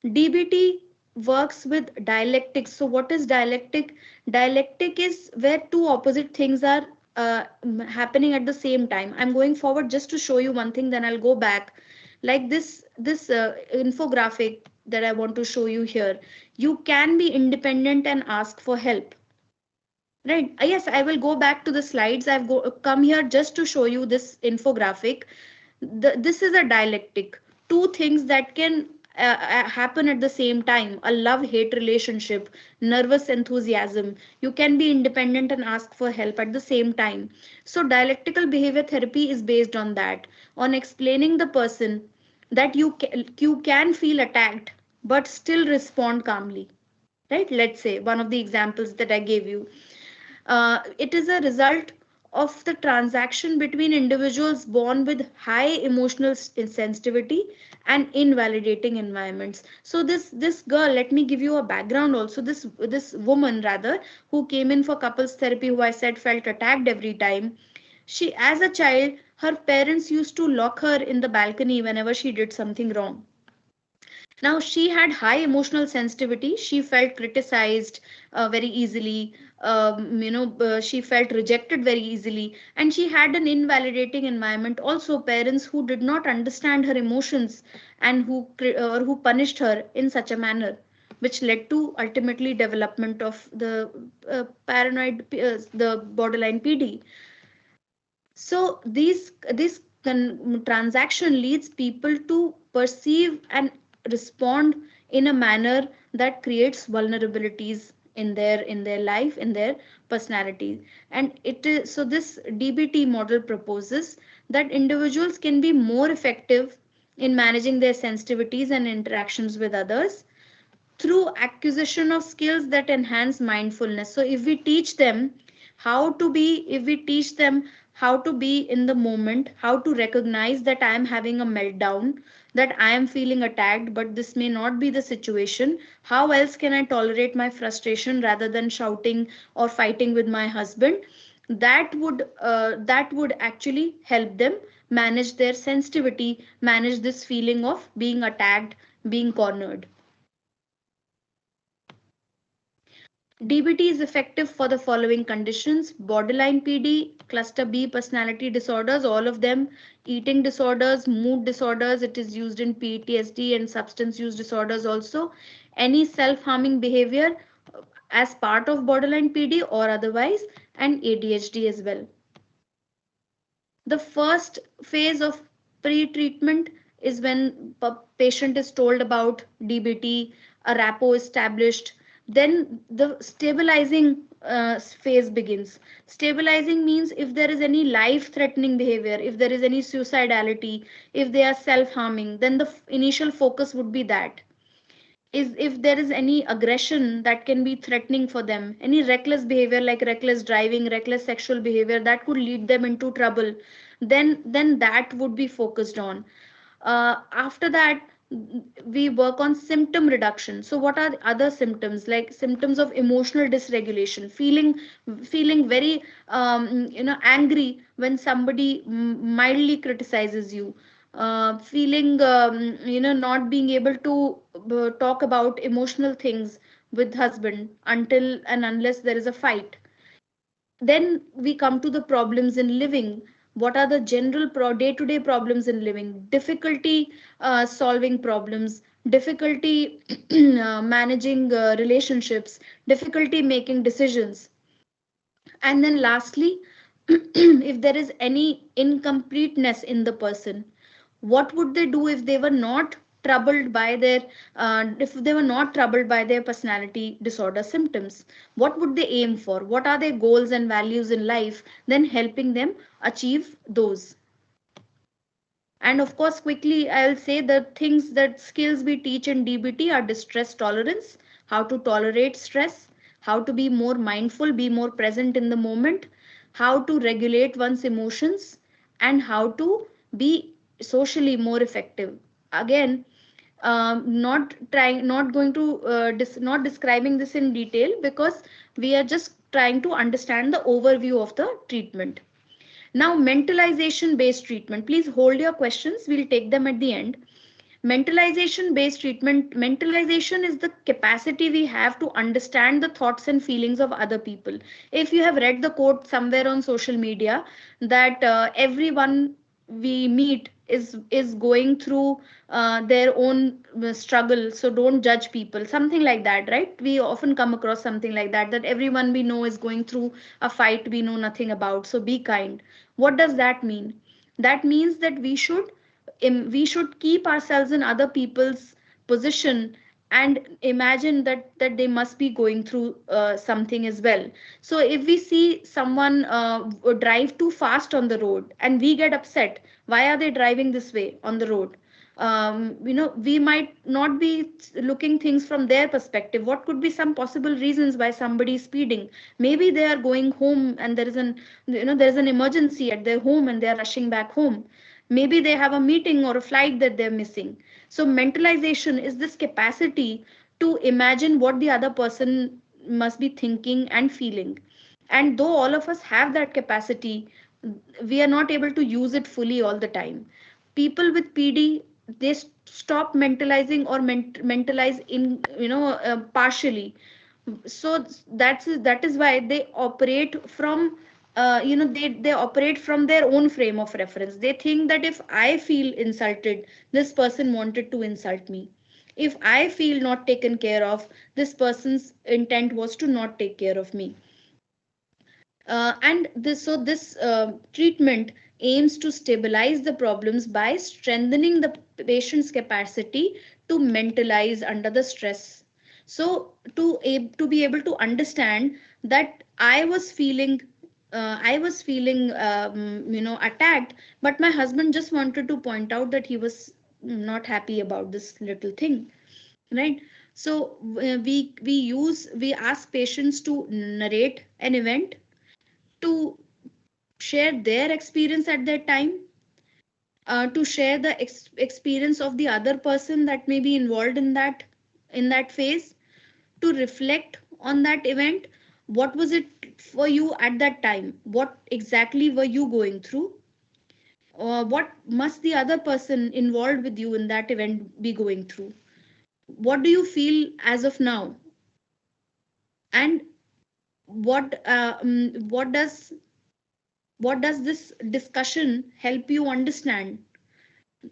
DBT works with dialectics. So what is dialectic? Dialectic is where two opposite things are happening at the same time. I'm going forward just to show you one thing, then I'll go back. Like this infographic that I want to show you here. You can be independent and ask for help. Right. Yes, I will go back to the slides. Come here just to show you this infographic. This is a dialectic. Two things that can happen at the same time: a love-hate relationship, nervous enthusiasm. You can be independent and ask for help at the same time. So dialectical behavior therapy is based on that, on explaining the person that you can feel attacked but still respond calmly. Right? Let's say one of the examples that I gave you. It is a result of the transaction between individuals born with high emotional sensitivity and invalidating environments. So this girl, let me give you a background also. This woman rather, who came in for couples therapy, who I said felt attacked every time. She, as a child, her parents used to lock her in the balcony whenever she did something wrong. Now she had high emotional sensitivity. She felt criticized very easily. She felt rejected very easily, and she had an invalidating environment. Also, parents who did not understand her emotions and who punished her in such a manner. which led to ultimately development of the the borderline PD. So this transaction leads people to perceive and respond in a manner that creates vulnerabilities in their life, in their personality. And it is so this DBT model proposes that individuals can be more effective in managing their sensitivities and interactions with others through acquisition of skills that enhance mindfulness. So if we teach them how to be in the moment, how to recognize that I am having a meltdown, that I am feeling attacked, but this may not be the situation. How else can I tolerate my frustration rather than shouting or fighting with my husband? That would actually help them manage their sensitivity, manage this feeling of being attacked, being cornered. DBT is effective for the following conditions: borderline PD, cluster B personality disorders, all of them, eating disorders, mood disorders. It is used in PTSD and substance use disorders also. Any self-harming behavior as part of borderline PD or otherwise, and ADHD as well. The first phase of pre-treatment is when patient is told about DBT, a rapport established. Then the stabilizing phase begins. Stabilizing means if there is any life-threatening behavior, if there is any suicidality, if they are self-harming, then the initial focus would be that. Is if there is any aggression that can be threatening for them, any reckless behavior like reckless driving, reckless sexual behavior that could lead them into trouble, then that would be focused on. After that, we work on symptom reduction. So what are the other symptoms, like symptoms of emotional dysregulation, feeling very angry when somebody mildly criticizes you, feeling not being able to talk about emotional things with husband until and unless there is a fight. Then we come to the problems in living. What are the general day-to-day problems in living? Difficulty solving problems, difficulty managing relationships, difficulty making decisions. And then lastly, if there is any incompleteness in the person, what would they do if they were not troubled by their personality disorder symptoms? What would they aim for? What are their goals and values in life? Then helping them achieve those. And of course, quickly, I'll say the things that skills we teach in DBT are distress tolerance, how to tolerate stress, how to be more mindful, be more present in the moment, how to regulate one's emotions, and how to be socially more effective. Again, not going to, not describing this in detail because we are just trying to understand the overview of the treatment. Now, mentalization based treatment. Please hold your questions. We'll take them at the end. Mentalization based treatment. Mentalization is the capacity we have to understand the thoughts and feelings of other people. If you have read the quote somewhere on social media that everyone we meet is going through their own struggle, so don't judge people, something like that, right? We often come across something like that, that everyone we know is going through a fight we know nothing about, so be kind. What does that mean? That means that we should keep ourselves in other people's position and imagine that they must be going through something as well. So if we see someone drive too fast on the road and we get upset, why are they driving this way on the road? We might not be looking things from their perspective. What could be some possible reasons why somebody is speeding? Maybe they are going home and there is an emergency at their home and they are rushing back home. Maybe they have a meeting or a flight that they're missing. So mentalization is this capacity to imagine what the other person must be thinking and feeling. And though all of us have that capacity, we are not able to use it fully all the time. People with PD, they stop mentalizing or mentalize in partially. So that is why they operate from they operate from their own frame of reference. They think that if I feel insulted, this person wanted to insult me. If I feel not taken care of, this person's intent was to not take care of me. And this treatment aims to stabilize the problems by strengthening the patient's capacity to mentalize under the stress. So to be able to understand that I was feeling attacked, but my husband just wanted to point out that he was not happy about this little thing, right? So we ask patients to narrate an event, to share their experience at that time, to share the experience of the other person that may be involved in that phase, to reflect on that event. What was it for you at that time? What exactly were you going through? What must the other person involved with you in that event be going through? What do you feel as of now? And what does this discussion help you understand?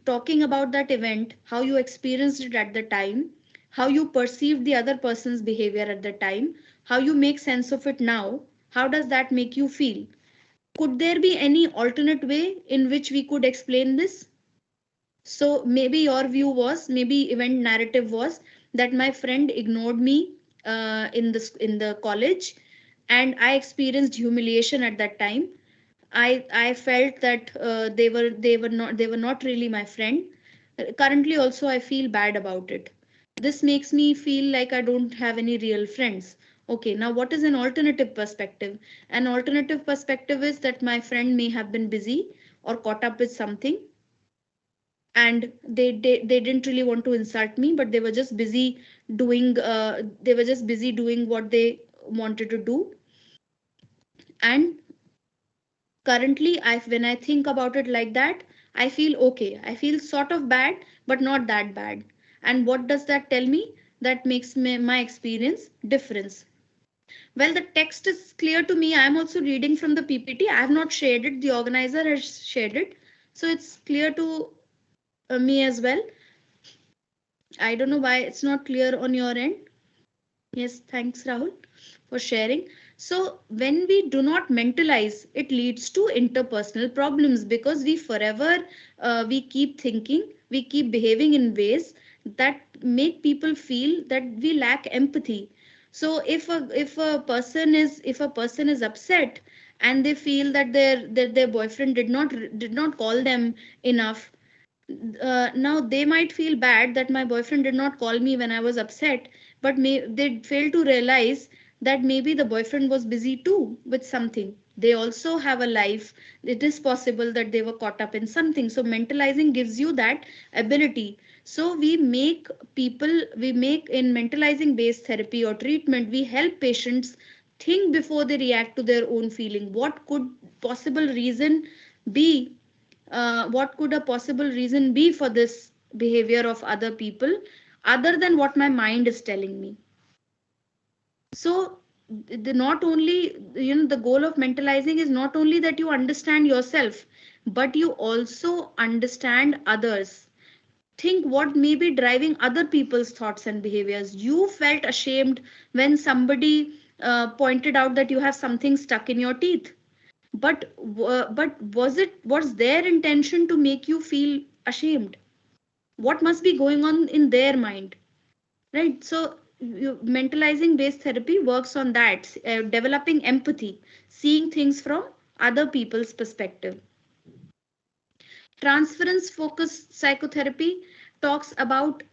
Talking about that event, how you experienced it at the time, how you perceived the other person's behavior at the time, how you make sense of it now, how does that make you feel? Could there be any alternate way in which we could explain this? So maybe your view was, maybe event narrative was that my friend ignored me in the college, and I experienced humiliation at that time. I felt that they were not really my friend. Currently also I feel bad about it. This makes me feel like I don't have any real friends. Okay, now what is an alternative perspective? An alternative perspective is that my friend may have been busy or caught up with something, and they didn't really want to insult me, but they were just busy doing what they wanted to do. And currently, when I think about it like that, I feel okay. I feel sort of bad, but not that bad. And what does that tell me? That makes my experience difference. Well, the text is clear to me. I'm also reading from the PPT. I have not shared it. The organizer has shared it. So it's clear to me as well. I don't know why it's not clear on your end. Yes, thanks, Rahul, for sharing. So, when we do not mentalize, it leads to interpersonal problems because we keep thinking, we keep behaving in ways that make people feel that we lack empathy. So, if a person is upset and they feel that their boyfriend did not call them enough, now they might feel bad that my boyfriend did not call me when I was upset, but they fail to realize that maybe the boyfriend was busy too with something. They also have a life. It is possible that they were caught up in something. So mentalizing gives you that ability. So we make in mentalizing based therapy or treatment, we help patients think before they react to their own feeling. Be what could a possible reason be for this behavior of other people other than what my mind is telling me? So the not only the goal of mentalizing is not only that you understand yourself, but you also understand others. Think what may be driving other people's thoughts and behaviors. You felt ashamed when somebody pointed out that you have something stuck in your teeth, but was their intention to make you feel ashamed? What must be going on in their mind, right? So mentalizing based therapy works on that, developing empathy, seeing things from other people's perspective. Transference focused psychotherapy talks about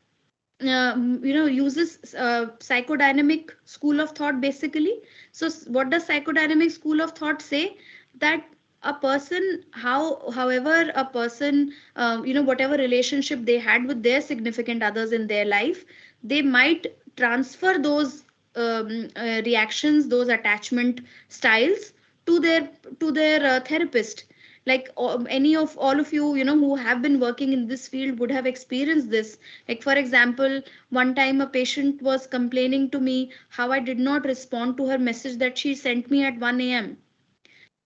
uses psychodynamic school of thought basically. So what does psychodynamic school of thought say? That a person, however a person whatever relationship they had with their significant others in their life, they might transfer those reactions, those attachment styles to their therapist. Like any of all of you, who have been working in this field would have experienced this. Like for example, one time a patient was complaining to me how I did not respond to her message that she sent me at 1 a.m.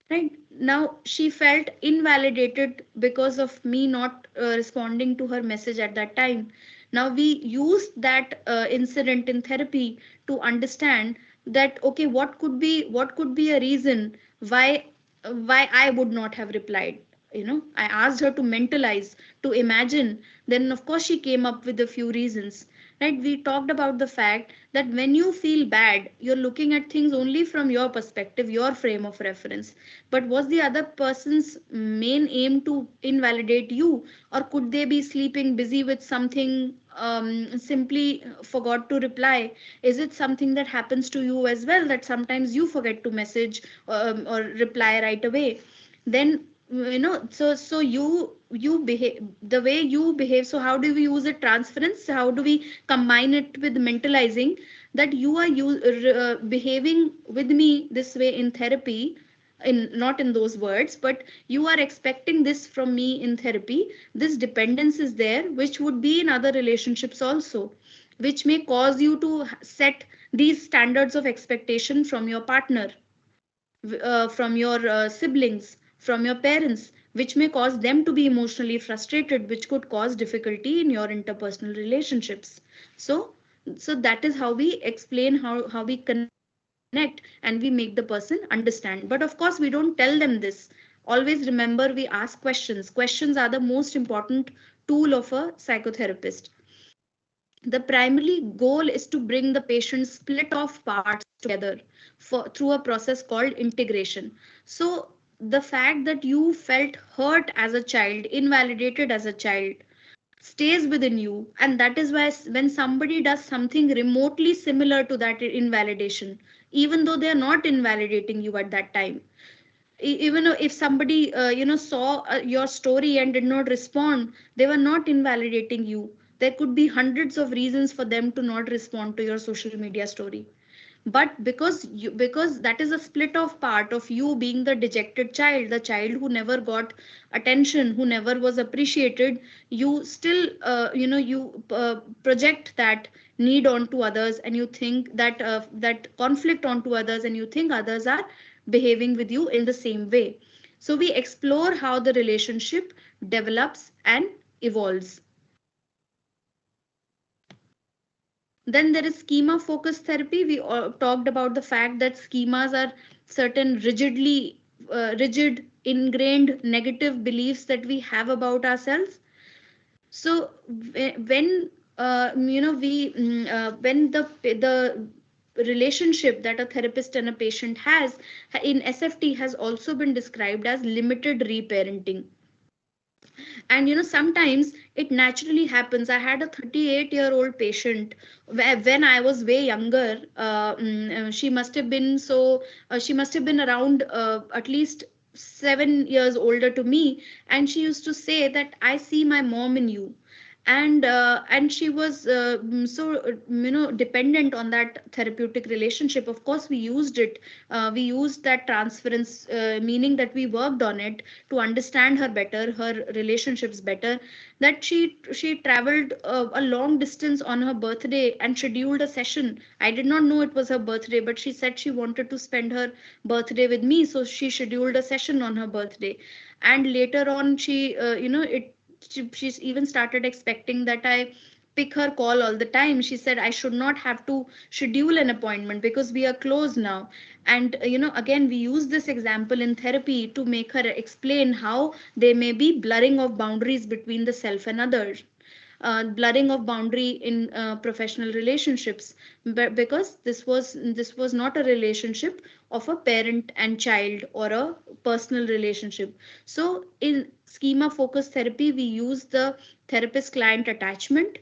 Right now, she felt invalidated because of me not responding to her message at that time. Now we used that incident in therapy to understand that okay, what could be a reason why I would not have replied. I asked her to mentalize, to imagine. Then of course she came up with a few reasons. Right, we talked about the fact that when you feel bad, you're looking at things only from your perspective, your frame of reference. But was the other person's main aim to invalidate you, or could they be sleeping busy with something, simply forgot to reply? Is it something that happens to you as well, that sometimes you forget to message, or reply right away? Then so you behave the way you behave. So how do we use it? Transference. How do we combine it with mentalizing that you are behaving with me this way in therapy, in not in those words, but you are expecting this from me in therapy. This dependence is there, which would be in other relationships also, which may cause you to set these standards of expectation from your partner, from your siblings, from your parents, which may cause them to be emotionally frustrated, which could cause difficulty in your interpersonal relationships. So, so that is how we explain, how we connect, and we make the person understand. But of course, we don't tell them this. Always remember, we ask questions. Questions are the most important tool of a psychotherapist. The primary goal is to bring the patient's split off parts together through a process called integration. So, the fact that you felt hurt as a child, invalidated as a child, stays within you. And that is why when somebody does something remotely similar to that invalidation, even though they are not invalidating you at that time, even if somebody saw your story and did not respond, they were not invalidating you. There could be hundreds of reasons for them to not respond to your social media story. But because that is a split off part of you being the dejected child, the child who never got attention, who never was appreciated, you still project that need onto others, and you think that that conflict onto others, and you think others are behaving with you in the same way. So we explore how the relationship develops and evolves. Then there is schema focused therapy. We talked about the fact that schemas are certain rigid, ingrained negative beliefs that we have about ourselves. So when when the relationship that a therapist and a patient has in SFT has also been described as limited reparenting. And sometimes it naturally happens. I had a 38-year-old patient when I was way younger. She must have been around at least 7 years older to me, and she used to say that I see my mom in you. And she was dependent on that therapeutic relationship. Of course we used it. We used that transference, meaning that we worked on it to understand her better, her relationships better. That she traveled a long distance on her birthday and scheduled a session. I did not know it was her birthday, but she said she wanted to spend her birthday with me, so she scheduled a session on her birthday. And later on she she's even started expecting that I pick her call all the time. She said I should not have to schedule an appointment because we are close now. And again, we use this example in therapy to make her explain how there may be blurring of boundaries between the self and others. Blurring of boundary in professional relationships, but because this was not a relationship of a parent and child or a personal relationship. So in schema focused therapy, we use the therapist client attachment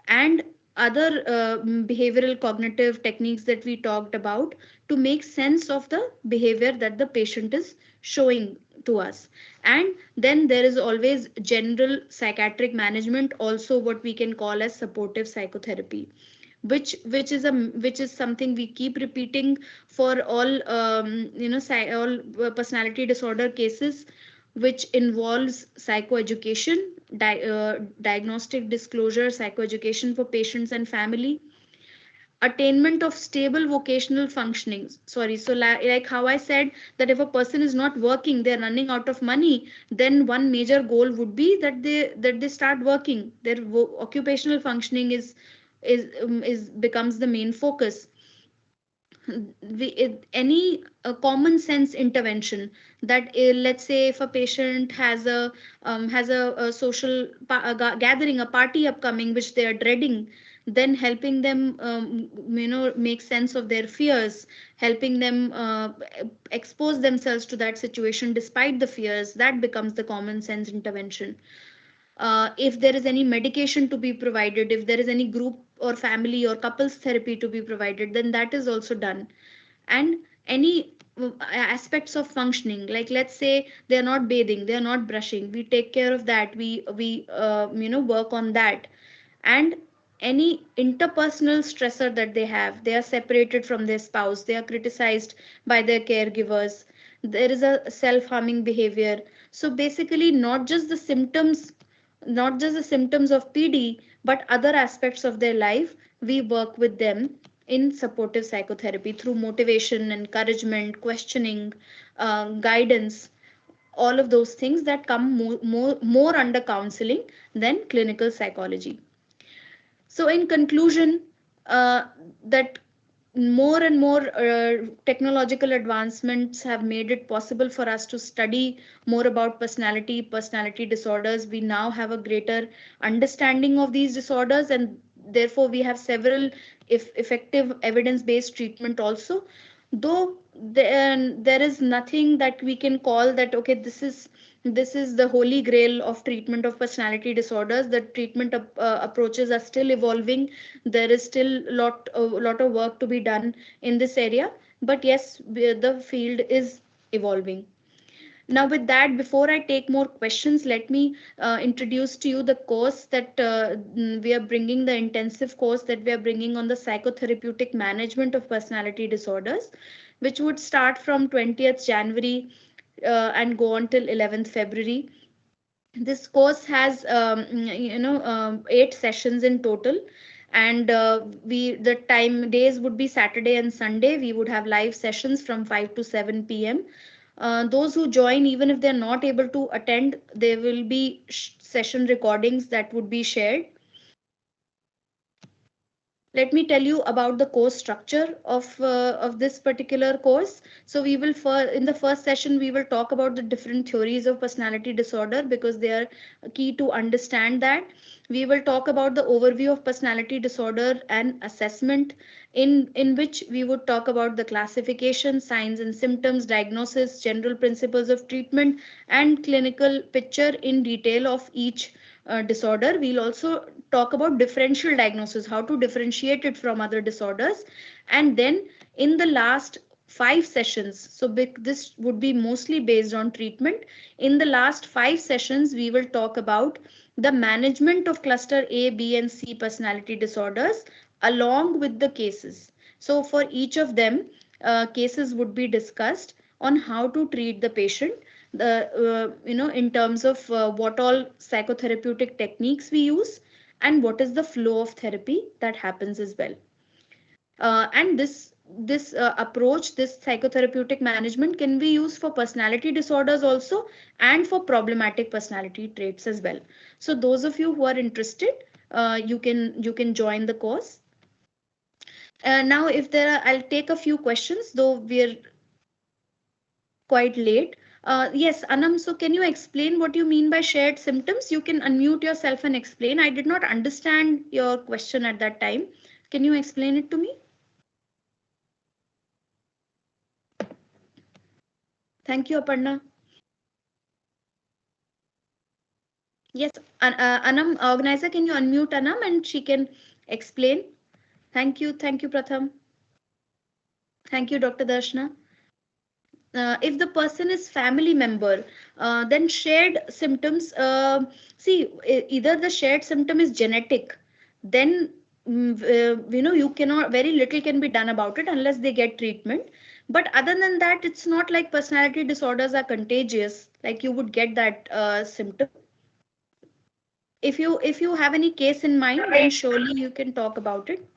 and other behavioral cognitive techniques that we talked about to make sense of the behavior that the patient is showing to us. And then there is always general psychiatric management, also what we can call as supportive psychotherapy, which is something we keep repeating for all all personality disorder cases, which involves psychoeducation, diagnostic disclosure, psychoeducation for patients and family, attainment of stable vocational functioning. Sorry, so like how I said that if a person is not working, they're running out of money, then one major goal would be that they start working. Their occupational functioning is becomes the main focus. Any common sense intervention that let's say if a patient has a social gathering, a party upcoming which they are dreading, then helping them make sense of their fears, helping them expose themselves to that situation despite the fears, that becomes the common sense intervention. If there is any medication to be provided, if there is any group or family or couples therapy to be provided, then that is also done. And any aspects of functioning, like let's say they are not bathing, they are not brushing, we take care of that, we work on that. And any interpersonal stressor that they have, they are separated from their spouse, they are criticized by their caregivers, there is a self harming behavior. So basically not just the symptoms of PD, but other aspects of their life, we work with them in supportive psychotherapy through motivation, encouragement, questioning, guidance, all of those things that come more under counseling than clinical psychology. So, in conclusion, that more and more technological advancements have made it possible for us to study more about personality disorders. We now have a greater understanding of these disorders, and therefore we have several effective evidence based treatment also. Though there is nothing that we can call that okay, this is the holy grail of treatment of personality disorders. The treatment approaches are still evolving. There is still lot of work to be done in this area, but yes, the field is evolving. Now, with that, before I take more questions, let me introduce to you the course that we are bringing, the intensive course that we are bringing on the psychotherapeutic management of personality disorders, which would start from 20th January and go on till 11th February. This course has 8 sessions in total, and we the time days would be Saturday and Sunday. We would have live sessions from 5 to 7 p.m. Those who join, even if they're not able to attend, there will be session recordings that would be shared. Let me tell you about the course structure of this particular course. So we will in the first session we will talk about the different theories of personality disorder because they are key to understand that. We will talk about the overview of personality disorder and assessment, in which we would talk about the classification, signs and symptoms, diagnosis, general principles of treatment, and clinical picture in detail of each disorder. We'll also talk about differential diagnosis, how to differentiate it from other disorders. And then in the last 5 sessions, so this would be mostly based on treatment. In the last 5 sessions, we will talk about the management of cluster A, B, and C personality disorders along with the cases. So for each of them, cases would be discussed on how to treat the patient, the in terms of what all psychotherapeutic techniques we use and what is the flow of therapy that happens as well. And this approach, this psychotherapeutic management, can be used for personality disorders also and for problematic personality traits as well. So those of you who are interested, you can join the course. Now, if there are, I'll take a few questions, though we're quite late. Yes, Anam, so can you explain what you mean by shared symptoms? You can unmute yourself and explain. I did not understand your question at that time. Can you explain it to me? Thank you, Aparna. Yes, Anam, organizer, can you unmute Anam and she can explain? Thank you, Pratham. Thank you, Dr. Darshana. If the person is family member, then shared symptoms, see, either the shared symptom is genetic, then you cannot, very little can be done about it unless they get treatment. But other than that, it's not like personality disorders are contagious, like you would get that symptom. If you have any case in mind, then surely you can talk about it.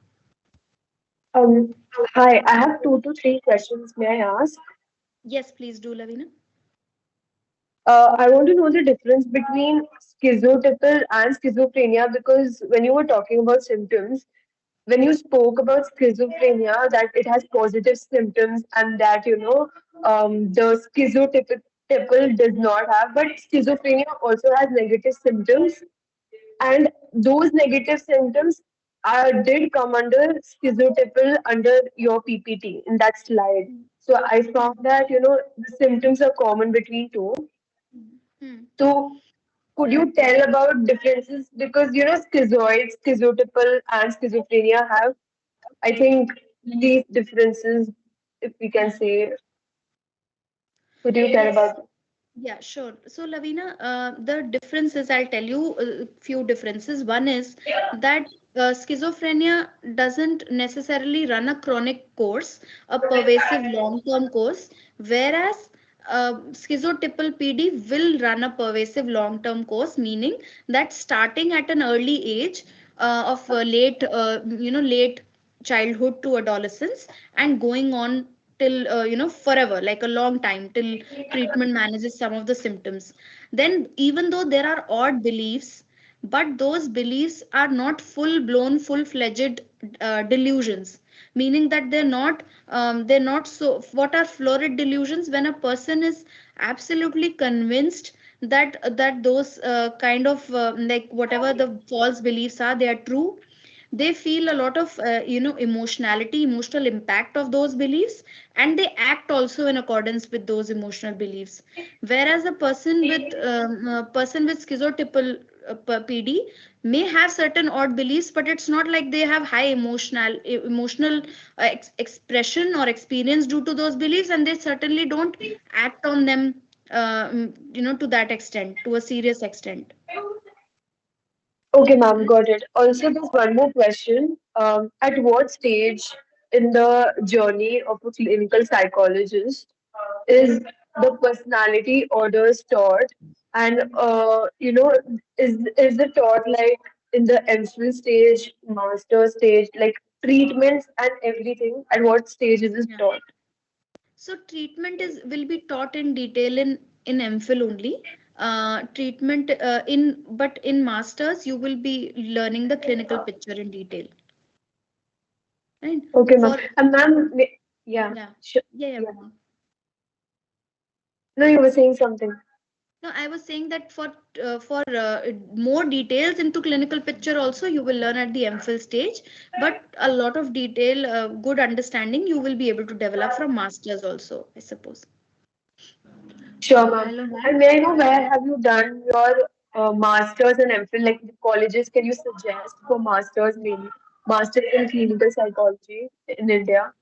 Um, Hi, I have two to three questions. May I ask? Yes, please do, Lavina. I want to know the difference between schizotypal and schizophrenia because when you were talking about symptoms, when you spoke about schizophrenia, that it has positive symptoms and that, the schizotypal does not have, but schizophrenia also has negative symptoms. And those negative symptoms did come under schizotypal under your PPT in that slide. So I found that, the symptoms are common between two. Hmm. So could you tell about differences? Because, schizoid, schizotypal, and schizophrenia have, I think, these differences, if we can Hmm. say. Could you tell Yes. about? Yeah, sure. So, Lavina, the differences, I'll tell you a few differences. One is that schizophrenia doesn't necessarily run a chronic course, a pervasive long-term course, whereas schizotypal PD will run a pervasive long-term course, meaning that starting at an early age of late childhood to adolescence and going on till forever, like a long time, till treatment manages some of the symptoms. Then, even though there are odd beliefs, but those beliefs are not full blown, full fledged delusions, meaning that they're not so. What are florid delusions? When a person is absolutely convinced that those kind of like whatever the false beliefs are, they are true. They feel a lot of emotionality, emotional impact of those beliefs, and they act also in accordance with those emotional beliefs. Whereas a person with schizotypal PD may have certain odd beliefs, but it's not like they have high emotional expression or experience due to those beliefs, and they certainly don't act on them to that extent, to a serious extent. Okay, ma'am, Correct? got it. Also, there's one more question. At what stage in the journey of a clinical psychologist is the personality orders taught? And, is it taught like in the MPhil stage, master stage, like treatments and everything? At what stage is it Yeah. taught? So treatment is will be taught in detail in MPhil only. Treatment in but in masters you will be learning the clinical picture in detail, right? Okay, ma'am. For And ma'am, yeah, yeah, sure. yeah, Yeah. go on. No, you were saying something. No, I was saying that for more details into clinical picture also you will learn at the MPhil stage, but a lot of detail, good understanding you will be able to develop from masters also, I suppose. Sure, ma'am. Hello, And ma'am. may I know where have you done your masters and MPhil? Like the colleges, can you suggest for masters, maybe masters in clinical psychology in India?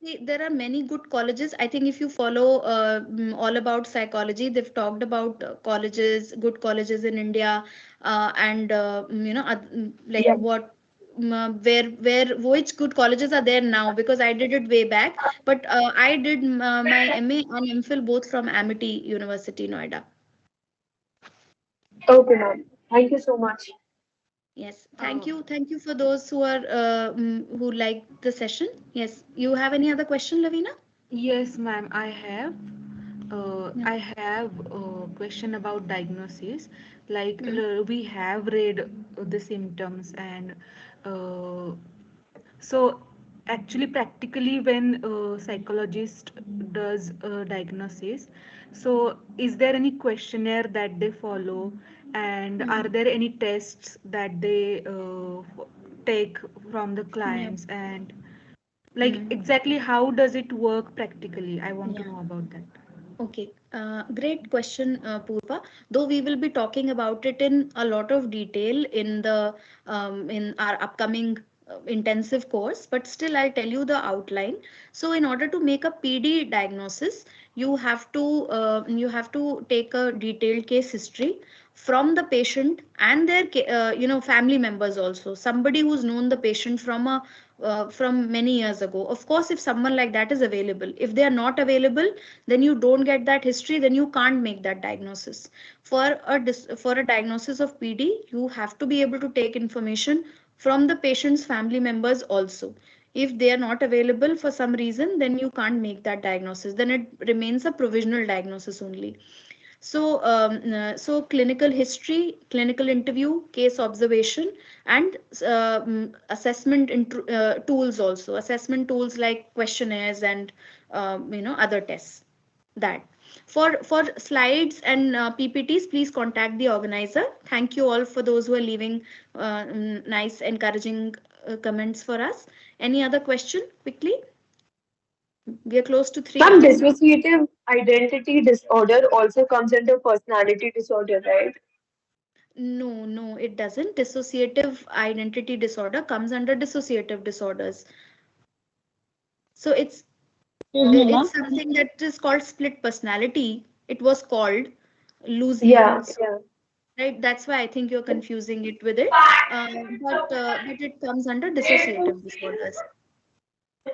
See, there are many good colleges. I think if you follow all about psychology, they've talked about colleges, good colleges in India, and like Yeah. where which good colleges are there now? Because I did it way back, but I did my MA and MPhil both from Amity University, Noida. Okay, ma'am. Thank you so much. Yes, Uh, thank you for those who are who like the session. Yes, you have any other question, Lavina? yes, ma'am. I have. Yeah. I have a question about diagnosis. Like Hmm. we have read the symptoms and uh, so actually practically when a psychologist does a diagnosis, so is there any questionnaire that they follow and are Hmm. there any tests that they take from the Yeah. clients and like Hmm. exactly how does it work practically? I want to Yeah. know about that. Okay, great question, Purva. Though we will be talking about it in a lot of detail in our upcoming intensive course, but still I'll tell you the outline. So, in order to make a PD diagnosis, you have to take a detailed case history from the patient and their family members also. Somebody who's known the patient from many years ago. Of course, if someone like that is available, if they are not available, then you don't get that history, then you can't make that diagnosis. For a diagnosis of PD, you have to be able to take information from the patient's family members also. If they are not available for some reason, then you can't make that diagnosis, then it remains a provisional diagnosis only. So, so clinical history, clinical interview, case observation, and assessment tools also. Assessment tools like questionnaires and other tests. That for slides and PPTs, please contact the organizer. Thank you all for those who are leaving nice, encouraging comments for us. Any other question quickly? We are close to three Some hours. dissociative identity disorder also comes under personality disorder, right? No, no, it doesn't. Dissociative identity disorder comes under dissociative disorders. So Mm-hmm. it's something that is called split personality. It was called loosely, Yeah, yeah. right? That's why I think you're confusing it with it. But it comes under dissociative disorders.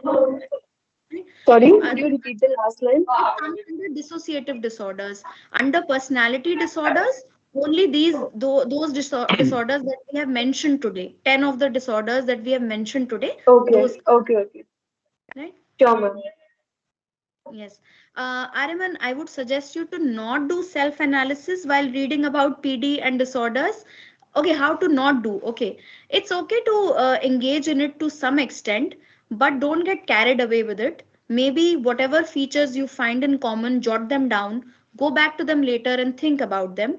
Right? Sorry, Uh, could you repeat the last line? it comes under dissociative disorders. Under personality disorders, only those disorders that we have mentioned today, 10 of the disorders that we have mentioned today, Okay, those, okay, okay. right? Sure, ma'am. Yes. Ariman, I would suggest you to not do self-analysis while reading about PD and disorders. Okay, how to not do? Okay, it's okay to engage in it to some extent, but don't get carried away with it. Maybe whatever features you find in common, jot them down, go back to them later and think about them.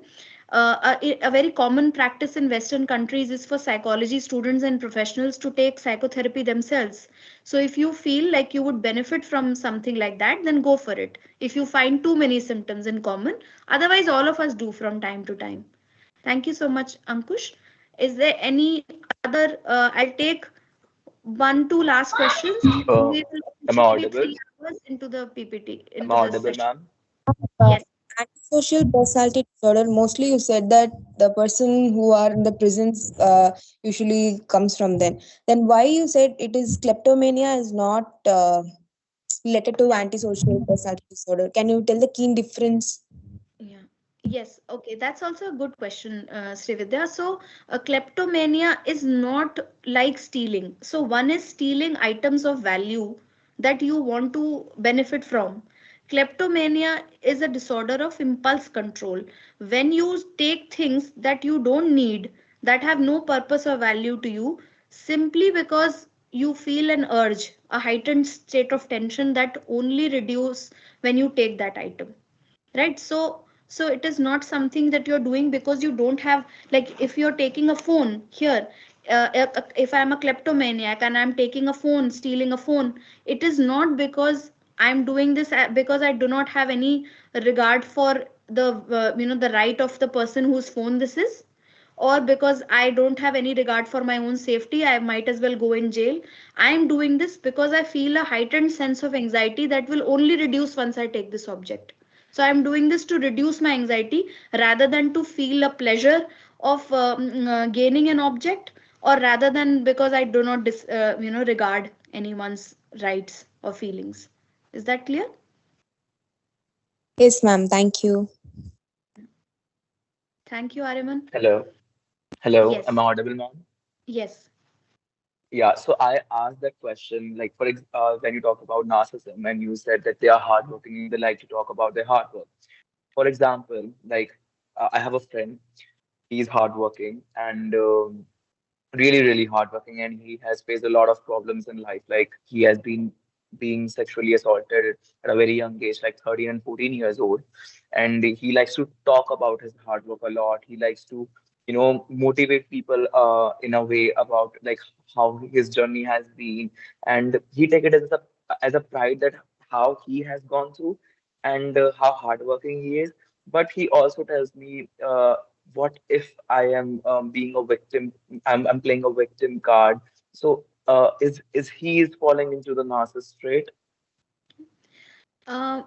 A very common practice in Western countries is for psychology students and professionals to take psychotherapy themselves. So if you feel like you would benefit from something like that, then go for it. If you find too many symptoms in common, otherwise all of us do from time to time. Thank you so much, Ankush. Is there any other? I'll take one, two last questions, and then Uh, we will am I officially be audible? 3 hours into the PPT, Am I into the audible, session. ma'am? uh, Yes. Antisocial personality disorder, mostly you said that the person who are in the prisons usually comes from them. Then why you said it is kleptomania is not related to antisocial personality disorder? Can you tell the key difference? Yeah. Yes. Okay. That's also a good question, Srividya. So, kleptomania is not like stealing. So, one is stealing items of value that you want to benefit from. Kleptomania is a disorder of impulse control. When you take things that you don't need, that have no purpose or value to you, simply because you feel an urge, a heightened state of tension that only reduce when you take that item, right? So it is not something that you're doing because you don't have, like if you're taking a phone here, if I'm a kleptomaniac and I'm taking a phone, stealing a phone, it is not because I'm doing this because I do not have any regard for the the right of the person whose phone this is, or because I don't have any regard for my own safety, I might as well go in jail. I am doing this because I feel a heightened sense of anxiety that will only reduce once I take this object. So I'm doing this to reduce my anxiety rather than to feel a pleasure of gaining an object, or rather than because I do not regard anyone's rights or feelings. Is that clear? Yes, ma'am. Thank you. Thank you, Ariman. Hello. Hello. Am Yes. I audible, ma'am? Yes. Yeah. So I asked that question, like when you talk about narcissism, and you said that they are hardworking and they like to talk about their hard work. For example, like I have a friend. He's hardworking and really, really hardworking, and he has faced a lot of problems in life. Like he has been being sexually assaulted at a very young age, like 13 and 14 years old. And he likes to talk about his hard work a lot. He likes to, motivate people in a way about like how his journey has been. And he take it as a pride that how he has gone through and how hardworking he is. But he also tells me, what if I am being a victim? I'm playing a victim card. So is he is falling into the narcissist trait? Uh,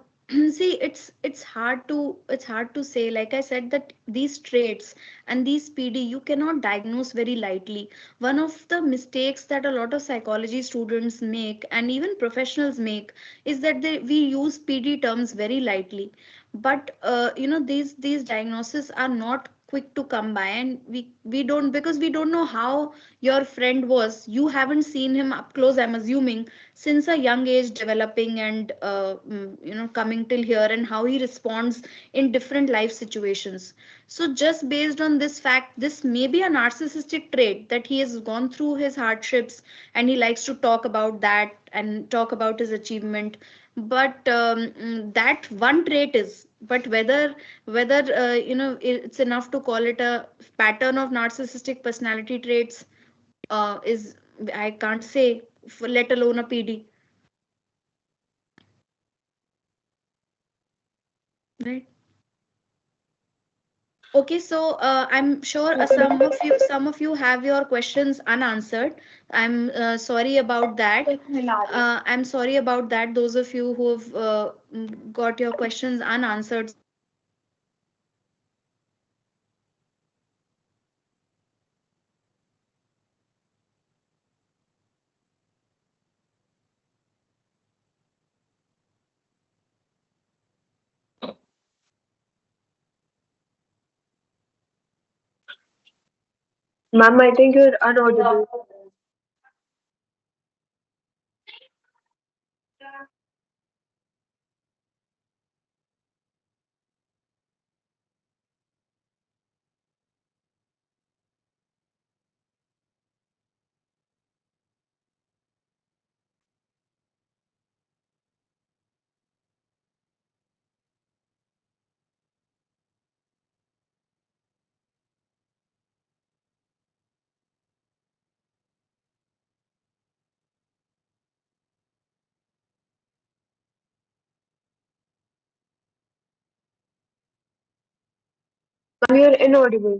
see, it's hard to say. Like I said, that these traits and these PD you cannot diagnose very lightly. One of the mistakes that a lot of psychology students make and even professionals make is that we use PD terms very lightly. But these diagnoses are not quick to come by, and we don't, because we don't know how your friend was. You haven't seen him up close, I'm assuming, since a young age, developing and coming till here, and how he responds in different life situations. So just based on this fact, this may be a narcissistic trait, that he has gone through his hardships and he likes to talk about that and talk about his achievement. But that one trait is, but whether it's enough to call it a pattern of narcissistic personality traits, is, I can't say, let alone a PD, right? Okay, so I'm sure some of you have your questions unanswered. I'm sorry about that. I'm sorry about that. Those of you who have got your questions unanswered. So I'm sure some of you have your questions unanswered. So Ma'am, I think you're unaudible. Ma'am, you're inaudible.